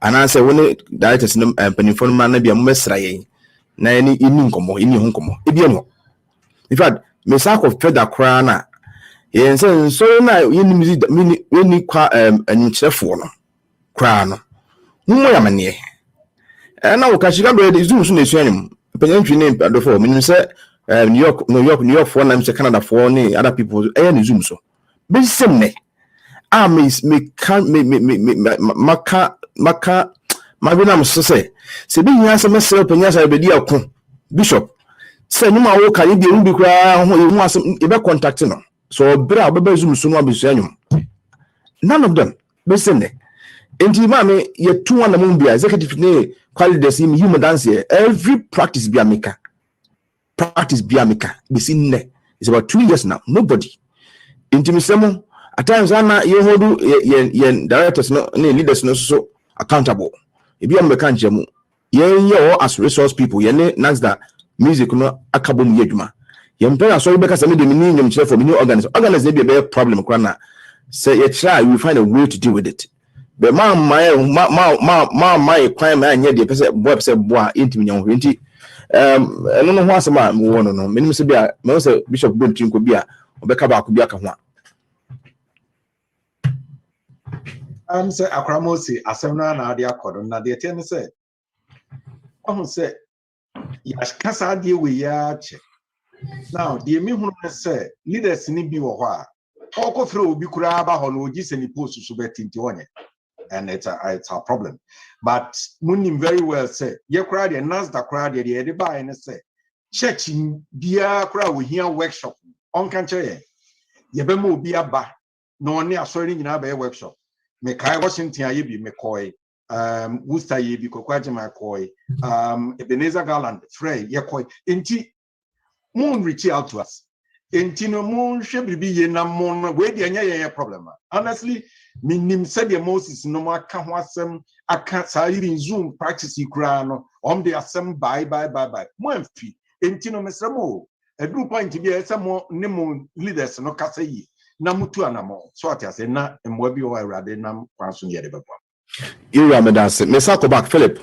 And I say when directors no penny for man na bia mo mesra ye. Na any ini nkomo ini ho nkomo. E bia no. In fact, me sa ko feda kra na ye say so na yini music ni kwa anyikyerefo no kra no. Mo ya mane na wo ka Chicago de zoom so na esuanim panyantwi ne adofo menim se New York for na Canada for ne other people na zoom so be sem ne me maka mabina so se be hia se mesel panyasa be di akon bishop se nyuma wo ka ye bi ru bi kra ho ye hu asem e be contact no so bra be zoom so no abesuanyum none of them be sem ne enti ma me ye tu one na mo bia executive ne quality sim human dance every practice bia maker be seen ne it's about 2 years now nobody intimisemo at times ana ye hodu ye directors no ne leaders no so accountable e bia me kan jemu ye as resource people ye ne NASDA music no akabom ye dwuma ye mpena so be kasa me de mini nyom chefo mini organize be problem kra na say ye try we find a way to deal with it. But my crime anya de pese boa intimi nyan ho enti eno no ho asema mo wono no menim se bia me se bishop bontin ko bia obeka ba ko bia ka ho say akramosi asemna na ade akodo na de tie ne se ohun se ya kasa de we ya che now de me hunu se leaders ni bi wo ho a okofre obi kura ba ho no ogi se ni post so betinti wonye. And it's a problem. But Munim very well say, ye crowd and NASDA crowd, ye buy and say, church in beer crowd we hear workshop on country. Ye bemo be a ba, no near sorry in a workshop. Mekai Washington ye be McCoy, Worcester ye be Coquajama Coy, Ebenezer Garland, Frey, ye coy, inti moon reach out to us. Intino moon should be ye namon where the problem. Honestly, minim said the Moses no more can wasem I can't say Zoom practice you crown the assem bye. Monfi intino mesamo a group point to be some more nemo leaders no case namutu anamo so at say na mwabi o rather nam kwansun yede baba. You are medase. Me sako back Philip.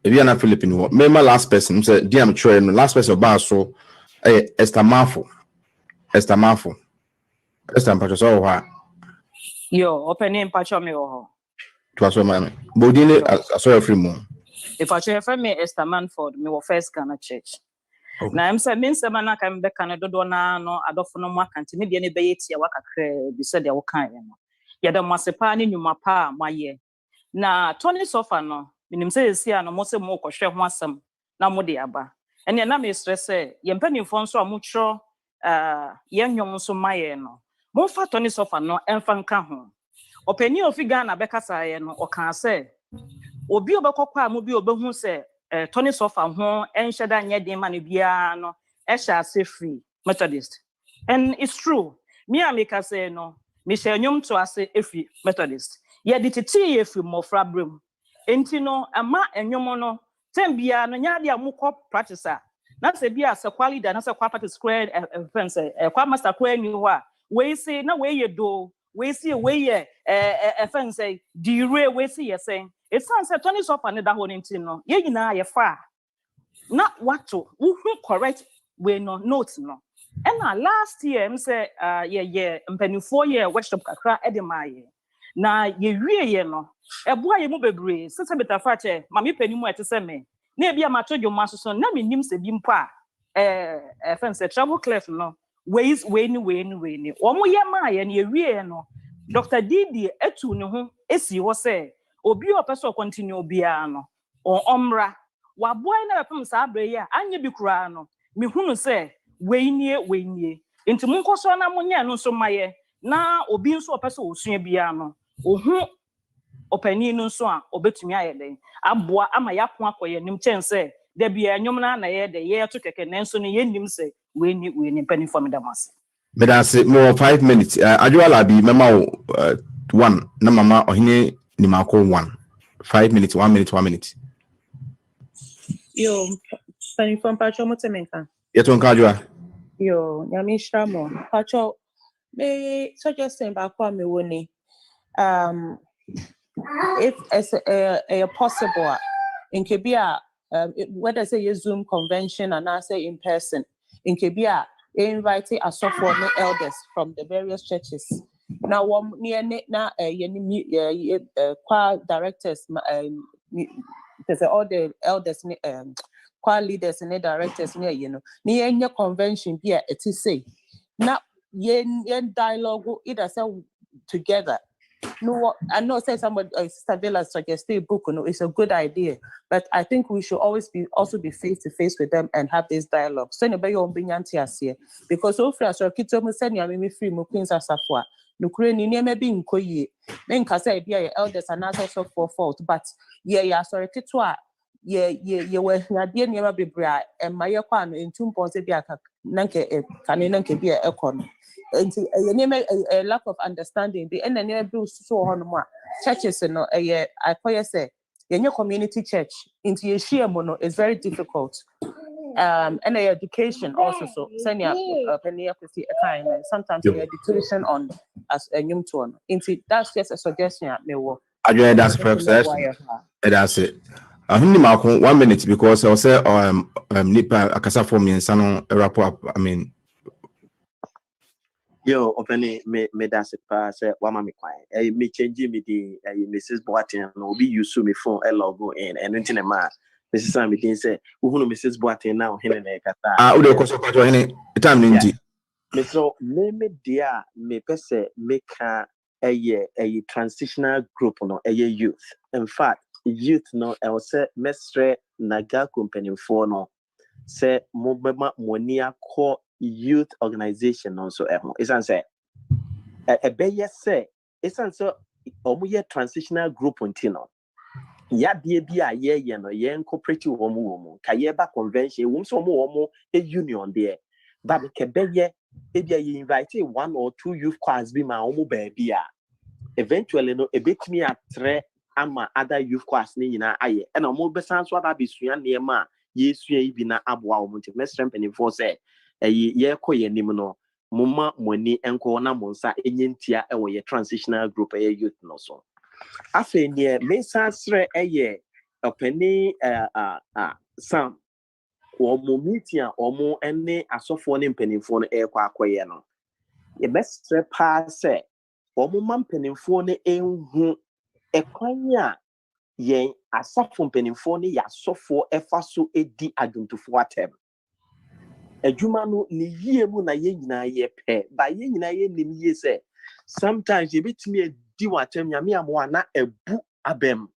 If you are not Philip in what? Me my last person. Say DM train. Last person about so. Esther Marfo. Esther Mpacho so what? Yo, opening Pacho me oho. To aso mami. Bodine aso free mo. If I show for me Esther Manford, me first Ghana church. Okay. Na I'm say me say man aka me Canada do na no adofo no mo akanti me de ne beye tia wakakra bi se de wo kan ye no. Ye de mo sepa ne nwuma pa maye. Na Tony Sofa no, minim say esi ano mo se mo kwohwe ho asem na mo de aba. Ene na me stress say ye mpanimfo nso a mo tro ye nwom nso maye no. Mo fa Tony Sofa no emfa nka ho. Opani ofi Ghana bekasa ye no okan say obi obekokwa mo bi obehu say Tony Sofa ho enhyeda nye den ma ne bia no ehya ase free Methodist. And it's true. Me ameka say no, me hye nwom to ase free Methodist. Ye di titi ye free mofra brem. Enti no ama enwom no tem bia no nya dia mukọ practice a. Na se bia se quality da na se kwa practice square friends kwa master kwa ni ho a we say na we ye do we see we ye friends say dire we see ye say it sounds like Tony Sofa ne da ho nti no ye nyina ye fa na wato wo correct we no note no and last year I'm say ye mpanifo ye workshop kakra edemaye na ye wie ye no eboa ye mu bebre sese betafa che mami panimu etese me na ebia matojo masoso na me nim se bi mpa friends say travel clef no we ni omo ye ma ye na ye wie no Dr. Didi etu ne ho esi wo se obi o person continue obia no o omra wa boy na bepem sa abre ya anye bi kura no me hunu se we nie enti munkoso na munye no so maye na obi nso o person osua bia no ohu opani no nso a obetumi ayeden aboa ama yakon akoye nim chense da bia nyom na ye de ye to keke nenso no ye nim se we ni pani for me damas. But I say more 5 minutes. Ajuala be mama 1 na mama ohine ni mako 1. 5 minutes, 1 minute, 1 minute. Yo, pani from Pacho Motemenka. Yeton Kajua. Yo, Nyami Shramo. Pacho, me suggesting back on me woni. If it's a possible, in Kibia, whether say a Zoom convention and I say in person, in Kibia, inviting a software elders from the various churches. Now, one near na choir directors, because all the elders, choir leaders and the directors near near your convention be it is say now yen dialogue either say together. No, I know say somebody Sister Villa suggested a book, no, it's a good idea, but I think we should always be face to face with them and have this dialogue. So anybody on here because so far so kito mo send ya me free mo queens asafwa. No kure ni maybe nkoyi. Men ka say be elders and also for fault, but yeah sorry kitwa ye we na de niam bebra e maye kwa no entum ponse bi aka nanke kane nanke bi e kono. A lack of understanding. The NNA bills so on churches no I say your community church into your share mono is very difficult. And education also so senior sometimes education on as a new tone. Into that's just a suggestion at me. Ajuala that's perhaps that's it. I only mark 1 minute because I was say nipa akasa for me and sano wrap up. I mean. Yo, open me that's it. Say, wama me quiet. Me change me the Mrs. Boateng no be use me phone logo in and anything ma. Mrs. Sammy didn't say, who Mrs. Boateng now hin and kata. Ude koso kwa jwa hene time ninji. Me so me dia me pese make a transitional group no a youth. In fact, youth no I was say mestre NAGACU company for no say mobema monia ko youth organization also it's answer a be say it's answer omuye transitional group untino ya bia ye no ye cooperative womu ka ye ba convention wum so mo a union there but ke be ye you invite 1 or 2 youth choirs be ma omu baby eventually no ebetimi atre ama other youth choirs ni nyina aye and omu be san so aba besua niema ye sua ibi na aboa omu nti mesrem penifo say ye ko ye nim no moma money enko na monsa enyentia e wo ye transitional group e youth no so afa ne mensa sre eye opani sam omo meeting omo ene asofo ne mpanimfo no e kwa akoye no ye best pa se omo mampanimfo ne enhu ekwanya yen asafo mpanimfo ne ya sofo efa so edi adwumtofo atem adwuma no ne yie mu na ye nyina ye pe ba ye nyina ye nim ye se sometimes ye betimi edi watem nyame amo na ebu abem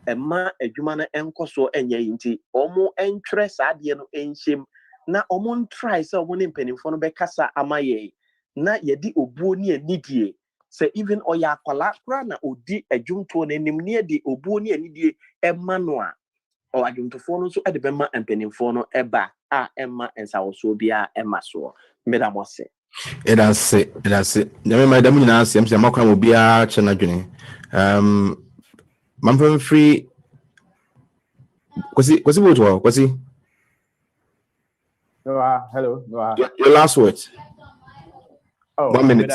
ema adwuma no enkoso enye yinti omo entwere saade no enhyem na omo ntry se omo ne mpanimfo no bekasa amaye na ye di obuo ne anidie se even oya akwala kra na odi adwumto na nim ne di obuo ne anidie ema no a o adwumtofo no so ede bema mpanimfo no eba a ema ensawoso bia ema so medamose that's it nyame madam nyina asem se makwa mo bia che na dwene mamfam free kwasi woto kwasi hello your last words. Oh, 1 minute.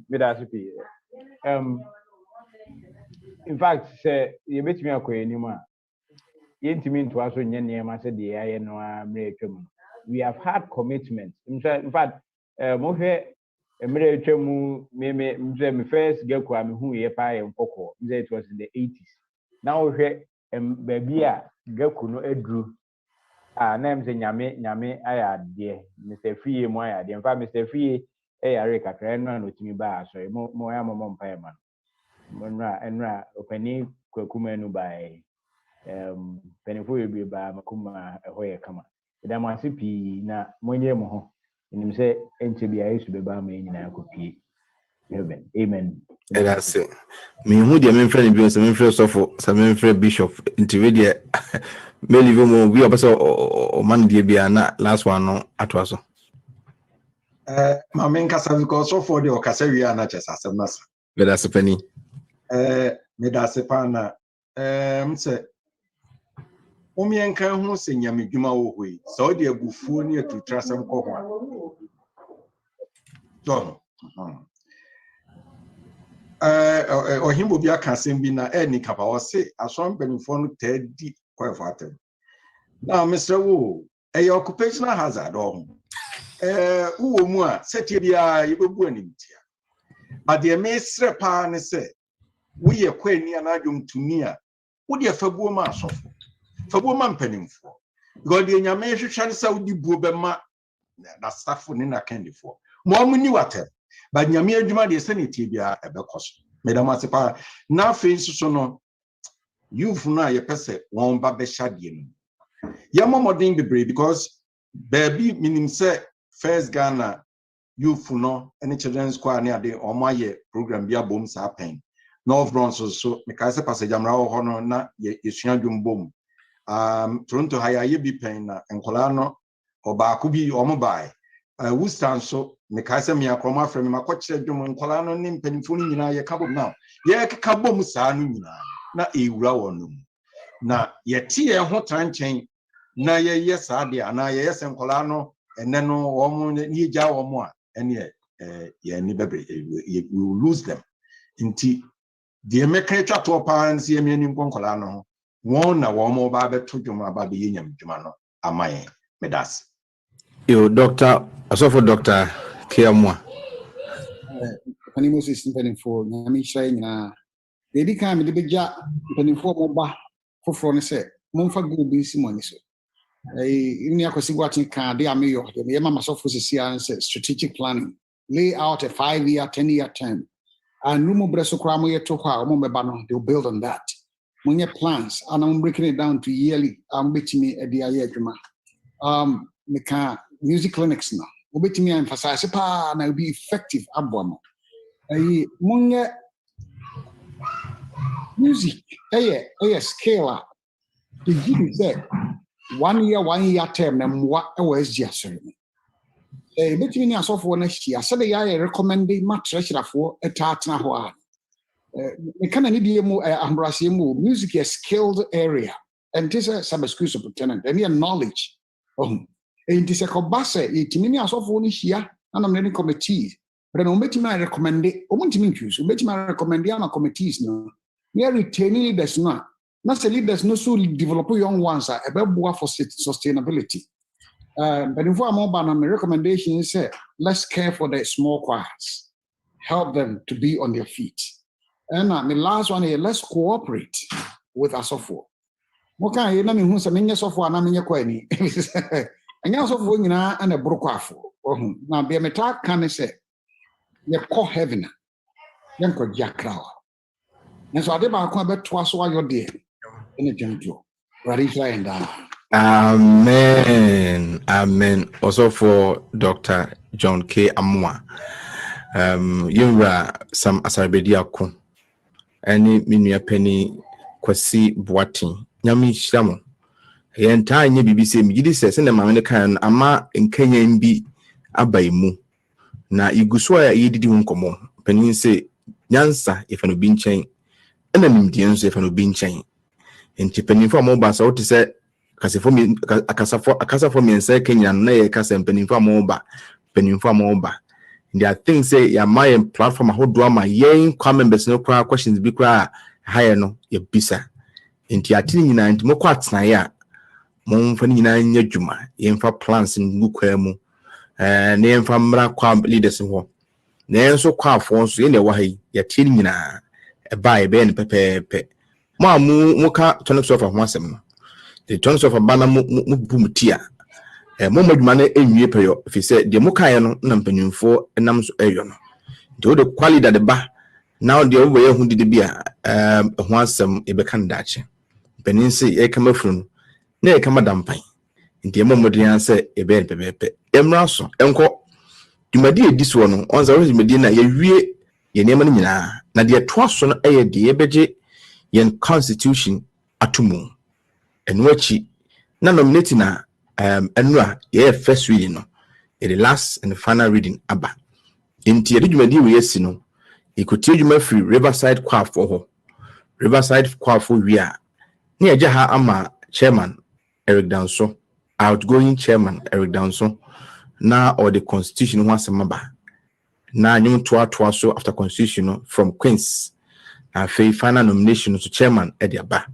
With recipe. In fact, say you bet me a queen, you mean to us when you said the I know we have had commitments. In fact, Mohe, a military me first get who ye pie and poco. It was in the 80s. Now, baby, get no edru. Names in Yame, I had dear Mr. Free, my idea. In fact, Mr. Free. Reka kran no timi ba so mo ya mo mpa ma enra opani kwakuma no bai penifo yebi ba makuma hoye kama ida ma sipi na monye mo ho nim se ente bia yesu be ba ma nyina akopie amen That's it. Me who the main friend be some friend sofo some friend bishop interview me live mo we obaso o man die bia na last one no atwaso my main casa because so for the Ocasawia na chesa semasa. But that's a penny. Me that's a pana. Say, Omienka who say Yamijuma Ohui, so the Gufu near to Trasam Kohua. John. Or him will be a casim bina any capa or say, a swamp benefon Teddy quite fatter. Now, Mr. Wu, a occupational hazard or. Uomua setibia yebbuanintia but the mesre pa ne se we ye kwani anadwum tumia wo de fabuo ma asofo fabuo ma mpanimfo god ye nyame hwehwe se wo di buo be ma na safo ne na kandifo mo amuni watem but nyame adwuma de se ne tibia ebekoso medam asepa na face so no youth na ye pese won ba be hyade no ye momodin bebre because baby minim se First Ghana youth no any children's choir near the omaye program bia bom sa pen North Bronx so me ka se passage amra ho no na yesua dwum bom Toronto haya ye bi pen na enkola no oba ko bi omobai Woostan so me ka se me akroma frem me makokire dwum enkola no ne mpanimfo ni nyina ye ka bom now ye ka bom sa no nyina na ewura wonum na ye tie ho tranchen na ye yesa de ana ye yesa enkola no and then we lose them. Inti the American to pan see me in Concolano. One a warm over to Juma Baby Jumano. Am I medas? You doctor, I saw for Dr. Kiamwa. Animal system penning for Nami saying, they became the big jack penning for Moba for Fronese, Monfa Gubi Simonis. In watching can they are me the Mama Sophos strategic planning, lay out a 5-year, 10-year term. And Rumo Bresokramo to Momebano, they'll build on that. When your plans, and I'm breaking it down to yearly, I'm betting me at the Ayajuma. Music clinics now. Betting me emphasize and I'll be effective. Abwamo. Munga music, scale up. The Jimmy said. 1 year term and what was just between us of one next year. So I recommend much treasure for a tartana hoa. We can need more ambrasium music a skilled area and this is some excuse of lieutenant and your knowledge. It is a cobassa, it means of one year and I'm leading committees. But I'm making my recommend it. I'm making my recommend committees now. We are retaining leaders now. Not the leaders no so develop young ones about for sustainability. But if I'm about my recommendation is let's care for the small choirs, help them to be on their feet. And the last one is let's cooperate with us for. What can you name who some minions of one among your quany? And also for you and a broquafo. Now be a metal can say, you call heaven, young called Jack Crow. And so I did about quite twice while you're there in a gentle. Radisha and Amen. Amen. Also for Dr. John K. Amwa. Yura some asarbedia any minua penny kwasi boating. Nyami shamo. Yenta nye BBC mjidi se sende mamene kan ama nkenya mbi abaimu. Na iguswa ya yedidi unkomo. Penin se nyansa ifanu binchen. Ena nimdienzo ifanu binchen. Nti peninfo amoba sa wote se akasa for miense Kenya na ye kasa peninfo amoba. There are things say ya my platform ahodo ama yen kwa members no kwa questions bi kwa higher no ye bisa. Nti atini nyina nti mokwa atena ya momfa nyina nya dwuma yemfa plans ngukwa mu na yemfa mra kwa leaders ho na enso kwa afo nso ye ne wa hai ya tini nyina eba ebe ne pepepe muka tonics of ahwasem no the tonics of abana mu bumtia mo madwuma na enwie peyo fi se de muka ye no na mpanyimfo enam so eyo no de the quality de ba now de wo ye hu de bia ahwasem ebe kan dache peninsi e kama furu na e kama dampan nti mo modyan se ebe pepepe emra so enko dwumadi ediso no onza wo dwumadi na ye wie ye nema no nyina na de to so no eye de ye beje yen constitution atumu enwachi na nominate na enra ye first reading no the last and the final reading aba nti ye dwumadi we yesi no ikotie dwuma free Riverside kwafo ho Riverside kwafo wia ni eja ha ama chairman Eric Danso outgoing chairman Eric Danso na or the constitution ho asemaba na nyum toa so after constitution no from Queens and final nomination to chairman Ediaba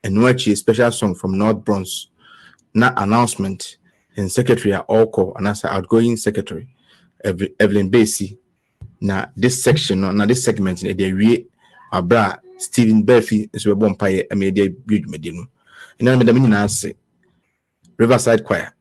and which is special song from North Bronx na announcement and secretary Oko and as outgoing secretary Evelyn Basie na this section na this segment in the wie abra Stephen Berfi is we bon paye media build medino ina me da nyina ase Riverside Choir.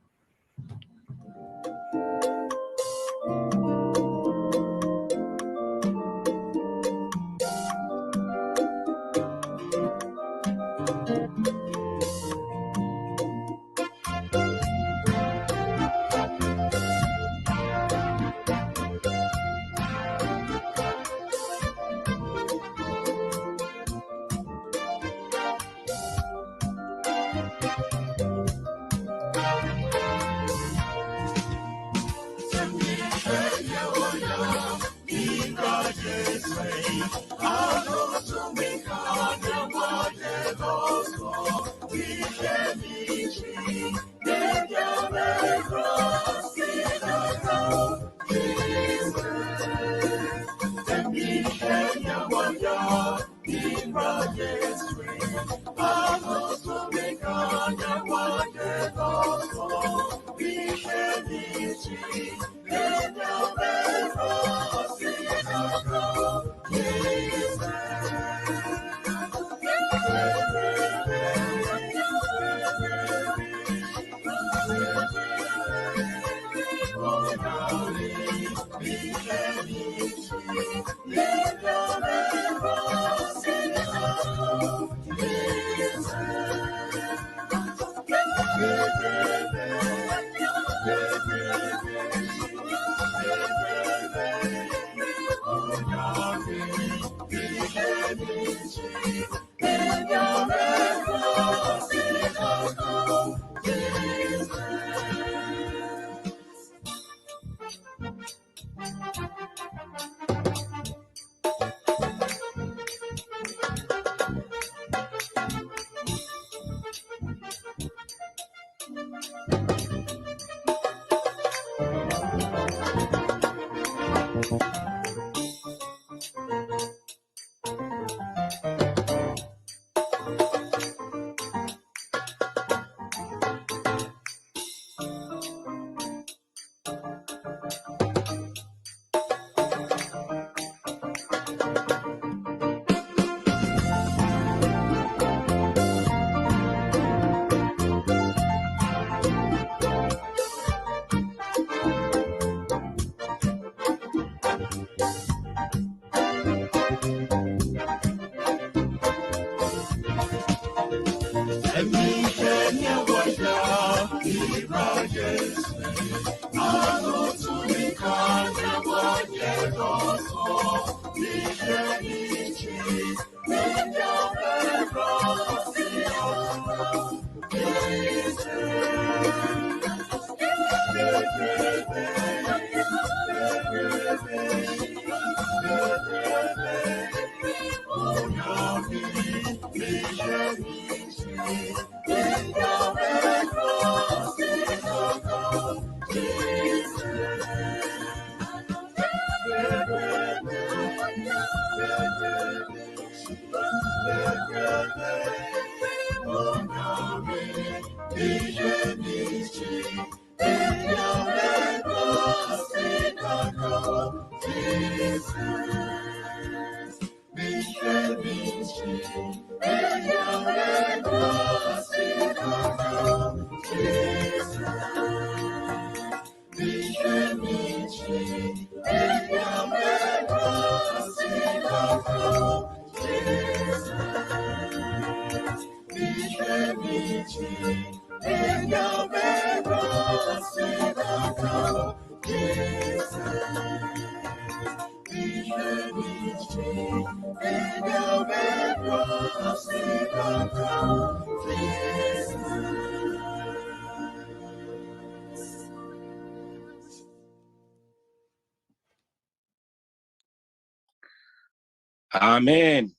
Amen.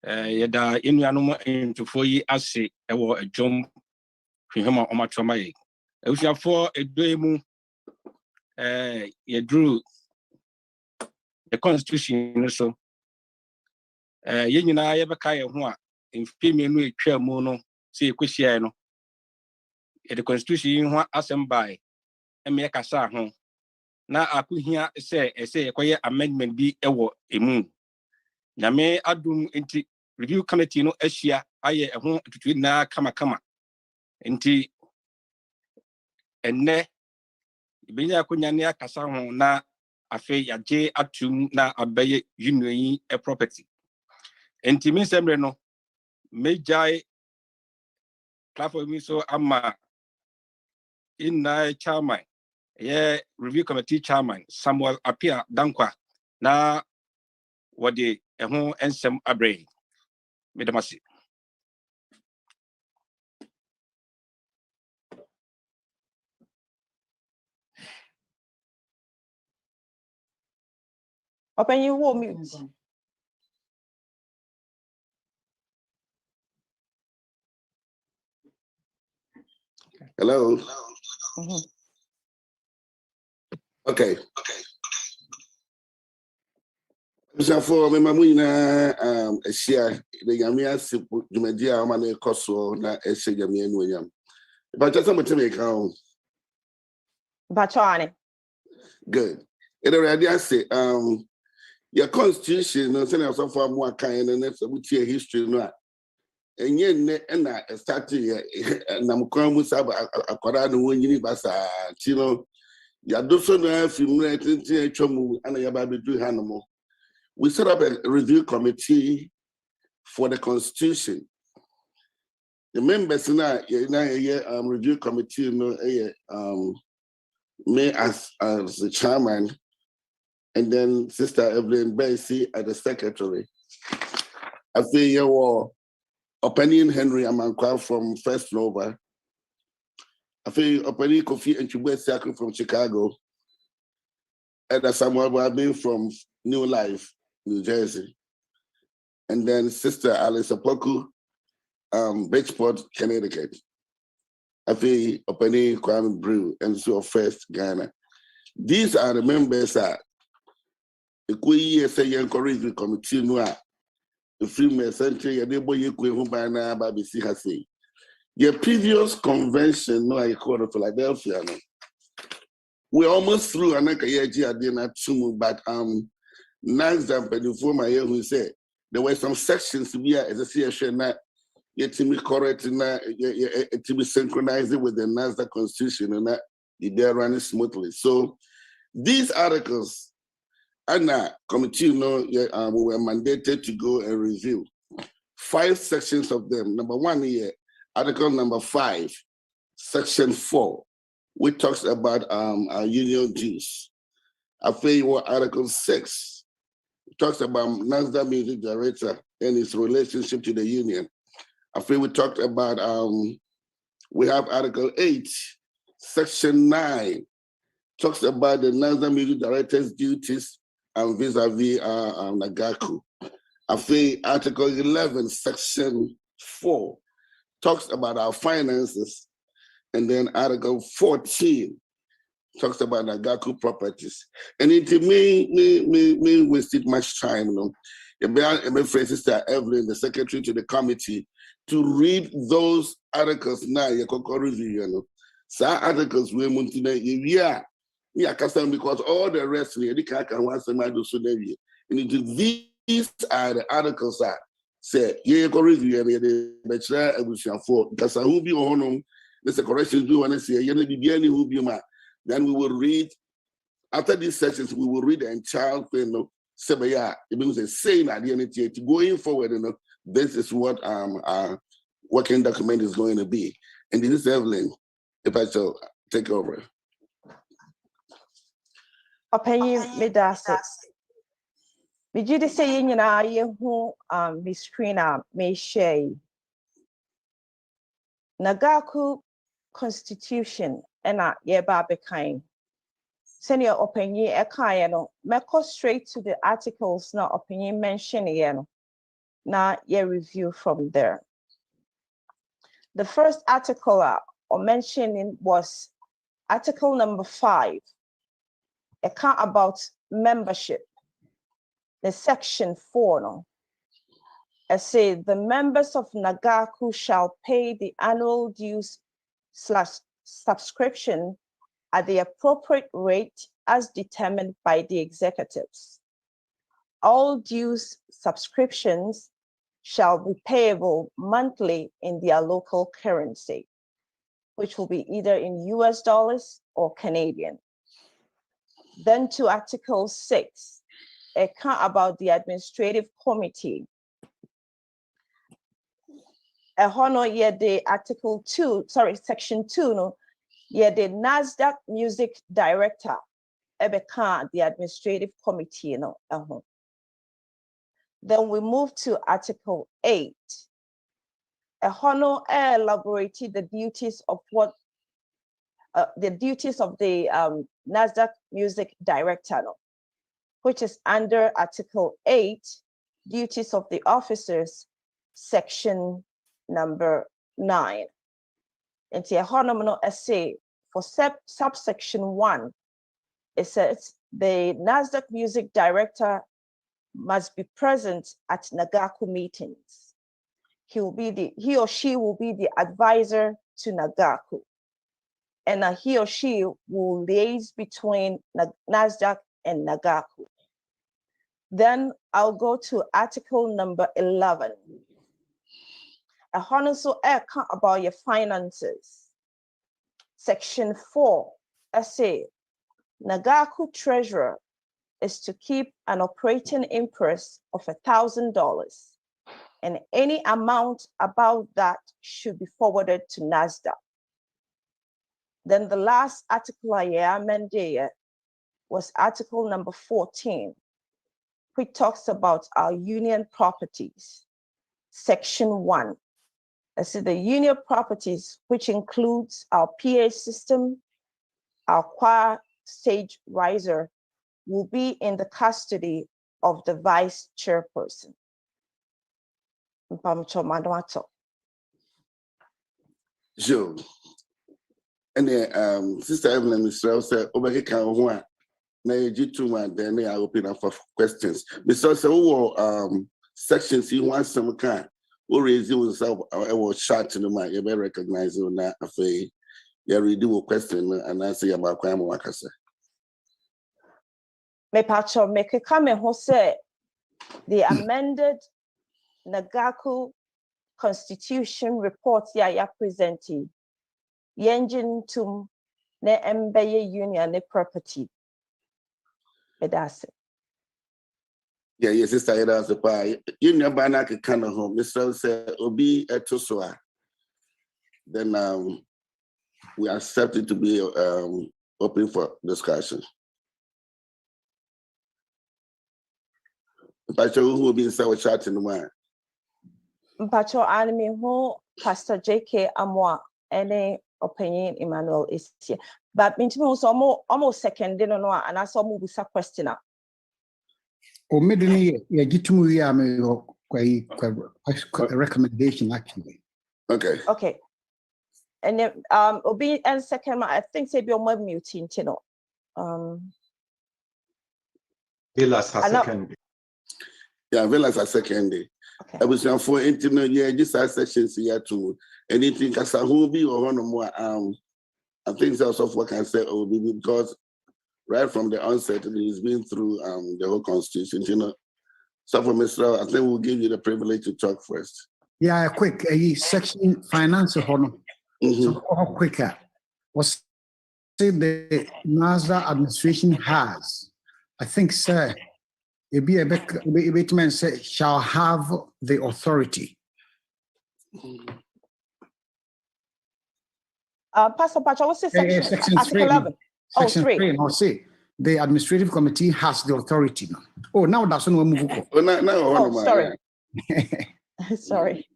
Yada inuanom ntufo yi ase ewo adwom hwehema omatoma yi. Ehusiafo edoemu yedru the constitution no so. Ye nyina ye beka ye ho a mfi menu etwa mu no se ekohia no. The constitution ho asem by eme kasa ho. Na akuhia se yekoye amendment bi ewo emu. Nyame adum nti review committee no ahia aye ho tutu na kama nti enne benya akonya ne akasa ho na afe yaje atum na abaye union e property nti min semre no mejai platform so ama inna chairman review committee chairman Samuel Apia Dankwa na wode eho ensem abre medamasi. Open you will mute. Hello. Mm-hmm. Okay. So for me mamuna share the Yamia Sipu Jumedia Mane Koso na Eshe Yamian William. But just some to make count. Bachane. Good. It already I say your constitution no say so far more kind and that's a history no. And yet and I started nam kwamu saba akwara no wonyini basa chino ya doso na film tintin atwamu ana ya ba bedu hanomo. We set up a review committee for the constitution. The members in that review committee me as the chairman, and then Sister Evelyn Bassey as the secretary. I feel you were Opinion Henry Amankwa from First Nova. I feel Opinion Kofi and Chubwe from Chicago. And Samuel Wabin from New Life, New Jersey. And then Sister Alice Apoku, Bridgeport, Connecticut. I feel Opinion Kwame Brew and so First Ghana. These are the members that the say encourage the committee noir. The film century, and they boy you who by now, Babisi has say. The previous convention, no, I called it Philadelphia. No. We're almost through another year, but NAGACU before my year, who said there were some sections to be as a CSN that yet to be correct to be synchronized with the NAGACU constitution and that they're running smoothly. So these articles, and committee, we were mandated to go and review 5 sections of them. Number 1 here, article number 5, section 4, which talks about our union dues. I feel what Article 6 talks about NASDAQ music director and his relationship to the union. I feel we talked about, we have Article 8, Section 9, talks about the NASDAQ music director's duties and vis-a-vis NAGACU. I feel Article 11, Section 4, talks about our finances. And then Article 14 talks about NAGACU properties. And it me wasted much time, you know. My friend Sister Evelyn, the secretary to the committee, to read those articles now, you can review, you know. So articles we want to know, yeah, because all the rest we can once a month do so. And these are the articles that say, yeah, can review and the bachelor evolution for because I will be on there's a correction do want to say, you know, who be ma. Then we will read after these sessions, we will read the entire thing. It means the same idea going forward, you know, this is what our working document is going to be. And this is Evelyn, if I shall take over. Opinion Medasa. Did you say in your who Miss Screener may share NAGACU Constitution and ye kind. Send your opinion a kind, me go straight to the articles now opinion mention now ye review from there. The first article or mentioning was article number 5, account about membership. The section 4 no. I say the members of NAGACU shall pay the annual dues / subscription at the appropriate rate as determined by the executives. All dues subscriptions shall be payable monthly in their local currency, which will be either in US dollars or Canadian. Then to Article 6, account about the administrative committee. The Article 2, Section 2, no, the NASDAQ music director, the administrative committee, no. Then we move to Article 8. Elaborated the duties of the NASDAQ music director, no, which is under Article 8, duties of the officers, Section number 9. And the essay for subsection 1, it says the NASDAQ music director must be present at NAGACU meetings. He or she will be the advisor to NAGACU. And he or she will liaise between NASDAQ and NAGACU. Then I'll go to article number 11. Also account about your finances. Section 4, I say, NAGACU treasurer is to keep an operating imprest of $1,000, and any amount above that should be forwarded to NASDAQ. Then the last article I amended was article number 14, which talks about our union properties. Section 1. I see the union properties, which includes our PA system, our choir stage riser, will be in the custody of the vice chairperson. Sure. And then Sister Evelyn Mr. said, "Obeke kan ho a na yeji to one then I open up for questions." Mr. So sections you want some kind. We raise yourself, I was shot to the mind, you better recognize you now. You read a question and answer about crime workers. Me pacho make a comment who said the amended NAGACU Constitution report ya presented Yenjin to ne Mbeye Union ne property. That's it. Yeah, yes, sister, that's the pie. You know, Banaka kind of home. Mr. said, Obi etoswa. Then we accept it to be open for discussion. Pacho, who will be in our chat in the morning? Pacho anime who Pastor J.K. Amwa any opinion Emmanuel is here. But me also almost second dinner no and I saw move with a question. Or midday, yeah, get to me a recommendation actually. Okay. Okay. And then Obi and second I think say be on my muting, you know. Villas has second. Yeah, Villas a second day. I was for internet, yeah, just our sessions here too. Anything Kasahubi or one more I think that's of what I say Obi because right from the onset he's been through the whole constitution, you know. So for Mr. I think we'll give you the privilege to talk first. Yeah, quick. Section finance honor. So quicker. What's the NASA administration has? I think, sir, a bit man say shall have the authority. Pastor Pacho, what's the section? Section Article 3. 11. Section 3. 3. I'll say the administrative committee has the authority now. Oh, now that's when we move on. Oh, sorry. Sorry.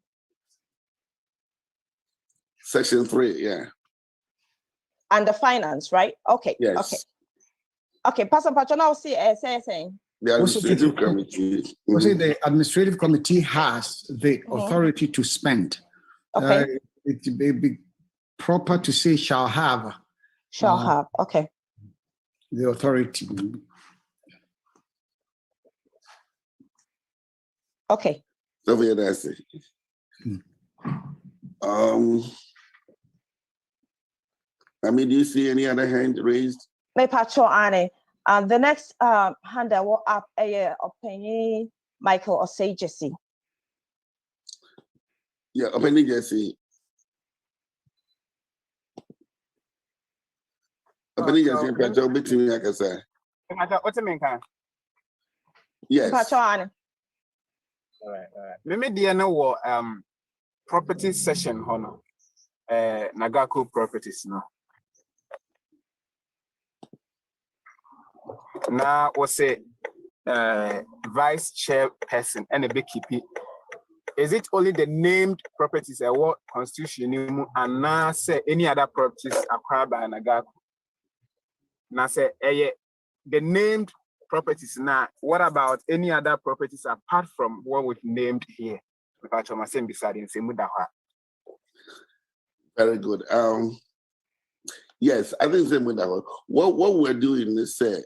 Section 3, yeah. And the finance, right? Okay. Yes. Okay, Pastor Pacho, now see saying. The administrative committee. The administrative committee has the authority to spend. Okay. It may be proper to say shall have. Shall have, okay. The authority. Okay. So that's it. I mean, do you see any other hand raised? My Pacho Anne. The next hand I will up a opinion Michael or say Jesse. Yeah, opinion Jesse. Opinion Jesse, Pacho, between me, I can say. What's the main kind? Yes. Pacho Anne. All right. Maybe the no property session honor. NAGACU properties no. Now was a vice chairperson and a beekeeper. Is it only the named properties that what constitution and now say any other properties acquired by NAGACU? Now say the named properties now. What about any other properties apart from what we've named here? Very good. Yes, I think same with that one. What we're doing is say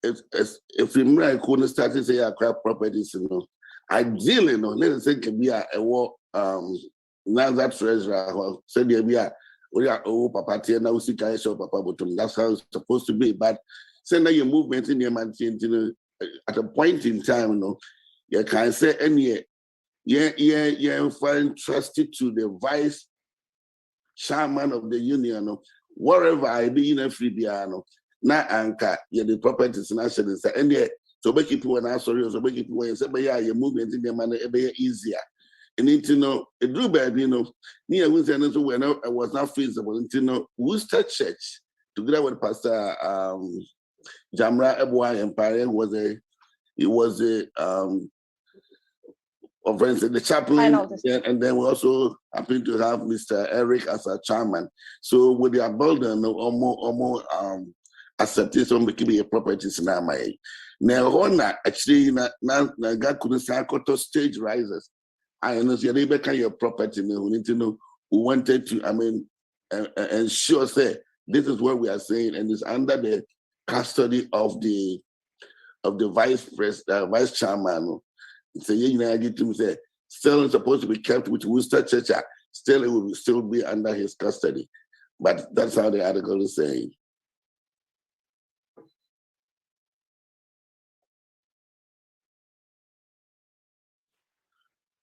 if we couldn't start to say acquire properties, you know, ideally, let's say can be a war now that treasurer said we are papa now see can show papa bottom. That's how it's supposed to be. But say now your movement in your man, you know, at a point in time, you know, you can say any find trusted to the vice chairman of the union, wherever I be in a free piano. Na anka the properties national say and so make people and sorry so make people and say but yeah your movement in the manner be easier and you know it do bad you know near Wednesday and so when I was not feasible you know Worcester Church together with Pastor Jamra Ebwa Empire was a the chaplain, and then we also happen to have Mr. Eric as a chairman. So with the abundant almost acceptation became a properties now my now actually God couldn't say stage rises. I know they become your property. We need to know we wanted to ensure say this is what we are saying and it's under the custody of the vice chairman. So I get to say still supposed to be kept with Worcester Church. Still it will still be under his custody. But that's how the article is saying.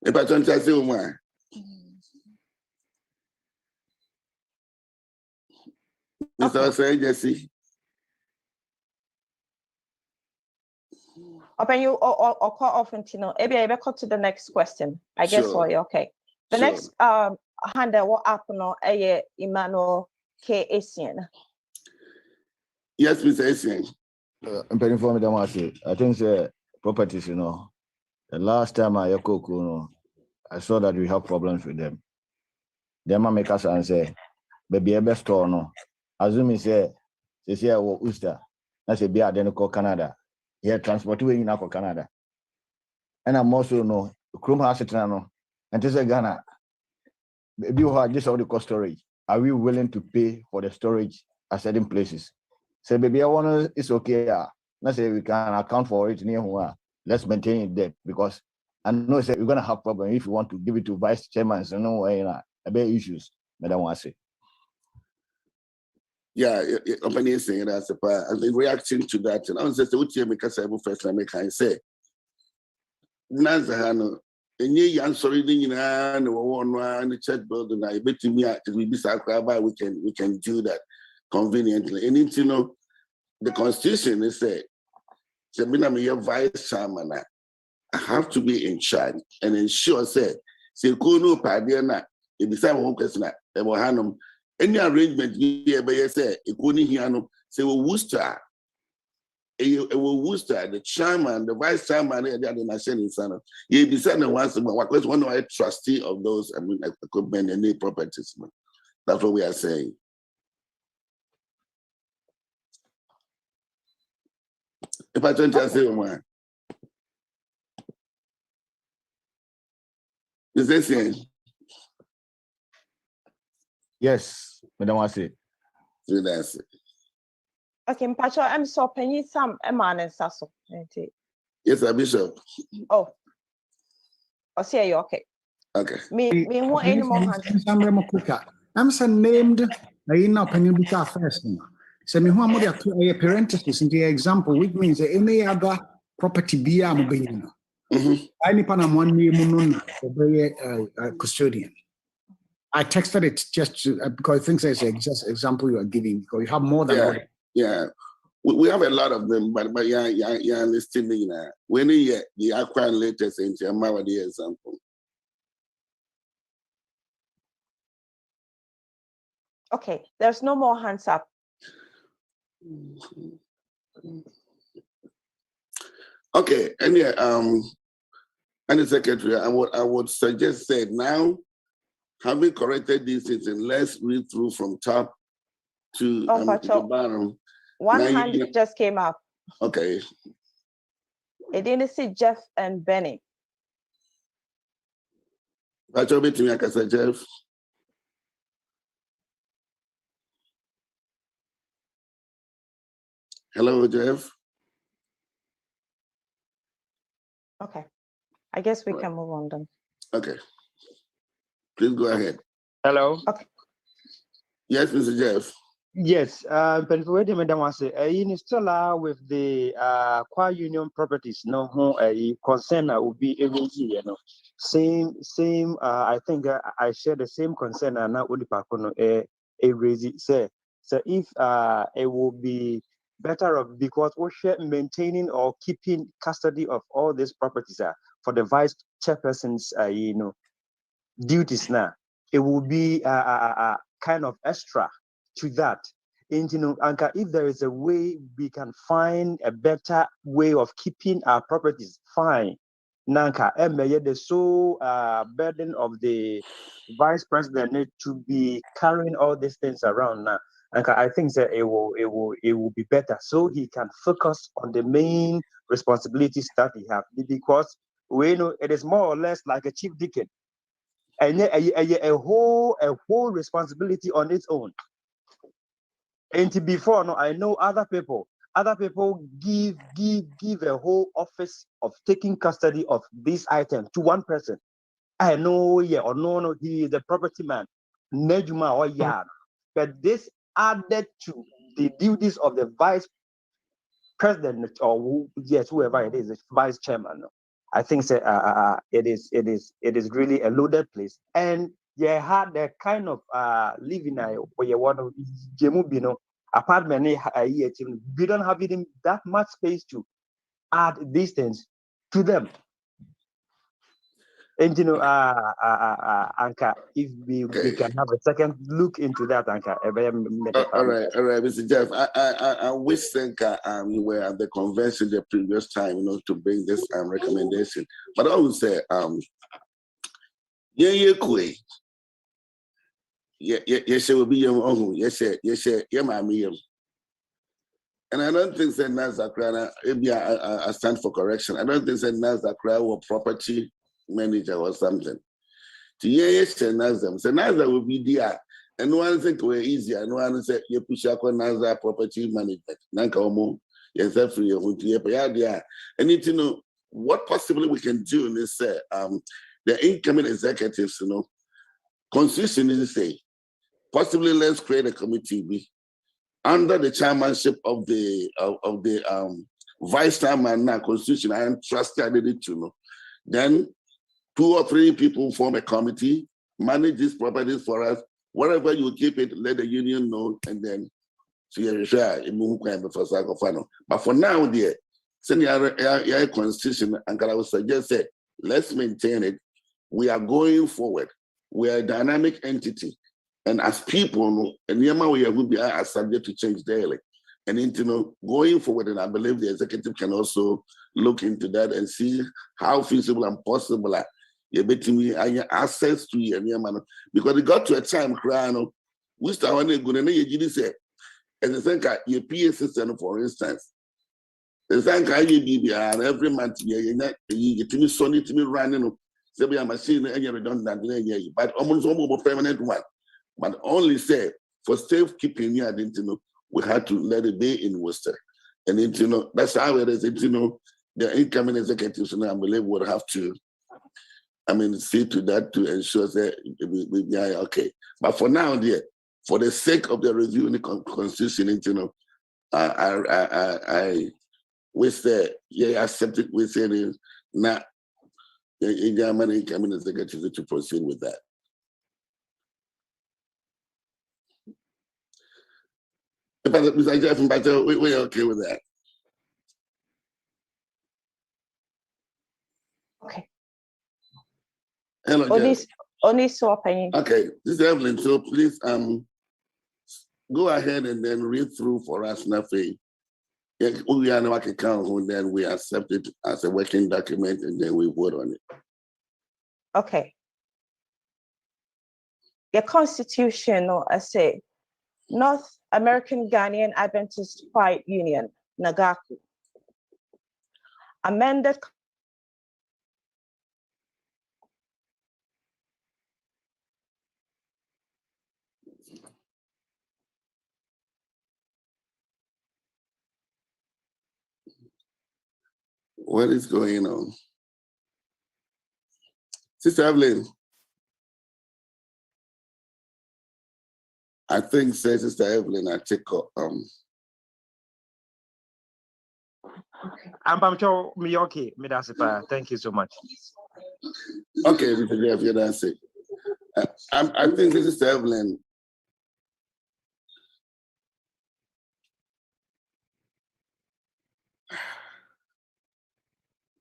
If I don't say why. Mr. Say Jesse. Open you or call off until no. Maybe I will cut to the next question. I guess for you. Okay. The next hand I will up no Emmanuel Asian. Yes, Mr. Essien. I'm paying for me. I think the properties, the last time I I saw that we have problems with them. Them make us and say, baby, a best store no. Assuming say Uster. That's a beer identical Canada. Yeah, transport way in Canada. And I'm also no Chrome House no. And this is Ghana. Maybe you have just all the cost storage. Are we willing to pay for the storage at certain places? Say, baby, I want it's okay. Let's say we can account for it near one. Let's maintain it there because I know we're gonna have problem if you want to give it to vice chairman. So no way, a bit issues. Madam want to say. Yeah, company is saying that's a part. And in reaction to that, and I was just what you make us able first I make I say. Nazahano, and ye answering in one church building. I bet me it will be sacrament. We can do that conveniently. And you know, the constitution is say, Sabina me your vice chairman. I have to be in charge and ensure say Kuno Padiana, if beside one question, Ebohanum, any arrangement here by say, Ikuni Hiano, say Worcester, Worcester, the chairman, the vice chairman, the national son. Ye beside one of a trustee of those equipment and the properties. That's what we are saying. If I turn to say one. Is this saying? Yes, Madam Wasi. That's it. Okay, Mpacho, I'm so penny some man and sasso. Yes, Bishop. Oh, I'll see you. Okay. Okay. Me who any more hands. I'm named in opinion first. So me who am a parenthesis in the example, which means any other property be a mobile. I need one name custodian. I texted it just to, because I think it's a just example you are giving because you have more than one. Yeah. We have a lot of them, but yeah, listening now. When you acquire latest into a Mawadi example. Okay, there's no more hands up. Okay, and yeah, and the secretary, I would suggest say now, having corrected these things, and let's read through from top to the bottom. One hand just came up. Okay. I didn't see Jeff and Benny. Jeff. Hello, Jeff. Okay. I guess we can move on then. Okay. Please go ahead. Hello. Okay. Yes, Mr. Jeff. Yes, Pennsylvania, Madam was in still with the Qua Union properties. No, concern will be easy. Same. I think I share the same concern. And now, Udipakono, say so if it will be better off because we share maintaining or keeping custody of all these properties for the vice chairperson's duties now. It will be kind of extra to that. And Anka, if there is a way we can find a better way of keeping our properties, fine. Nanka, the sole burden of the vice president to be carrying all these things around now. Anka, I think that it will be better so he can focus on the main responsibilities that he has because we know it is more or less like a chief deacon. And a whole responsibility on its own. And before, no, I know other people give a whole office of taking custody of this item to one person. I know, yeah, or no, he is the property man, Nejuma or Yan. But this added to the duties of the vice president or whoever it is, the vice chairman. I think it is really a loaded place, and you had the kind of living where you want to apartment. We don't have even that much space to add these things to them. And Anka, if we can have a second look into that, Anka. All right, Mr. Jeff. I wish you were at the convention the previous time, to bring this recommendation. But I would say, yes, it will be your own. Yes, my and I don't think that NAGACU, maybe I stand for correction. I don't think that NAGACU or property manager or something. Yes, NAGACU will be there. And one thing we're easier. And one say you push up on NAGACU property management. Nanka yes, free of there. I need to know what possibly we can do in this. The incoming executives, constitution is to say, possibly let's create a committee under the chairmanship of the vice chairman now constitution. I am trusted it to know. Then 2 or 3 people form a committee, manage these properties for us. Wherever you keep it, let the union know, and then but for now, dear, send your constitution, and I would suggest that let's maintain it. We are going forward. We are a dynamic entity. And as people, and we are subject to change daily. And going forward, and I believe the executive can also look into that and see how feasible and possible you access to you. Because it got to a time, we started going to say, and the thing your PA system, for instance, the thing every month you get me Sony to me running, so be a machine and you're redundant, but almost almost permanent one. But only say for safekeeping, I didn't know we had to let it be in Worcester. And that's how it is. The incoming executives, I believe, would have to, see to that to ensure that we are okay. But for now, dear, for the sake of the review in the constitution, I wish that accept it. We say not in Germany incoming executives to proceed with that. But Mr. Jeff, we're okay with that. Okay. Hello, Jeff. Only swapping. Okay, this is Evelyn. So please go ahead and then read through for us nothing. We are not account and then we accept it as a working document and then we vote on it. Okay. The Constitution, I say, North American Ghanaian Adventist Quiet Union, NAGACU. Amended What is going on? Sister Evelyn, I think Sister Evelyn, I take I'm me okay, thank you so much. Okay, Mr. Jeff, you're that's it. I think Sister Evelyn.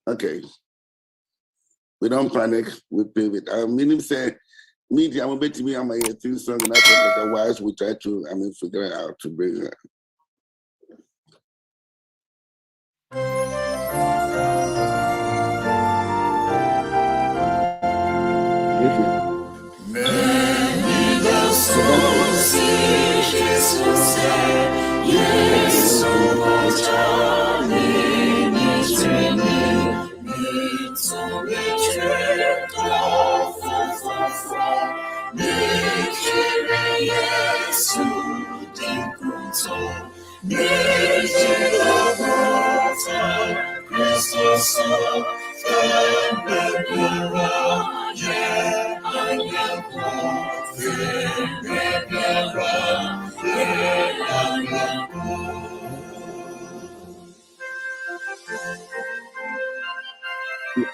Okay. We don't panic, we pivot. Meaning say media, I'm a bit to me, I'm a thing song and otherwise we try to figure out how to bring her.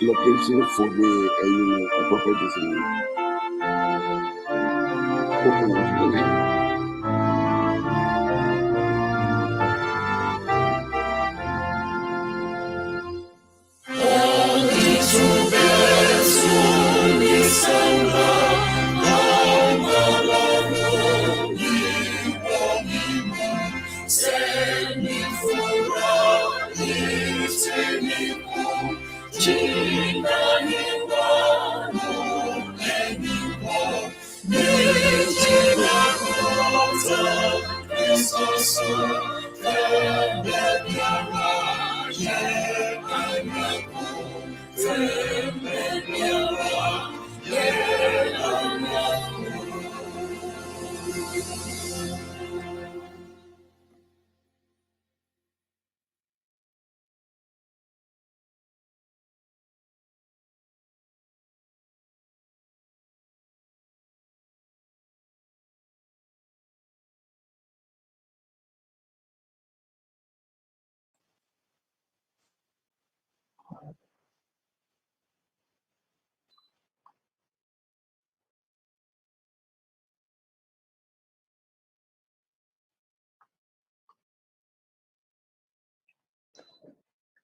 Location for the properties in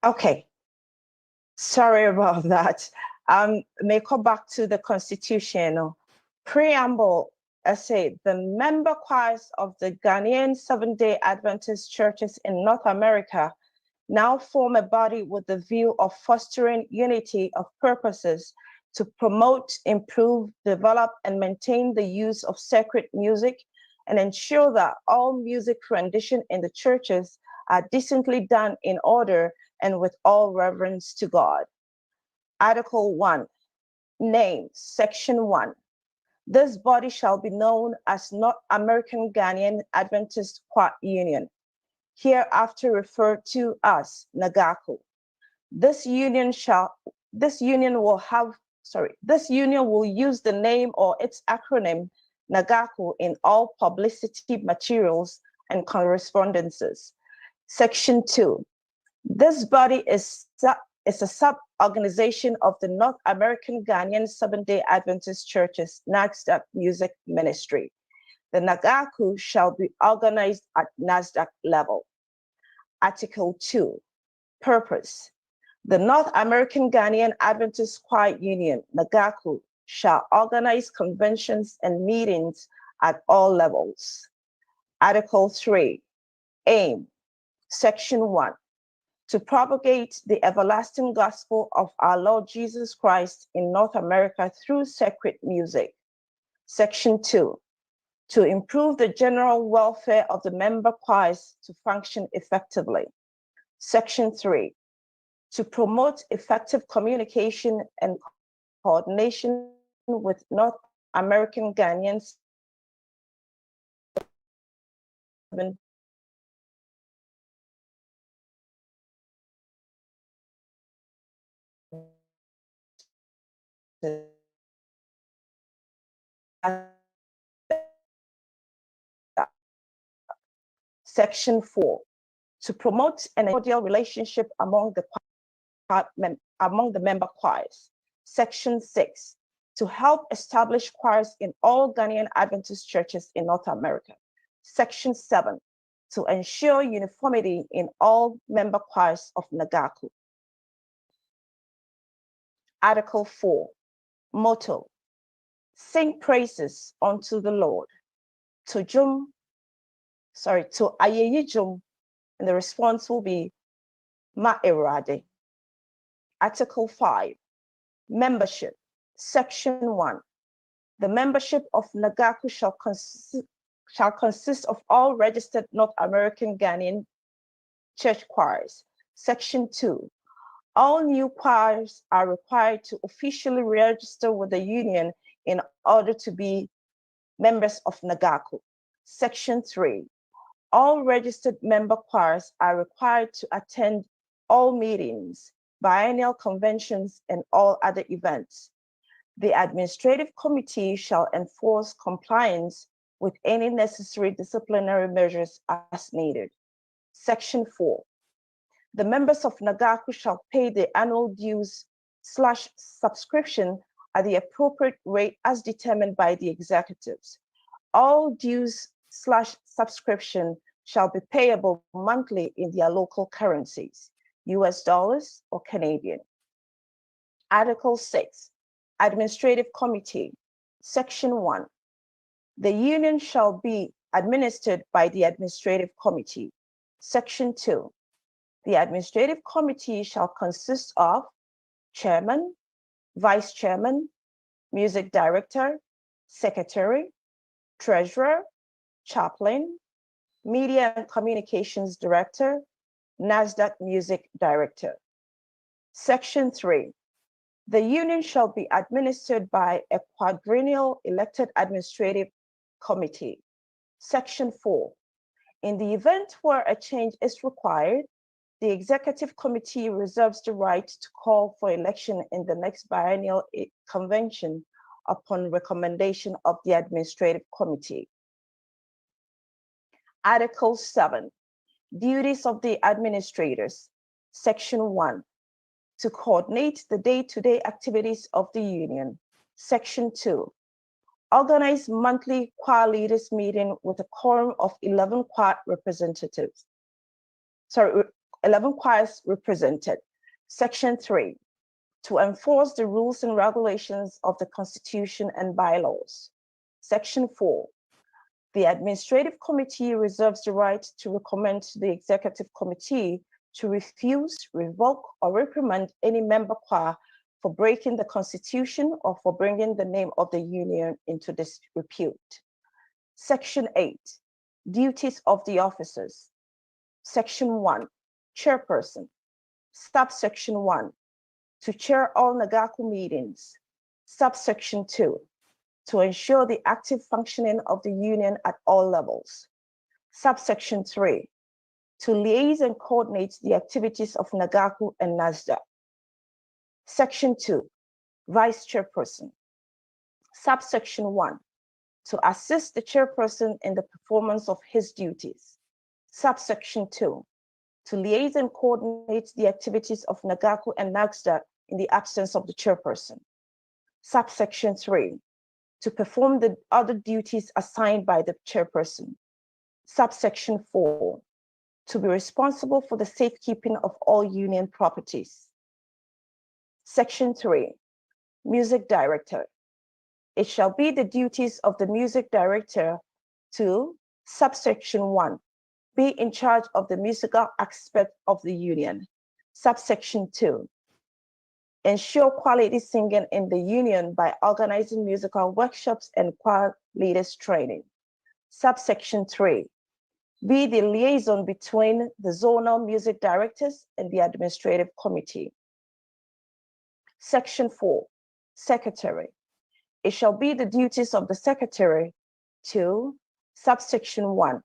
Okay, sorry about that. May go back to the constitution. Preamble, I say the member choirs of the Ghanaian Seventh-day Adventist churches in North America now form a body with the view of fostering unity of purposes to promote, improve, develop, and maintain the use of sacred music and ensure that all music rendition in the churches are decently done in order and with all reverence to God. Article 1, name, Section 1. This body shall be known as North American Ghanaian Adventist Choir Union, hereafter referred to as NAGACU. This union will use the name or its acronym NAGACU in all publicity materials and correspondences. Section 2. This body is a sub-organization of the North American Ghanaian Seventh-day Adventist Churches NASDAQ Music Ministry. The NAGACU shall be organized at NASDAQ level. Article 2, purpose. The North American Ghanaian Adventist Choir Union, NAGACU, shall organize conventions and meetings at all levels. Article 3, aim, Section 1, to propagate the everlasting gospel of our Lord Jesus Christ in North America through sacred music. Section 2, to improve the general welfare of the member choirs to function effectively. Section 3, to promote effective communication and coordination with North American Ghanaians. Section 4, to promote an cordial relationship among the member choirs. Section 6, to help establish choirs in all Ghanaian Adventist churches in North America. Section 7, to ensure uniformity in all member choirs of NAGACU. Article 4, motto, sing praises unto the Lord. To Ayeyi Jum, and the response will be Ma Erade. Article 5, membership. Section 1, the membership of NAGACU shall consist of all registered North American Ghanaian church choirs. Section 2, all new choirs are required to officially register with the union in order to be members of NAGACU. Section 3, all registered member choirs are required to attend all meetings, biennial conventions, and all other events. The administrative committee shall enforce compliance with any necessary disciplinary measures as needed. Section 4, the members of NAGACU shall pay the annual dues / subscription at the appropriate rate as determined by the executives. All dues / subscription shall be payable monthly in their local currencies, US dollars or Canadian. Article 6, Administrative Committee. Section 1, the union shall be administered by the Administrative Committee. Section 2, the Administrative Committee shall consist of Chairman, Vice Chairman, Music Director, Secretary, Treasurer, Chaplain, Media and Communications Director, NASDAQ Music Director. Section 3, the union shall be administered by a quadrennial elected administrative committee. Section 4, in the event where a change is required, the executive committee reserves the right to call for election in the next biennial convention upon recommendation of the administrative committee. Article 7, duties of the administrators. Section 1, to coordinate the day-to-day activities of the union. Section 2, organize monthly choir leaders meeting with a quorum of 11 choir representatives. 11 choirs represented. Section 3, to enforce the rules and regulations of the Constitution and bylaws. Section 4, the administrative committee reserves the right to recommend to the executive committee to refuse, revoke, or reprimand any member choir for breaking the Constitution or for bringing the name of the union into disrepute. Section 8, duties of the officers. Section 1, chairperson. Subsection 1, to chair all NAGACU meetings. Subsection 2, to ensure the active functioning of the union at all levels. Subsection 3, to liaise and coordinate the activities of NAGACU and NASDAQ. Section 2, vice chairperson. Subsection 1, to assist the chairperson in the performance of his duties. Subsection 2, to liaise and coordinate the activities of NAGACU and NASDAQ in the absence of the chairperson. Subsection 3, to perform the other duties assigned by the chairperson. Subsection 4, to be responsible for the safekeeping of all union properties. Section 3, music director. It shall be the duties of the music director to, subsection 1, be in charge of the musical aspect of the union. Subsection 2, ensure quality singing in the union by organizing musical workshops and choir leaders training. Subsection 3, be the liaison between the zonal music directors and the administrative committee. Section 4, secretary. It shall be the duties of the secretary to, subsection 1,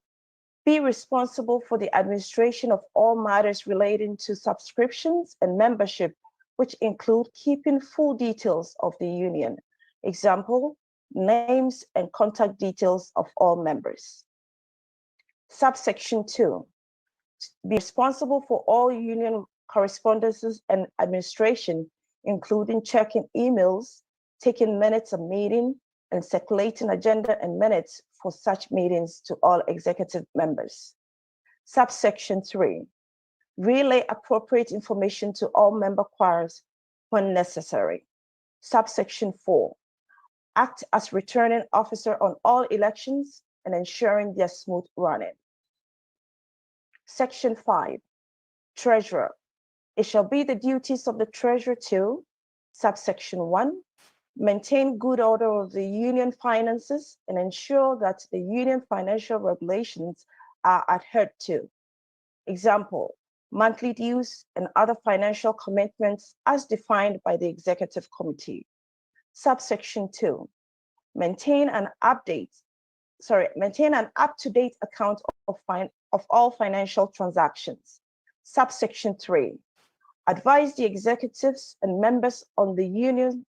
be responsible for the administration of all matters relating to subscriptions and membership, which include keeping full details of the union. Example, names and contact details of all members. Subsection 2, be responsible for all union correspondences and administration, including checking emails, taking minutes of meeting, and circulating agenda and minutes for such meetings to all executive members. Subsection 3, relay appropriate information to all member choirs when necessary. Subsection 4, act as returning officer on all elections and ensuring their smooth running. Section 5, treasurer. It shall be the duties of the treasurer to, subsection 1, maintain good order of the union finances and ensure that the union financial regulations are adhered to. Example, monthly dues and other financial commitments as defined by the executive committee. Subsection 2, maintain an up-to-date account of all financial transactions. Subsection 3, advise the executives and members on the union's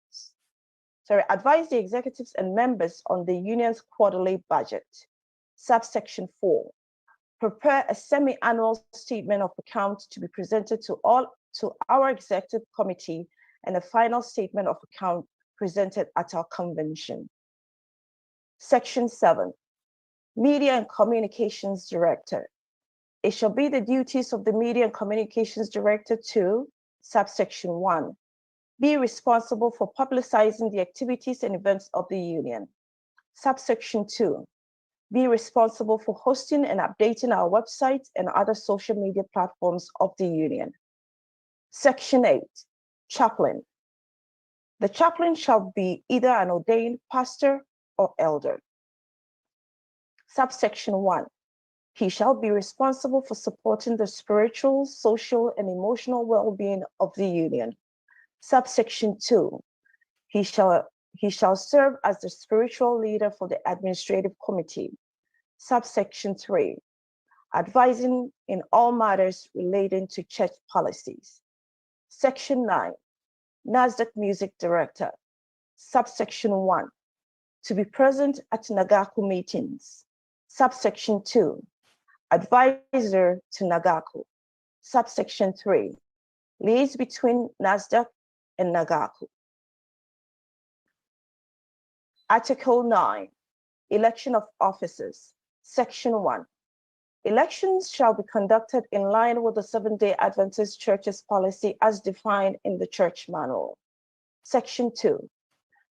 quarterly budget. Subsection 4, prepare a semi-annual statement of account to be presented to our executive committee and a final statement of account presented at our convention. Section 7, media and communications director. It shall be the duties of the media and communications director to, subsection 1, be responsible for publicizing the activities and events of the union. Subsection 2, be responsible for hosting and updating our website and other social media platforms of the union. Section 8, chaplain. The chaplain shall be either an ordained pastor or elder. Subsection 1, He shall be responsible for supporting the spiritual, social, and emotional well-being of the union. Subsection 2, he shall serve as the spiritual leader for the administrative committee. Subsection 3, advising in all matters relating to church policies. Section 9, NASDAQ music director. Subsection 1, to be present at NAGACU meetings. Subsection 2, advisor to NAGACU. Subsection 3, liaise between NASDAQ and NAGACU. Article 9, election of officers. Section 1, elections shall be conducted in line with the Seventh-day Adventist Church's policy as defined in the church manual. Section 2,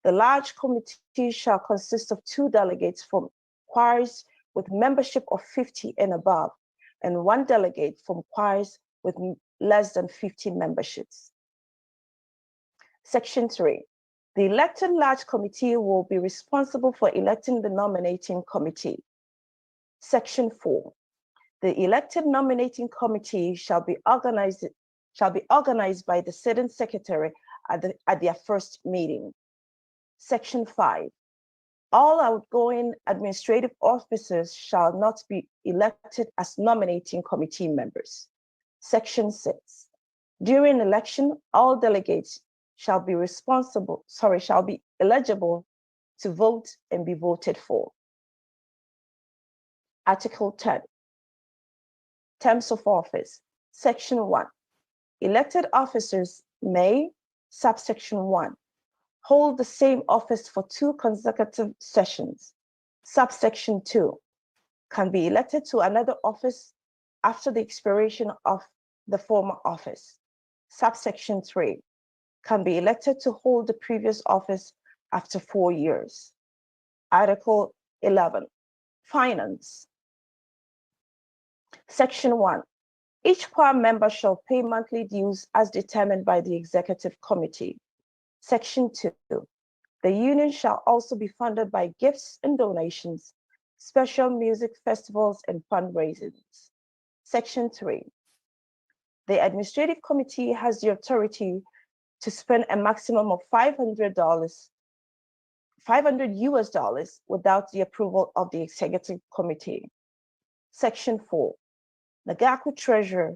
the large committee shall consist of 2 delegates from choirs with membership of 50 and above, and 1 delegate from choirs with less than 50 memberships. Section 3, the elected large committee will be responsible for electing the nominating committee. Section 4, the elected nominating committee shall be organized by the sitting secretary at their first meeting. Section 5, all outgoing administrative officers shall not be elected as nominating committee members. Section 6, during election, all delegates shall be eligible to vote and be voted for. Article 10, terms of office. Section 1, elected officers may, subsection 1, hold the same office for 2 consecutive sessions. Subsection 2, can be elected to another office after the expiration of the former office. Subsection 3, can be elected to hold the previous office after 4 years. Article 11, finance. Section 1, each choir member shall pay monthly dues as determined by the executive committee. Section 2, the union shall also be funded by gifts and donations, special music festivals, and fundraisings. Section 3, the administrative committee has the authority to spend a maximum of $500 without the approval of the executive committee. Section 4, NAGACU treasurer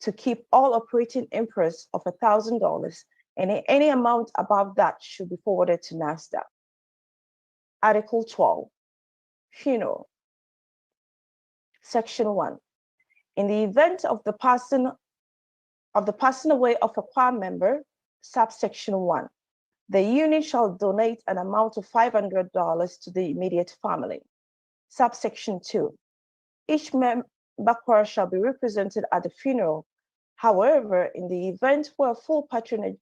to keep all operating interest of $1,000, and any amount above that should be forwarded to NASDAQ. Article 12, funeral. Section 1, in the event of the passing away of a choir member, subsection 1, the union shall donate an amount of $500 to the immediate family. Subsection 2, each member choir shall be represented at the funeral. However, in the event where full patronage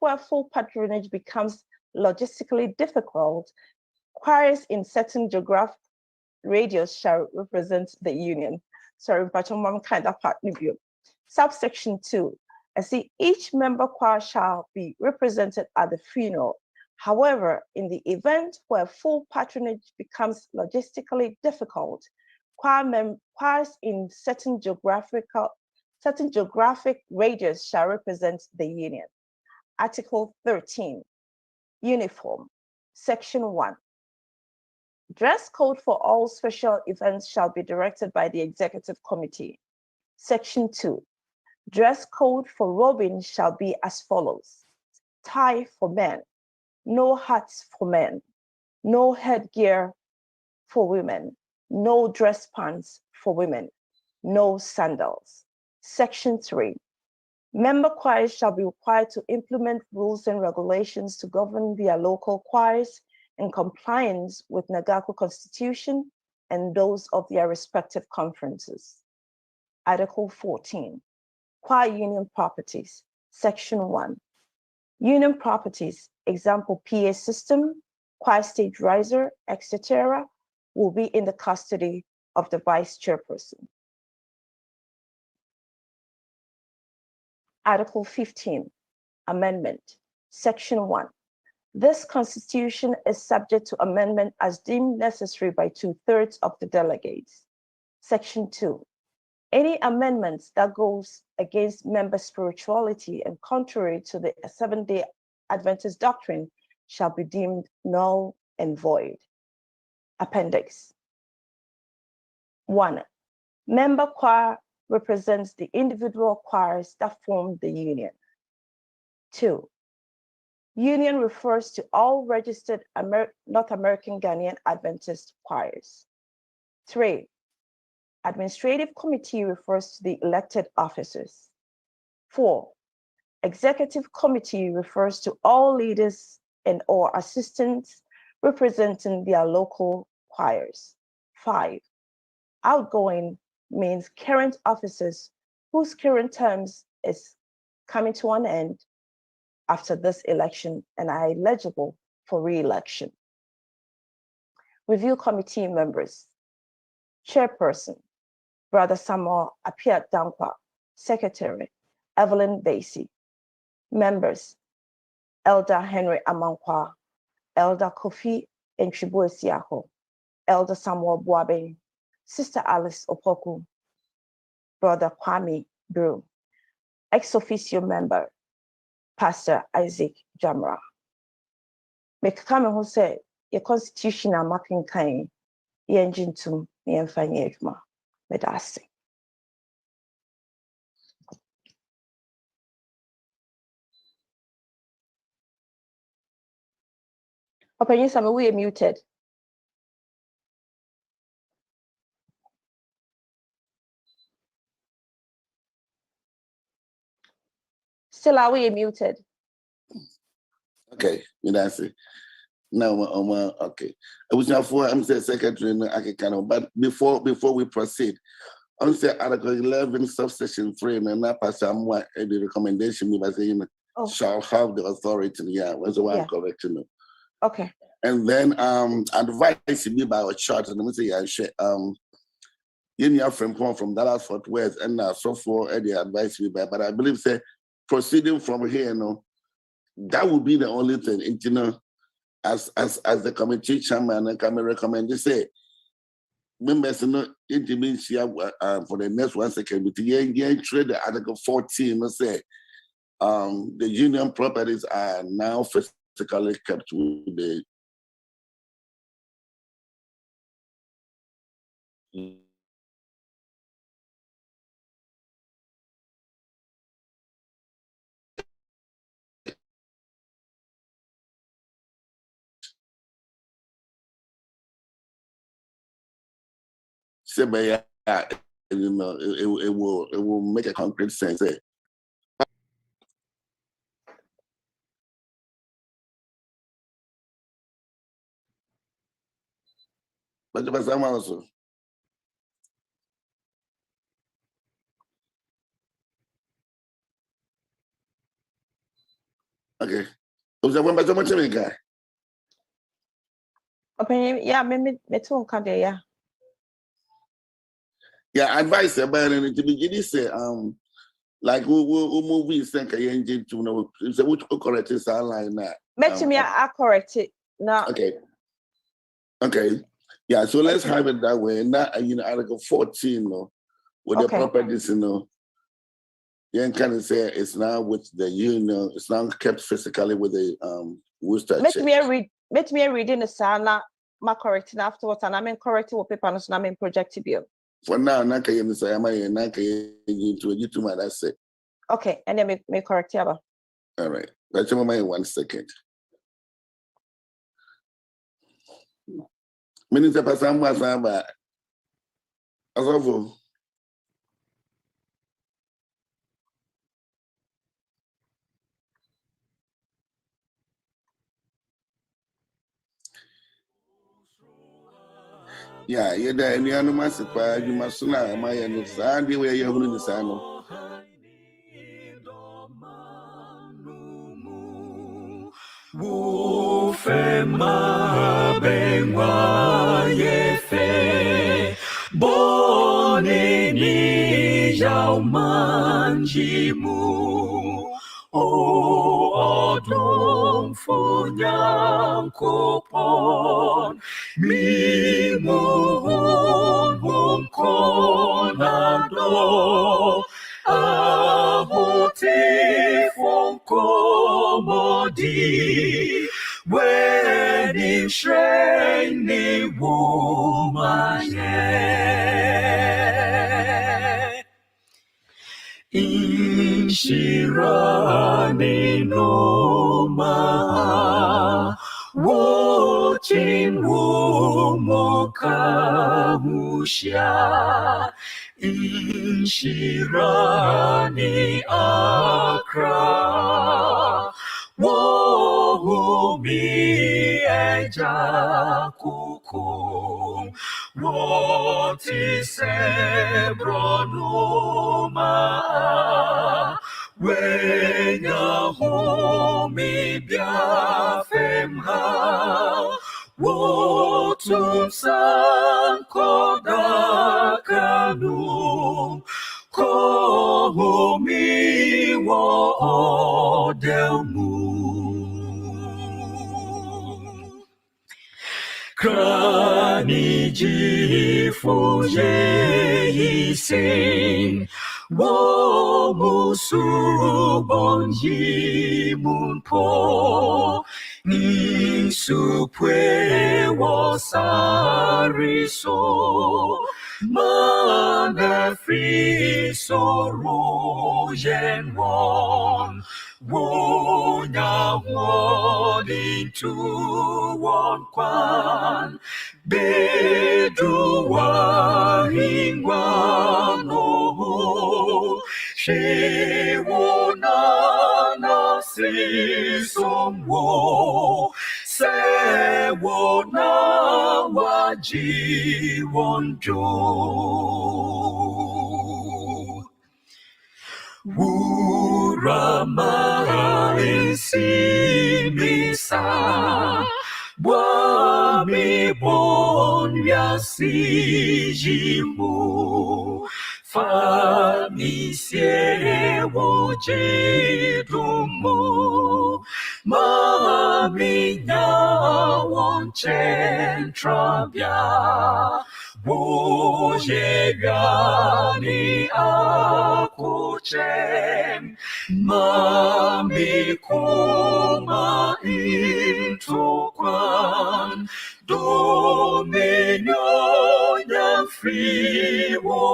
where full patronage becomes logistically difficult, choirs in certain geographic radius shall represent the union. Subsection 2, each member choir shall be represented at the funeral. However, in the event where full patronage becomes logistically difficult, choirs in certain geographic radius shall represent the union. Article 13, uniform. Section 1, dress code for all special events shall be directed by the executive committee. Section 2, dress code for robing shall be as follows: tie for men, no hats for men, no headgear for women, no dress pants for women, no sandals. Section 3, member choirs shall be required to implement rules and regulations to govern their local choirs in compliance with NAGACU Constitution and those of their respective conferences. Article 14, choir union properties. Section 1, union properties, example PA system, choir stage riser, etc., will be in the custody of the vice chairperson. Article 15, amendment. Section 1, This constitution is subject to amendment as deemed necessary by 2/3 of the delegates. Section 2. Any amendments that goes against member spirituality and contrary to the Seventh-day Adventist doctrine shall be deemed null and void. Appendix. 1. Member choir represents the individual choirs that form the union. 2. Union refers to all registered North American Ghanaian Adventist choirs. 3. Administrative committee refers to the elected officers. 4. Executive committee refers to all leaders and or assistants representing their local choirs. 5. Outgoing means current officers whose current terms is coming to an end after this election and are eligible for re-election. Review committee members. Chairperson, Brother Samuel Appiah Dankwa. Secretary, Evelyn Basie. Members, Elder Henry Amankwa, Elder Kofi Nchibuesiaho, Elder Samuel Boabe, Sister Alice Opoku, Brother Kwame Brew. Ex officio member, Pastor Isaac Jamra. Mekame ho say your constitutional mapping kind ye engine to me and fanye edma medase. Open some we muted. Still are we muted? Okay, that's it. Now, okay. I was now for I'm the secretary, but before we proceed, on say Article 11, subsection 3, and I pass the recommendation me by saying shall have the authority. Yeah, was the one correcting me. Okay. And then advice me by a chart, and let me say I share you need from Dallas Fort Worth, and so for the advice me by, but I believe say proceeding from here, that would be the only thing, as the committee chairman and can recommend. They say members intimate for the next 1 second. But trade the Article 14. Say the union properties are now physically kept with the it will make a concrete sense. But the person also. Okay. Yeah, me too yeah. Yeah, advice about it to begin say like we movies think engine to know it's a which correct is line that. Make me I correct it now. Okay. Yeah, so let's have it that way. Not Article 14, with the properties, you can say it's now with the union, it's now kept physically with the Worcester. Let me read in the sana my correcting afterwards, and I'm in correcting what paper and I'm in projective view. For now, Naka you say am I Naka you to my that's it. Okay, and then me correct you. All right. Let's my 1 second. Minister Pasamba Samba. Asofu. Yeah, you're there in the animal supply, you must know my and Sandy where you're going to sign. Wufema bengwa yefe boneni yaumanjimu o odom Nyankopon mi mohon konado ahote fonkomodi when shrine womaye Inshirani noma Wochin womoka mushia Inshirani akra Wohumi eja kukum Woti sebronoma Wenya homi biafemha Wotum san kodakanu Kohomi wo odelmu Krani jifu ye sing Wo musu bon yi mun po Ni supwe wo sariso Mana free sorrow yen won Wonya won into one kwan Beduwa hingwa no She wona na si somwo Se wona waji wonjo Urama insimisa Bwami bon yasi jimu Famisie wojidumu Maminya wonchen trabia Wojegani akuchen Mami kuma intukwan Dominio nyam free wo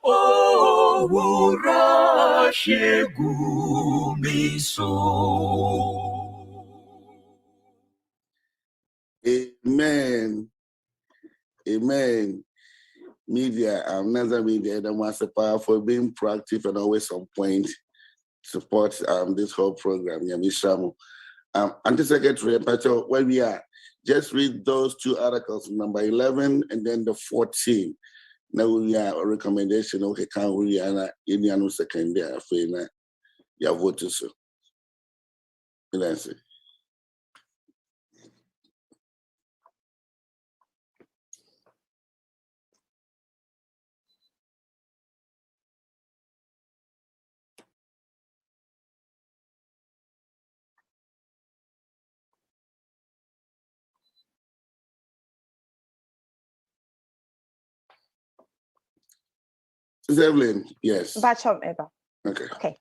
O wura shegumi so Amen. Amen. Media, another media, that was a powerful being proactive and always on point. Support this whole program. Yamishamu. Anti-Secretary, where we are, just read those two articles, number 11 and then the 14. Now we are a recommendation. Okay, can we are Indian secondary affair? You vote so. Let's see. Evelyn, yes. Bacham Eva. Okay. Okay.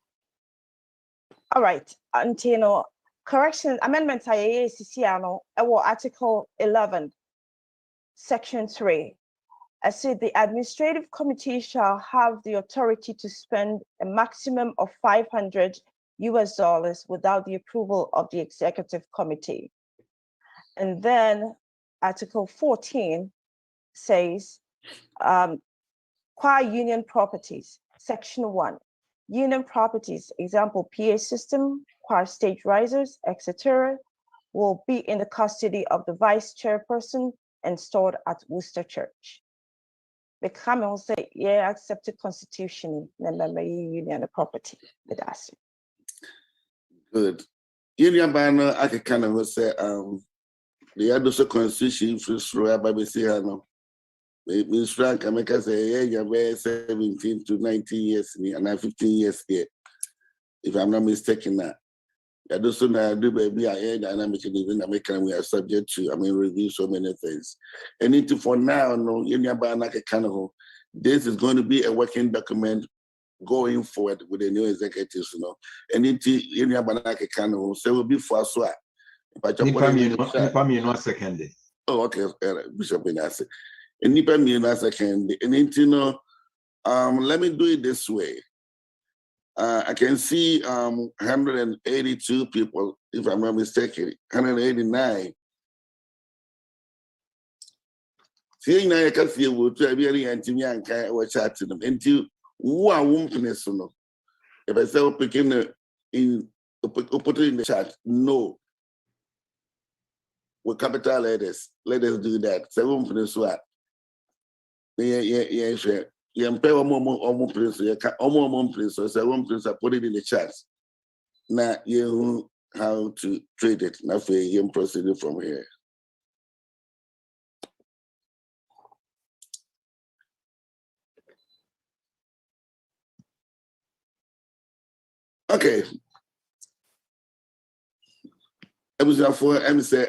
All right. Until correction amendments I Article 11, Section 3. I said the administrative committee shall have the authority to spend a maximum of $500 without the approval of the executive committee. And then Article 14 says, qua union properties, Section 1. Union properties, example, PA system, choir stage risers, etc., will be in the custody of the vice chairperson and stored at Worcester Church. The Cameron will say, yeah, accepted constitution, union property. Good. Union banner, I can kind of say, the other constitution is through by the Ms. Frank, I make us say, yeah, you're 17 to 19 years, and I'm 15 years here, if I'm not mistaken. That Yeah, those soon I do baby I dynamic in American we are subject to review so many things. And into for now, no, this is going to be a working document going forward with the new executives, And into so will be for us. Second. Oh, okay, Bishop Benassi. And Nipa Mina second. And into let me do it this way. I can see 182 people, if I'm not mistaken, 189. Seeing I can see you to a very anti-Yanka or chat to them until who are wompness. If I say picking in put it in the chat, no. With capital letters, let us do that. Say wompness what? Yeah, sure. You pay almost place, you can almost place, so say one place, I put it in the chat. Now you how to trade it. Now for you proceed from here. Okay. I was for say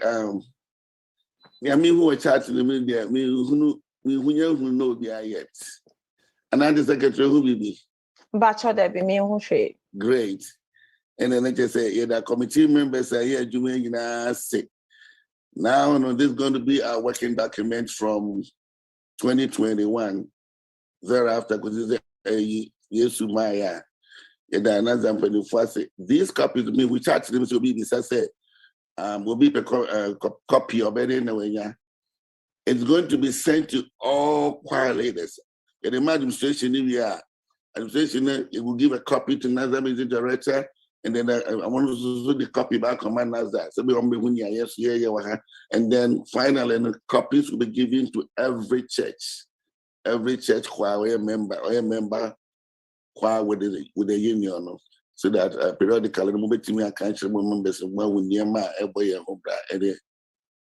who are chatting the media, me who know there yet. And I'm the secretary who will be. Bachelor there be me who trade. Great. And then I just say, yeah, the committee members are here doing sick. Now, this is going to be our working document from 2021. Thereafter, because this is yes, Maya. These copies, we chat to them, so be will be a copy of it. It's going to be sent to all choir leaders. In the administration, it will give a copy to another music director, and then I want to do the copy back on my Nasdaq. And then finally, the copies will be given to every church choir or a member choir with the union, so that periodically, the moment I can't remember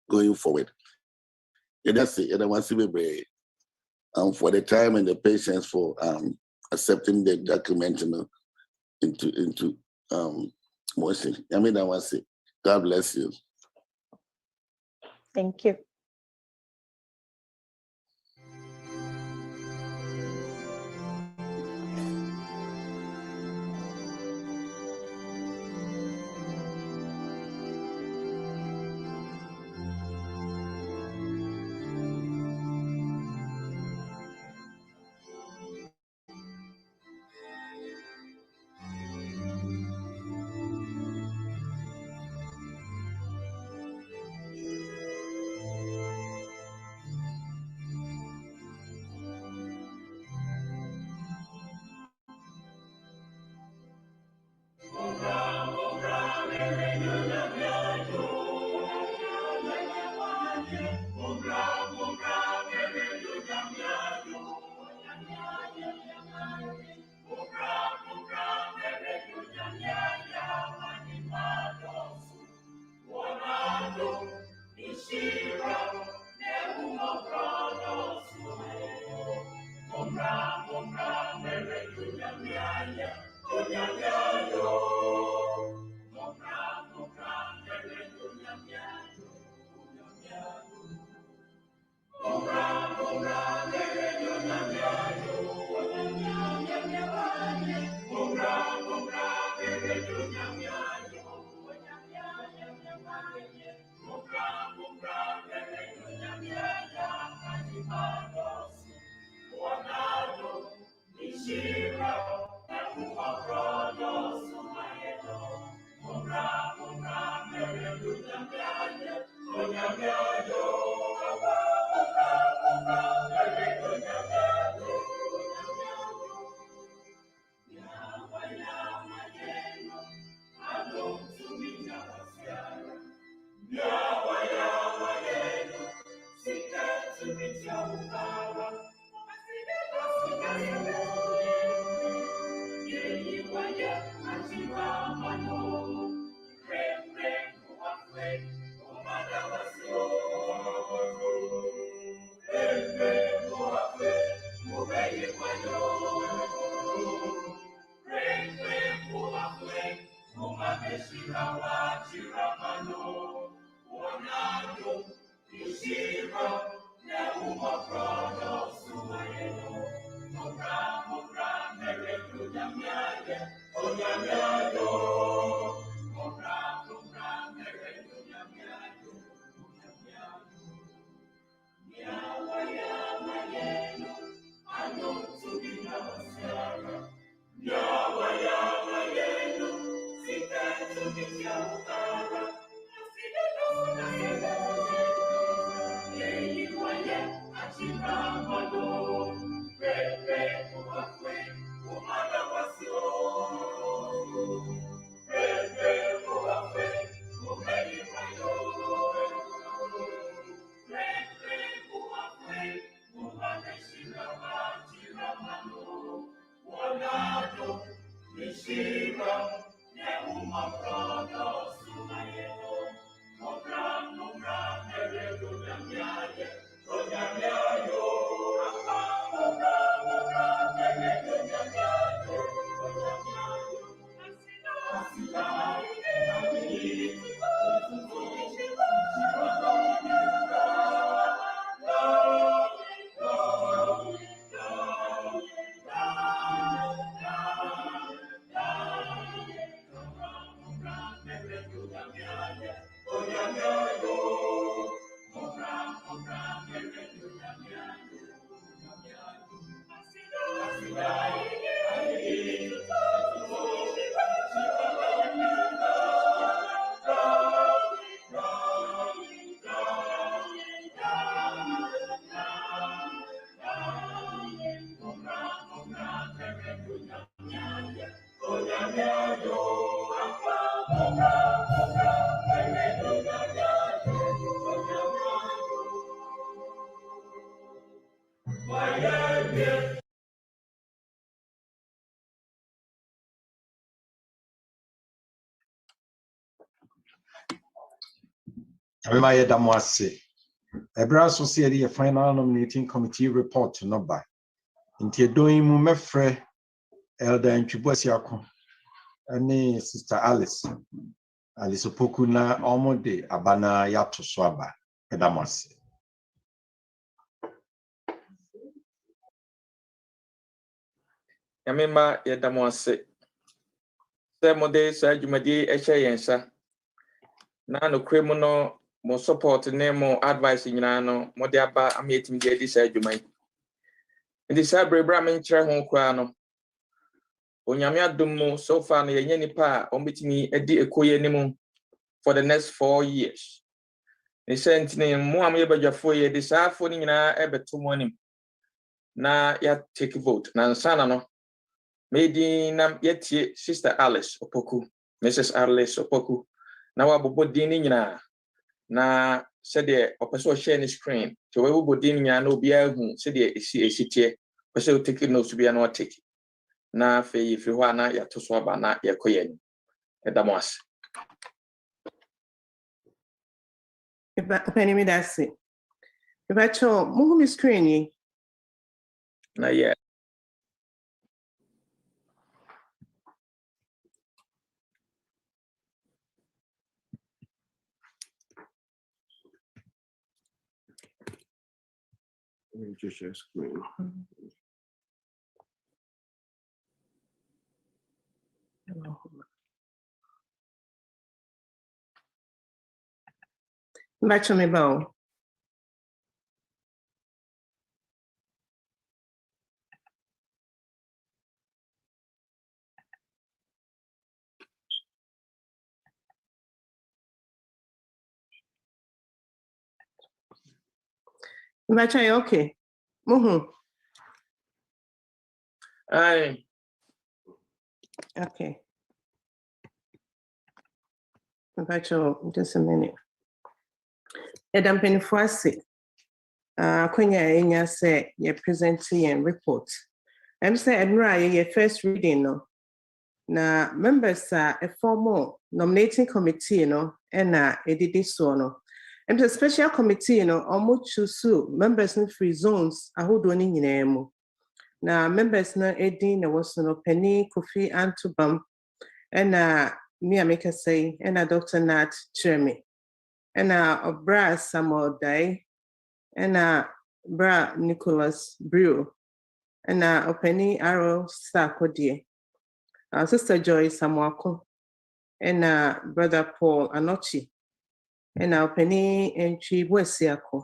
going forward. And that's it. And I want to be for the time and the patience for accepting the document into motion. I want to say, God bless you. Thank you. Everybody at Damwase. Ebra Society, a final nominating committee report to Noba. Into doing Mumefre, Elder and Chibosiako, and Sister Alice Opoku na Omode Abana Yato Swaba, Damwase. Yamima Yadamwase. Semode sa Jumadi Eshayensa. Na no criminal mo support name advice nyina mo de aba ametim de edi sa adwumai ndi sa brebra men kire ho kwa no onyame adom mo so far no yenye nipa a ombetimi edi ekoye nimu for the next 4 years ne sentine mo am ye badwafo ye de sa afo ni nyina ebeto mo anim na ya take vote na nsana no medi na yetie Sister Alice Opoku, Mrs. Alice Opoku na wabobo din ni nyina na said the opposite share the screen to we will din nyina na obi ahu said the esitie pese take notes to be an take na fe if you na ya to so aba na yakoye edamos Penny me that's it. If I show move screen na yeah. Let me just share screen. Back to me bow. Back okay. Aye. Okay. Back just a minute. Edam penfuase. Kwenya enya say ye presenting and report. I'm say admira ye first reading no. Na members a formal nominating committee no and edidi so no. I'm a special committee no omo choose members in free zones ahodo ni nyina mu. Na members na edin na was no Penny Kofi Antubam and me a make say and a Dr. Nat Chermy and a bra Samuel Day and a bra Nicholas Brew and a penny arrow Sako dear. Our sister Joy Samuako and brother Paul Anochi and our penny entry Wesiako.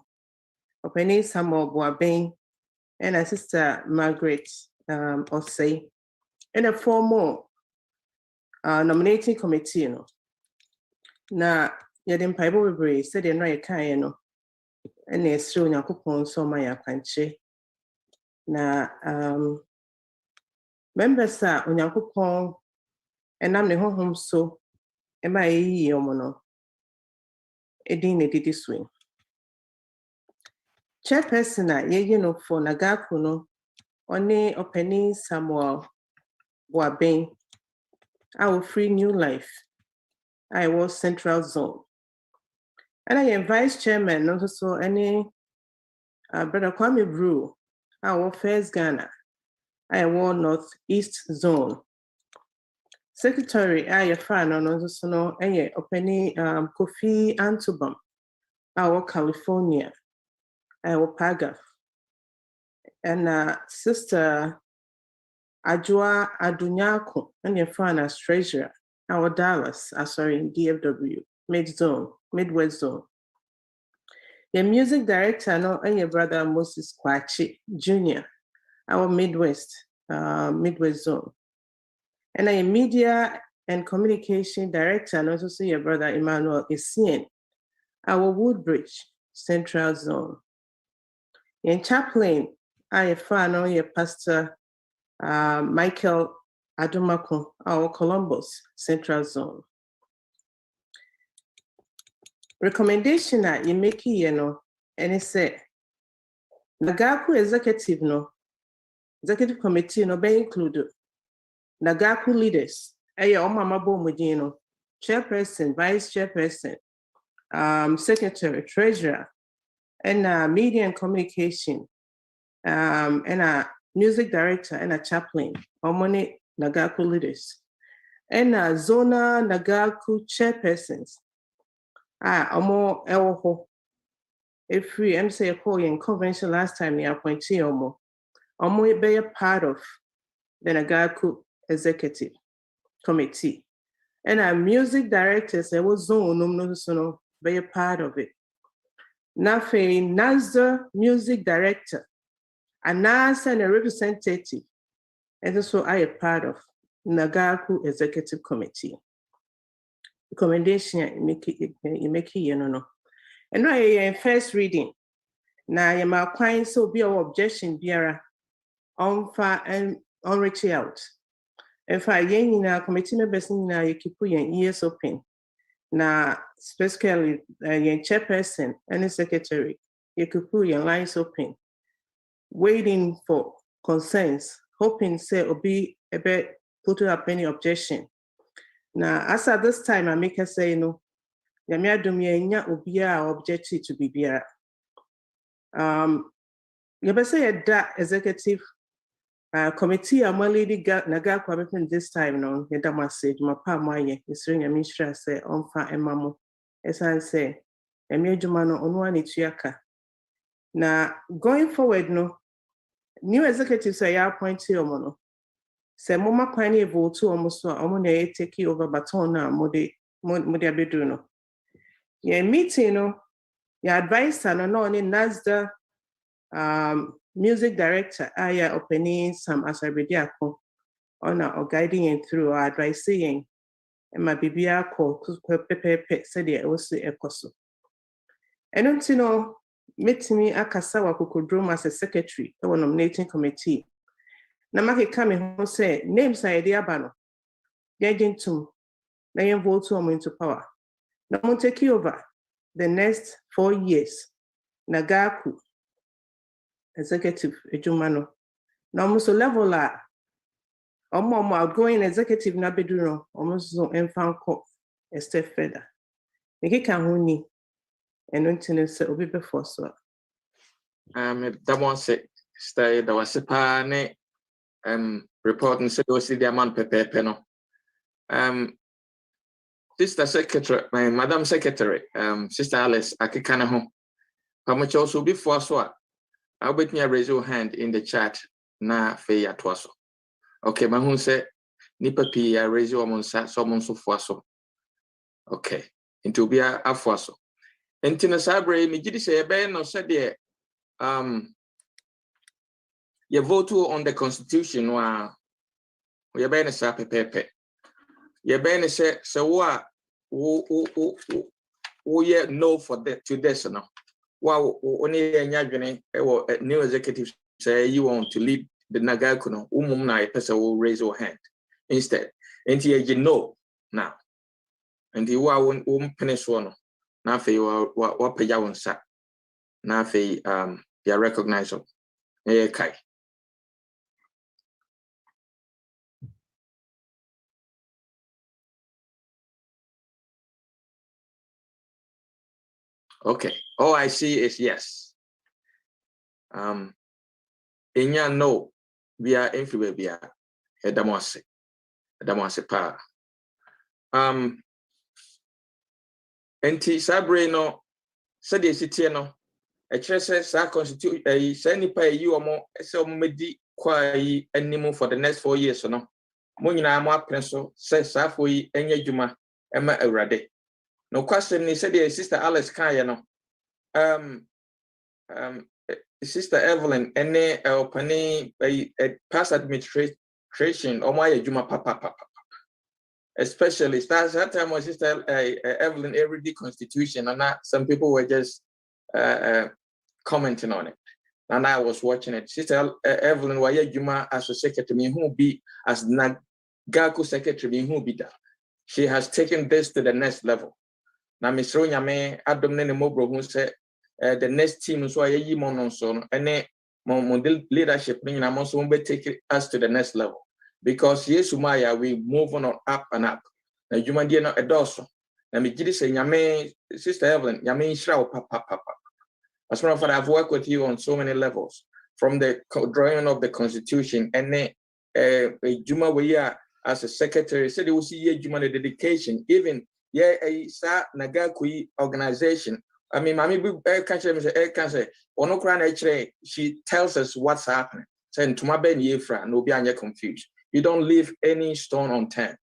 Penny Samuel Boabain and our sister Margaret Osei and a 4 more nominating committee, you know. Na yɛde mpaebɔ bebree sɛdeɛ no a yɛkaeɛ no ɛna ɛsrɛ Onyankopɔn nso ɔma yɛ akwankyerɛ na members a Onyankopɔn ɛnam ne honhom so ɛma yɛyiyie ɔmo no ɛdin na ɛdidi so yi. Chairperson a yɛyi no for NAGACU no ɔne ɔpanin Samuel Boaben a ofiri New Life I was Central Zone. And I am Vice Chairman also any Brother Kwame Brew, I was First Ghana, I was North East Zone. Secretary I fan on also no any opening Kofi Antubam, I was California, I was Paga. And Sister Ajua Adunyako and your fan as treasurer. Our Dallas, DFW, Midwest Zone. The music director, no, and your brother Moses Kwachi Jr., our Midwest Zone. And a media and communication director, and also your brother Emmanuel Essien, our Woodbridge Central Zone. In Chaplain, I found your pastor Michael Adomako, our Columbus Central Zone. Recommendation that you make here, no, and it said, NAGACU executive committee, no, be included. NAGACU leaders, Omama Bomudino, chairperson, vice chairperson, secretary, treasurer, and media and communication, and a music director, and a chaplain, Omoni NAGACU leaders, and Zona NAGACU chairpersons. Omo Elho. If we say a call in convention last time, we appointee Omo be a part of the NAGACU executive committee. And our music directors, there was zone be a part of it. Nafe NASDA music director, and NASA and a representative. And so I a part of NAGACU Executive Committee. Recommendation you make here, no. And now in first reading. Now you might find so be our objection, Biara, on far and on reach out. If I in our committee members now you keep your ears open. Now, specifically your chairperson and the secretary, you could put your lines open, waiting for concerns. Hoping say or be a bit put up any objection. Now, as at this time, I make her say no. Yamia Dumia Ubia objective to be beer. You better say that executive committee I'm lady NAGACU this time no. Yadama said my pa my is ring a mishra say on fa and mammo. As I say, a majumano on one itiaka. Now, going forward, no. New executives say I appoint to mono. Say mama kwani vote to almost so take over baton now mode abeduno. Your meeting no your advisor no only NASDA music director aya opening some asabediako on or guiding and through or advising and my bibia call pepe said it was the ecoso. And don't you know meet me akasawa kukudrum as a secretary or nominating committee. Namake come home say names are idea bano. Yagin to na vote to into power. Now I'm take you over the next 4 years. NAGACU executive ejumano. Now almost level outgoing executive na beduno almost so enfan ko a step further. Niki kan honi and until say obi before so. That one say stay that was a ne reporting say o si dia man pepe no. Sister Secretary, my Madam Secretary, Sister Alice, Akikana home. How much also before so I'll bet me raise your hand in the chat na fe ya twaso. Okay, my home say nipa pi raise your monsa someone so so. Okay, into be a afwaso. Enti na sabre me gidi say be no said you vote on the constitution wa you be na sa pepepe. You be na say so wo ye no for that to this no. Wow, only a new executive say you want to lead the NAGACU no na person will raise your hand instead. And you know now. And you are penish one. Now for you what pay your sa. Now for you are recognized. Okay. Okay. All I see is yes. In your no, we are influence we are Edamose pa. Enti sabre no said the city no a church sa constitute a send pay you or more so medi kwai animal for the next 4 years or no. Munina mo aprenso says sa for yi enye juma ema awrade. No question ni said the Sister Alice Kaya no. Sister Evelyn ene opani a past administration or my juma papa. Especially starts that time when Sister Evelyn every day constitution and not some people were just commenting on it. And I was watching it. Sister Evelyn why Juma as a secretary who be as NAGACU secretary who be that. She has taken this to the next level. Now Miss Ronyame Adam Nene Mobro who said the next team so I mononson and model leadership meaning I'm also be take us to the next level. Because yes, Sumaya, we move on up and up. Now you might not a dorsal. Let me say, Yame, Sister Evelyn, Yame Shroud, papa. As one of I've worked with you on so many levels, from the drawing of the Constitution, and then Juma Waya as a secretary said, you see Juma the dedication, even a NAGACU organization. I mean, Mammy can say, Onokran she tells us what's happening. Saying to my ben yefra, no be anya confused. You don't leave any stone unturned.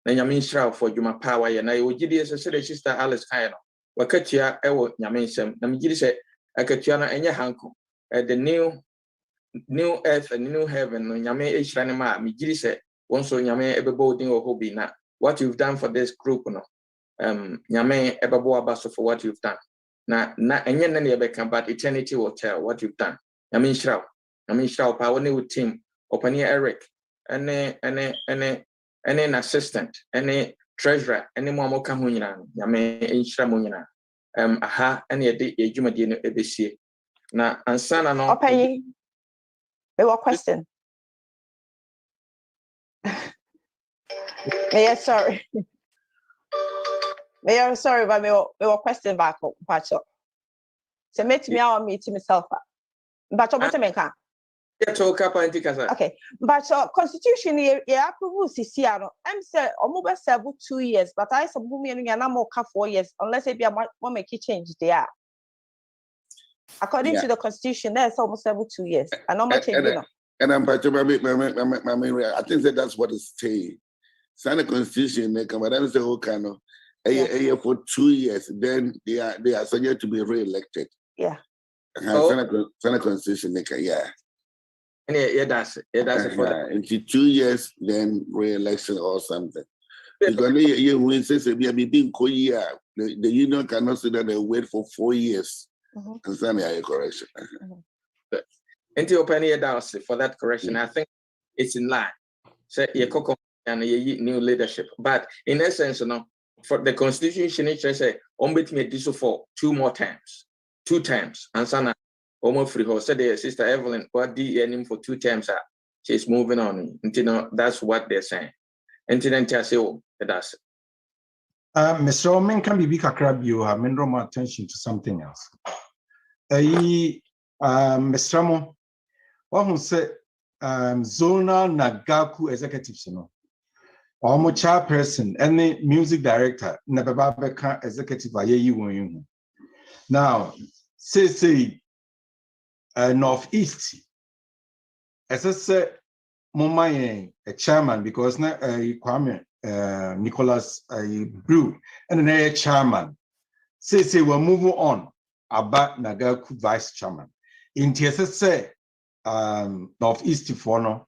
Na nyame nhyira for Juma power ya na yo gidi se Sister Alice Kaya no. Wakatua ewo nyame nsem. Na me gidi se akatua no enye hanko. The new earth and new heaven no nyame ehira ne ma me gidi se wonso nyame ebebo din wo hobi na. What you've done for this group no. Nyame ebebo abaso for what you've done. Na enye na ebeka but eternity will tell what you've done. Nyame nhyira. I mean, shout power new team, open here Eric, and an assistant, any treasurer, any more Kamunyan, Yame in Shramunina, aha, any a day, a Jumadino ABC. Now, and son and all. Okay, your question. Yes, sorry. Mayor, sorry, but your question back up, patch up. So, make me our meeting myself. But what okay, but constitution yeah approve CCR. I'm say almost 2 years, but I some women and more 4 years unless it be a more make change there. According to the constitution, there's almost 2 years. And not much change. And I'm I think that's what it's saying. Sign a constitution, they come and say, oh, kind of for 2 years, then they are subject to be re-elected. Yeah. Sign a constitution, yeah. Yeah, that's it for that. Into 2 years, then re-election or something. Because you win, says we have been the union cannot say that they wait for 4 years. And send a correction. Into open here down for that correction. I think it's in line. Say you and you new leadership. But in essence, for the constitution, it say bit me this for 2 more times. 2 times. And sana almost free her said Sister Evelyn, what the for 2 times she's moving on. That's what they're saying. And then I say, oh, that's Mr. Omen can be kakra you have more attention to something else. Mr. Mo, what who said zonal NAGACU executives, almost chairperson, any music director, never become executive. Now, say Northeast, as I said, Mama a chairman because now Kwame Nicholas Brew and a chairman. Say we're moving on about NAGACU vice chairman. In TSS, Northeast for no.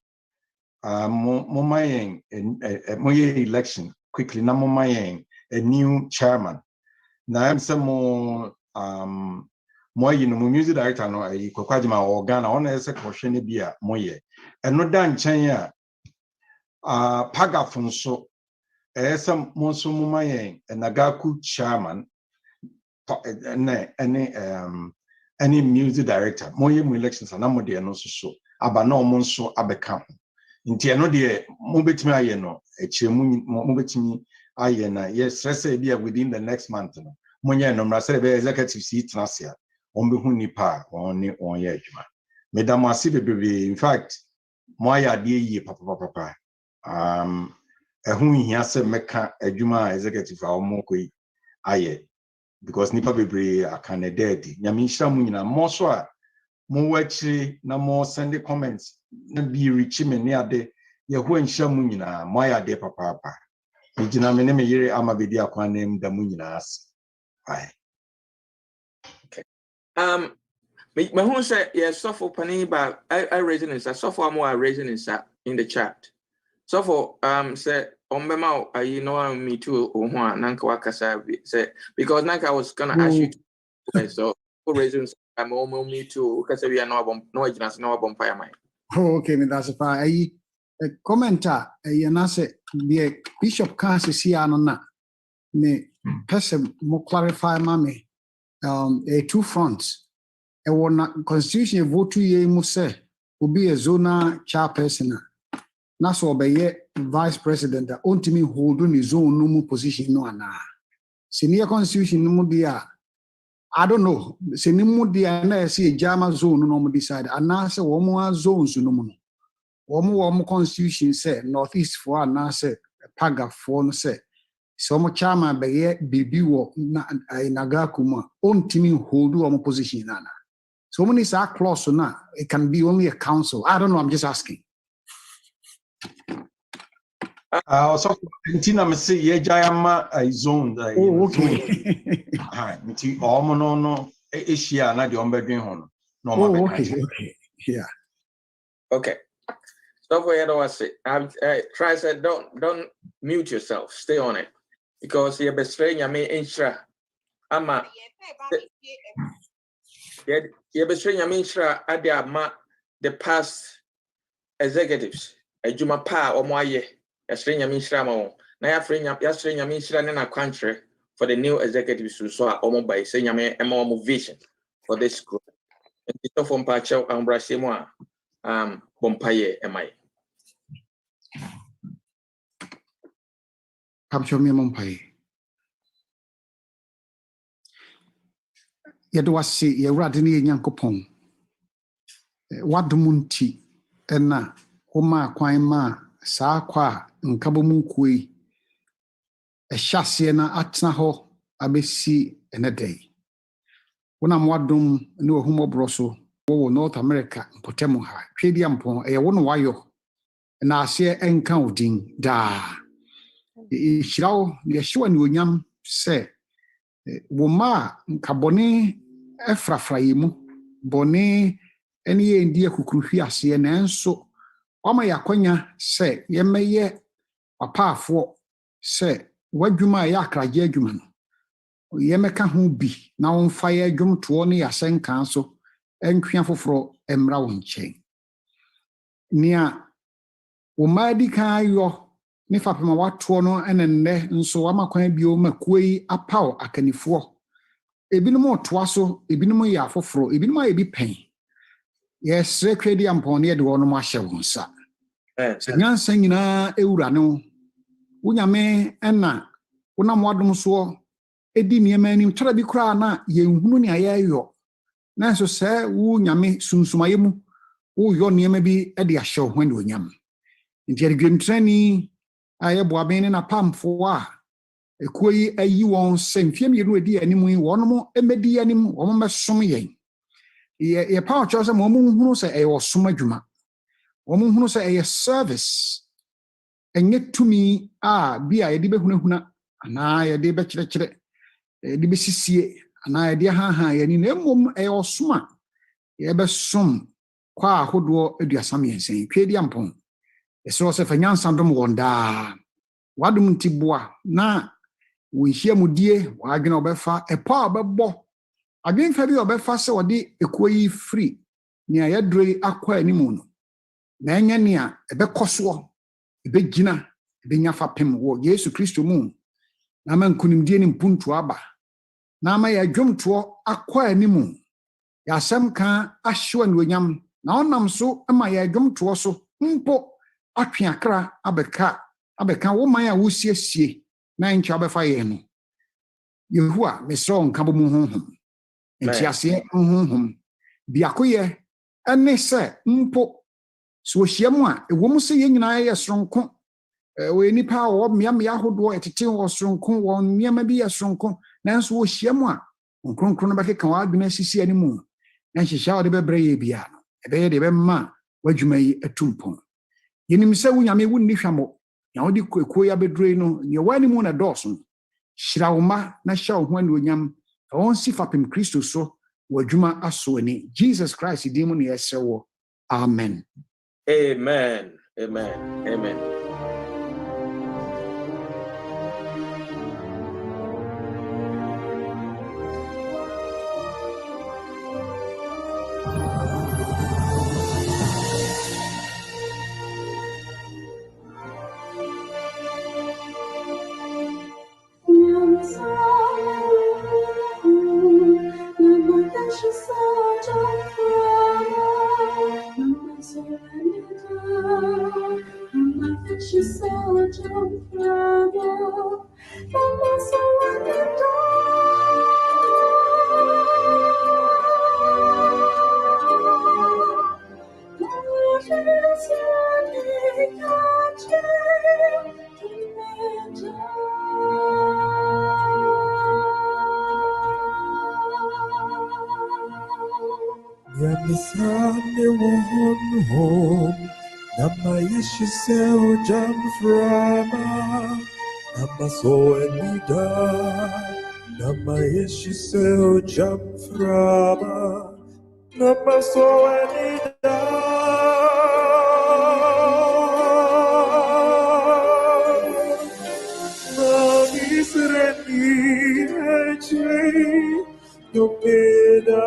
Mama election quickly. Now Mama a new chairman. Now I'm some more music director no Kwajima organ on a question bia moye. And no dan chanya Pagafonso some monso Mama a NAGACU chairman any music director. Moye elections and amode no so aba no monso abeka. Inti ano de mo betimi aye no echiremu mo betimi aye na yes say be within the next month no monye no mra say be executive seat trasia on be hu nipa on ye adwuma madam asibebebe in fact mo aye ade yi papa ehun hia say meka adwuma executive a mo koi aye because nipa bebre akane dead nyame nhira mu nyina mo so a mo wachiri na mo send comments na bi richi me ne ade ye ho nhia mu nyina mo ya de papa igina me ne me yire amabedi akwane m da mu nyina as ai okay me who say yes so for pani ba I raising is so for more raising is in the chat so for say ombema you know me too ohwa nanka wakasa say because nanka I was gonna ask you so for reasons I'm almost me too because we are no ignorance no bonfire mind. Oh, okay, that's fine. A commenter, a say the Bishop Can't see anona me person more clarify mammy a two fronts. A one constitution vote to ye must say will be a zona chairperson. That's all by vice president that ultimately hold on his own normal position no ana. Senior constitution no be I don't know. Se ni mu dia na see Jama zone no mo decide. Ana se wo mo zones no mo. Wo mo constitution say northeast for ana se paga for no say. So mo chama be ye bibi wo na NAGACU ma ontimi hold wo mo position na. So many say clause na it can be only a council. I don't know, I'm just asking. So Tina me say ye jayama zone okay. Hi, miti omo no issue na de ombedwen ho no ma be okay. Yeah. Okay. So for you say try say don't mute yourself. Stay on it. Because you're betraying your main instra. Ama you're betraying your main instra at the past executives. A juma pa or moye. You're straying your main instra mo. Now you're straying your main instra in a country for the new executives who saw almost by saying your main vision for this group. And it's from Pacho and Brasimo Bompaye am I. Capture me Bompaye. Yet was see ye radini yankopon. What the munti ena oma kwama sa kwa nkabomu kwe a chassis na atna ho abesi ene day. When I'm wadum no humo broso wo North America potemo ha twedi ampon e wo no wayo na ase enka odin da ihirawo ye hyewa ni onyam se wo ma nkabone efrafra yimu bone ene ye ndi akukruhwi ase na enso oma yakonya se ye meye papaafo se wadwuma ya akraje adwuma no ye meka ho bi na wonfa ye adwum to ne yasenka so enkwa foforo emra won chen nia wo madi kan yo ne fapema wato no enenne nso amakwan bio makoi apaw akanifo ebinom otoa so ebinom ya foforo ebinom aye bi pen yes rekredi ampon ne de wono ma hye wonsa nyansa nyina ewura ne wunyame ena wonam wadom so edi niema anim tora bi kura na yenhunu ne ayeyo na so se wunyame sunsumaye mu wo yo niema bi e de ahye ho ne onyam nti adwemtrani Aye boaben na pamfo a ekuo yi ayi won se mfie mienu edi anim yi wonom emedi anim won mesom yen. Ye pa cho se mo hunu se e osom adwuma. Won hunu se e service. Enye tumi a bia ye de behunahuna ana ye de be kyerɛkyerɛ de be sisie ana ye de haha ye ni na mmom e osom a ye be som kwa ahodo aduasam yensen twedi ampon. Eso se fanyansa dom wonda. Wadum ntiboa na wihia mudie wadwena obefa epa obebɔ adwenfa bi obefa se ode ekuo yi free nia yedroi akwa animu no na enya nia ebekoso ebegina ebenya fapem wo Yesu Kristo mu na mankunimdie ni mpuntu aba na ma ya dwomto akwa animu ya asɛm ka ahyewa nuonyam na onam so ma ya dwomto so mpo atwe akra abeka wo man a wosiesie na ncha obefa ye no Yehua mesro nka bo mu honhom entiase honhom biakoye ene se mpo so hyiam a ewom se ye nyina ye soronko we nipa wo mmea hodo etete wo soronko wo mmea bi ye soronko nanso wo hyiam a nkronkron bakeka wa adwena sisi animu na hyehyɛ wo de bebre ye bia no ebe de be ma wadwuma yi atumpon yenim se wunyame wunni hwamo ya wodi kwekuo ya bedroi no ne wani mu na dɔɔso hyirawoma na hyɛ wo ho anuonyam on si fapem Kristo so wadwuma aso ani Jesus Christ din mu ne yɛsrɛ wo amen. Amen. Amen. Amen. Yamisame won home, Namayeshu seo jam frama, Namaso enida, Namayeshu seo jam frama, Namaso enida. Namisreni eche, Yopeda.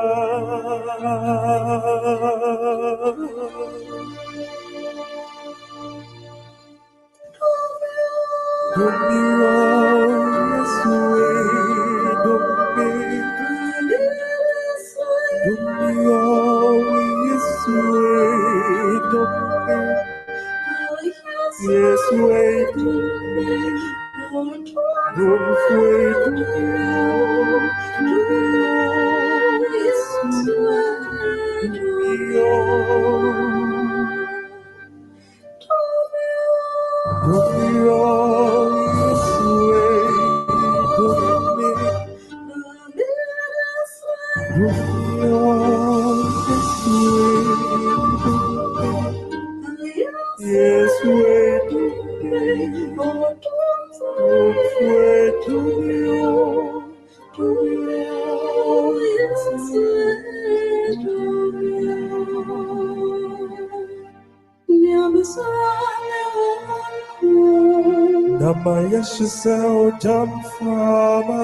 Namayeshu seo jam frama,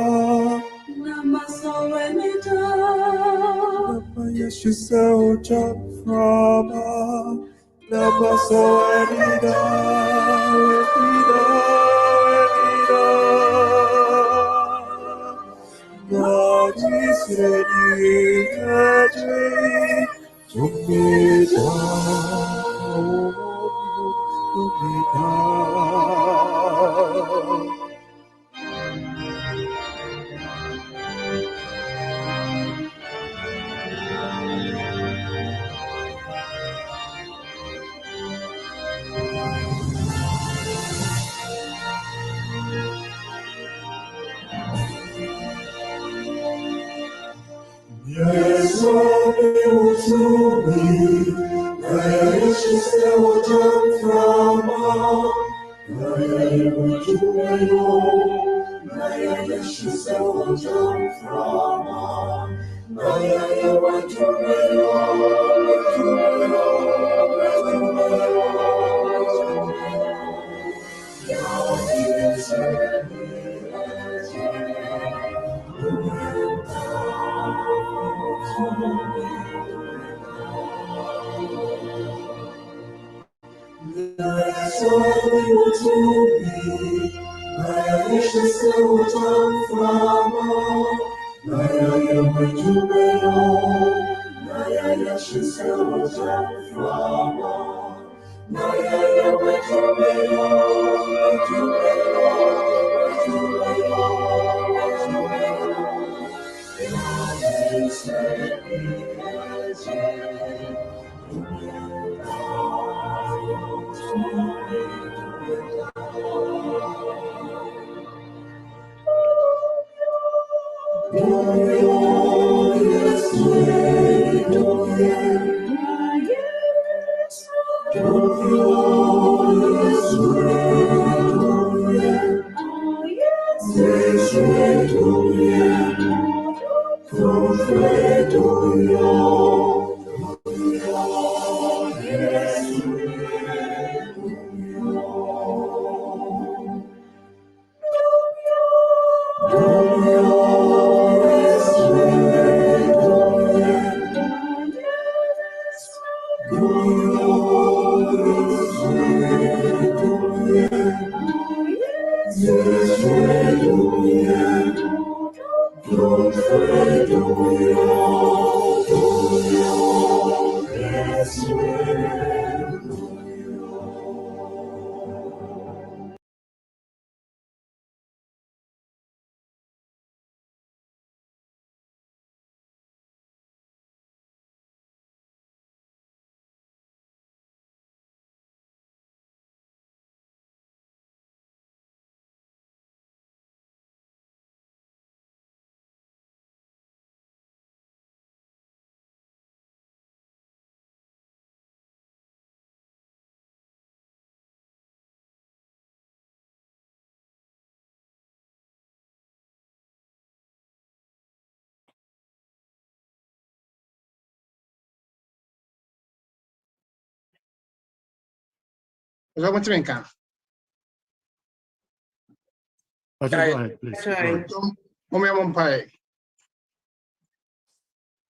Namaso enida, Namayeshu seo jam frama, Namaso enida, God is ready,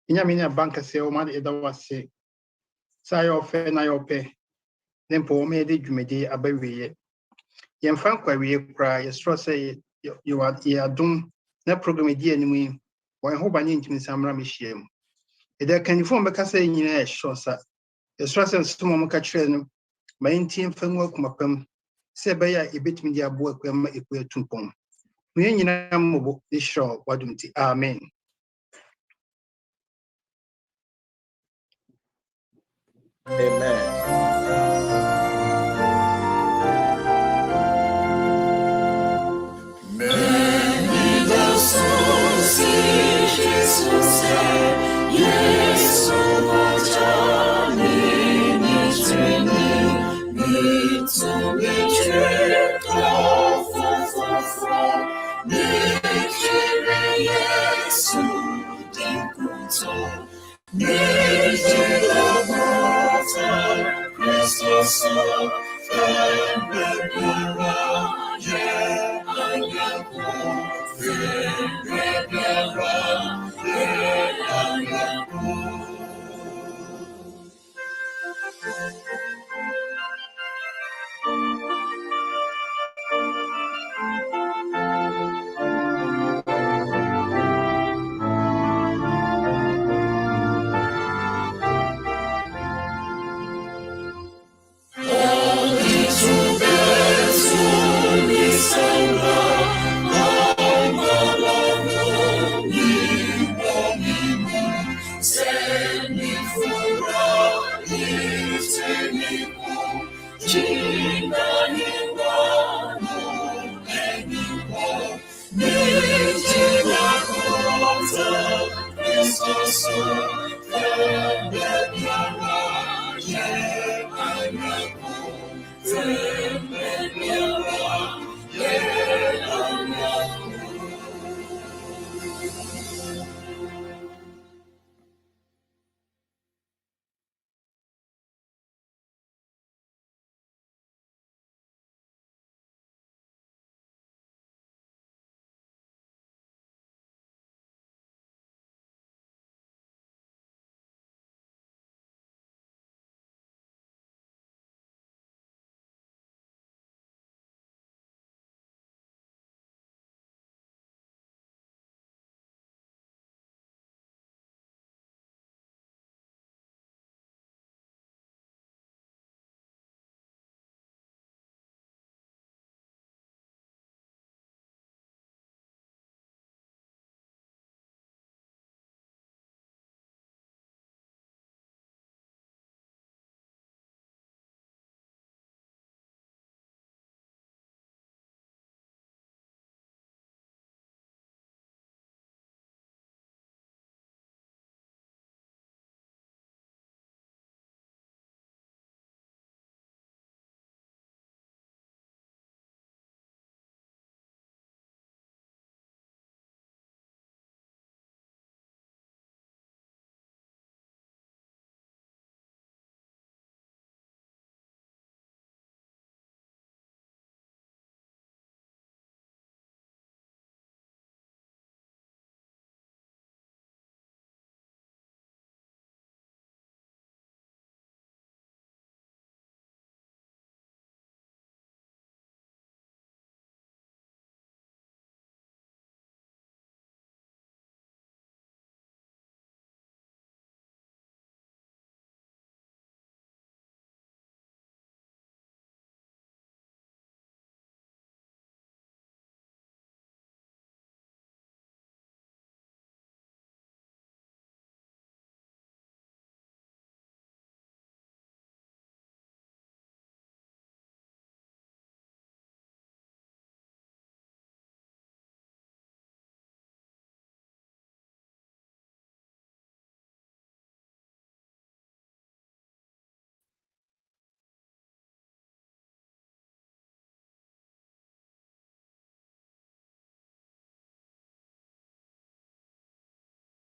Inyamina banka se o ma de da wase sa yo fe na yo pe nempo o me de dwumedi abawiye ye mfa kwawiye kra ye stro say you are adum na program di animu yi wo ho ba ne ntimi samra me hiem e da kanifo me ka say nyina e sho sa ye stro say sumo mo ka kire no ma ntim fa mu akumapam se be ya ebetimi di abo akwa ma eku etumpom me nyina mmobo de sho wadumti amen. Amen. so,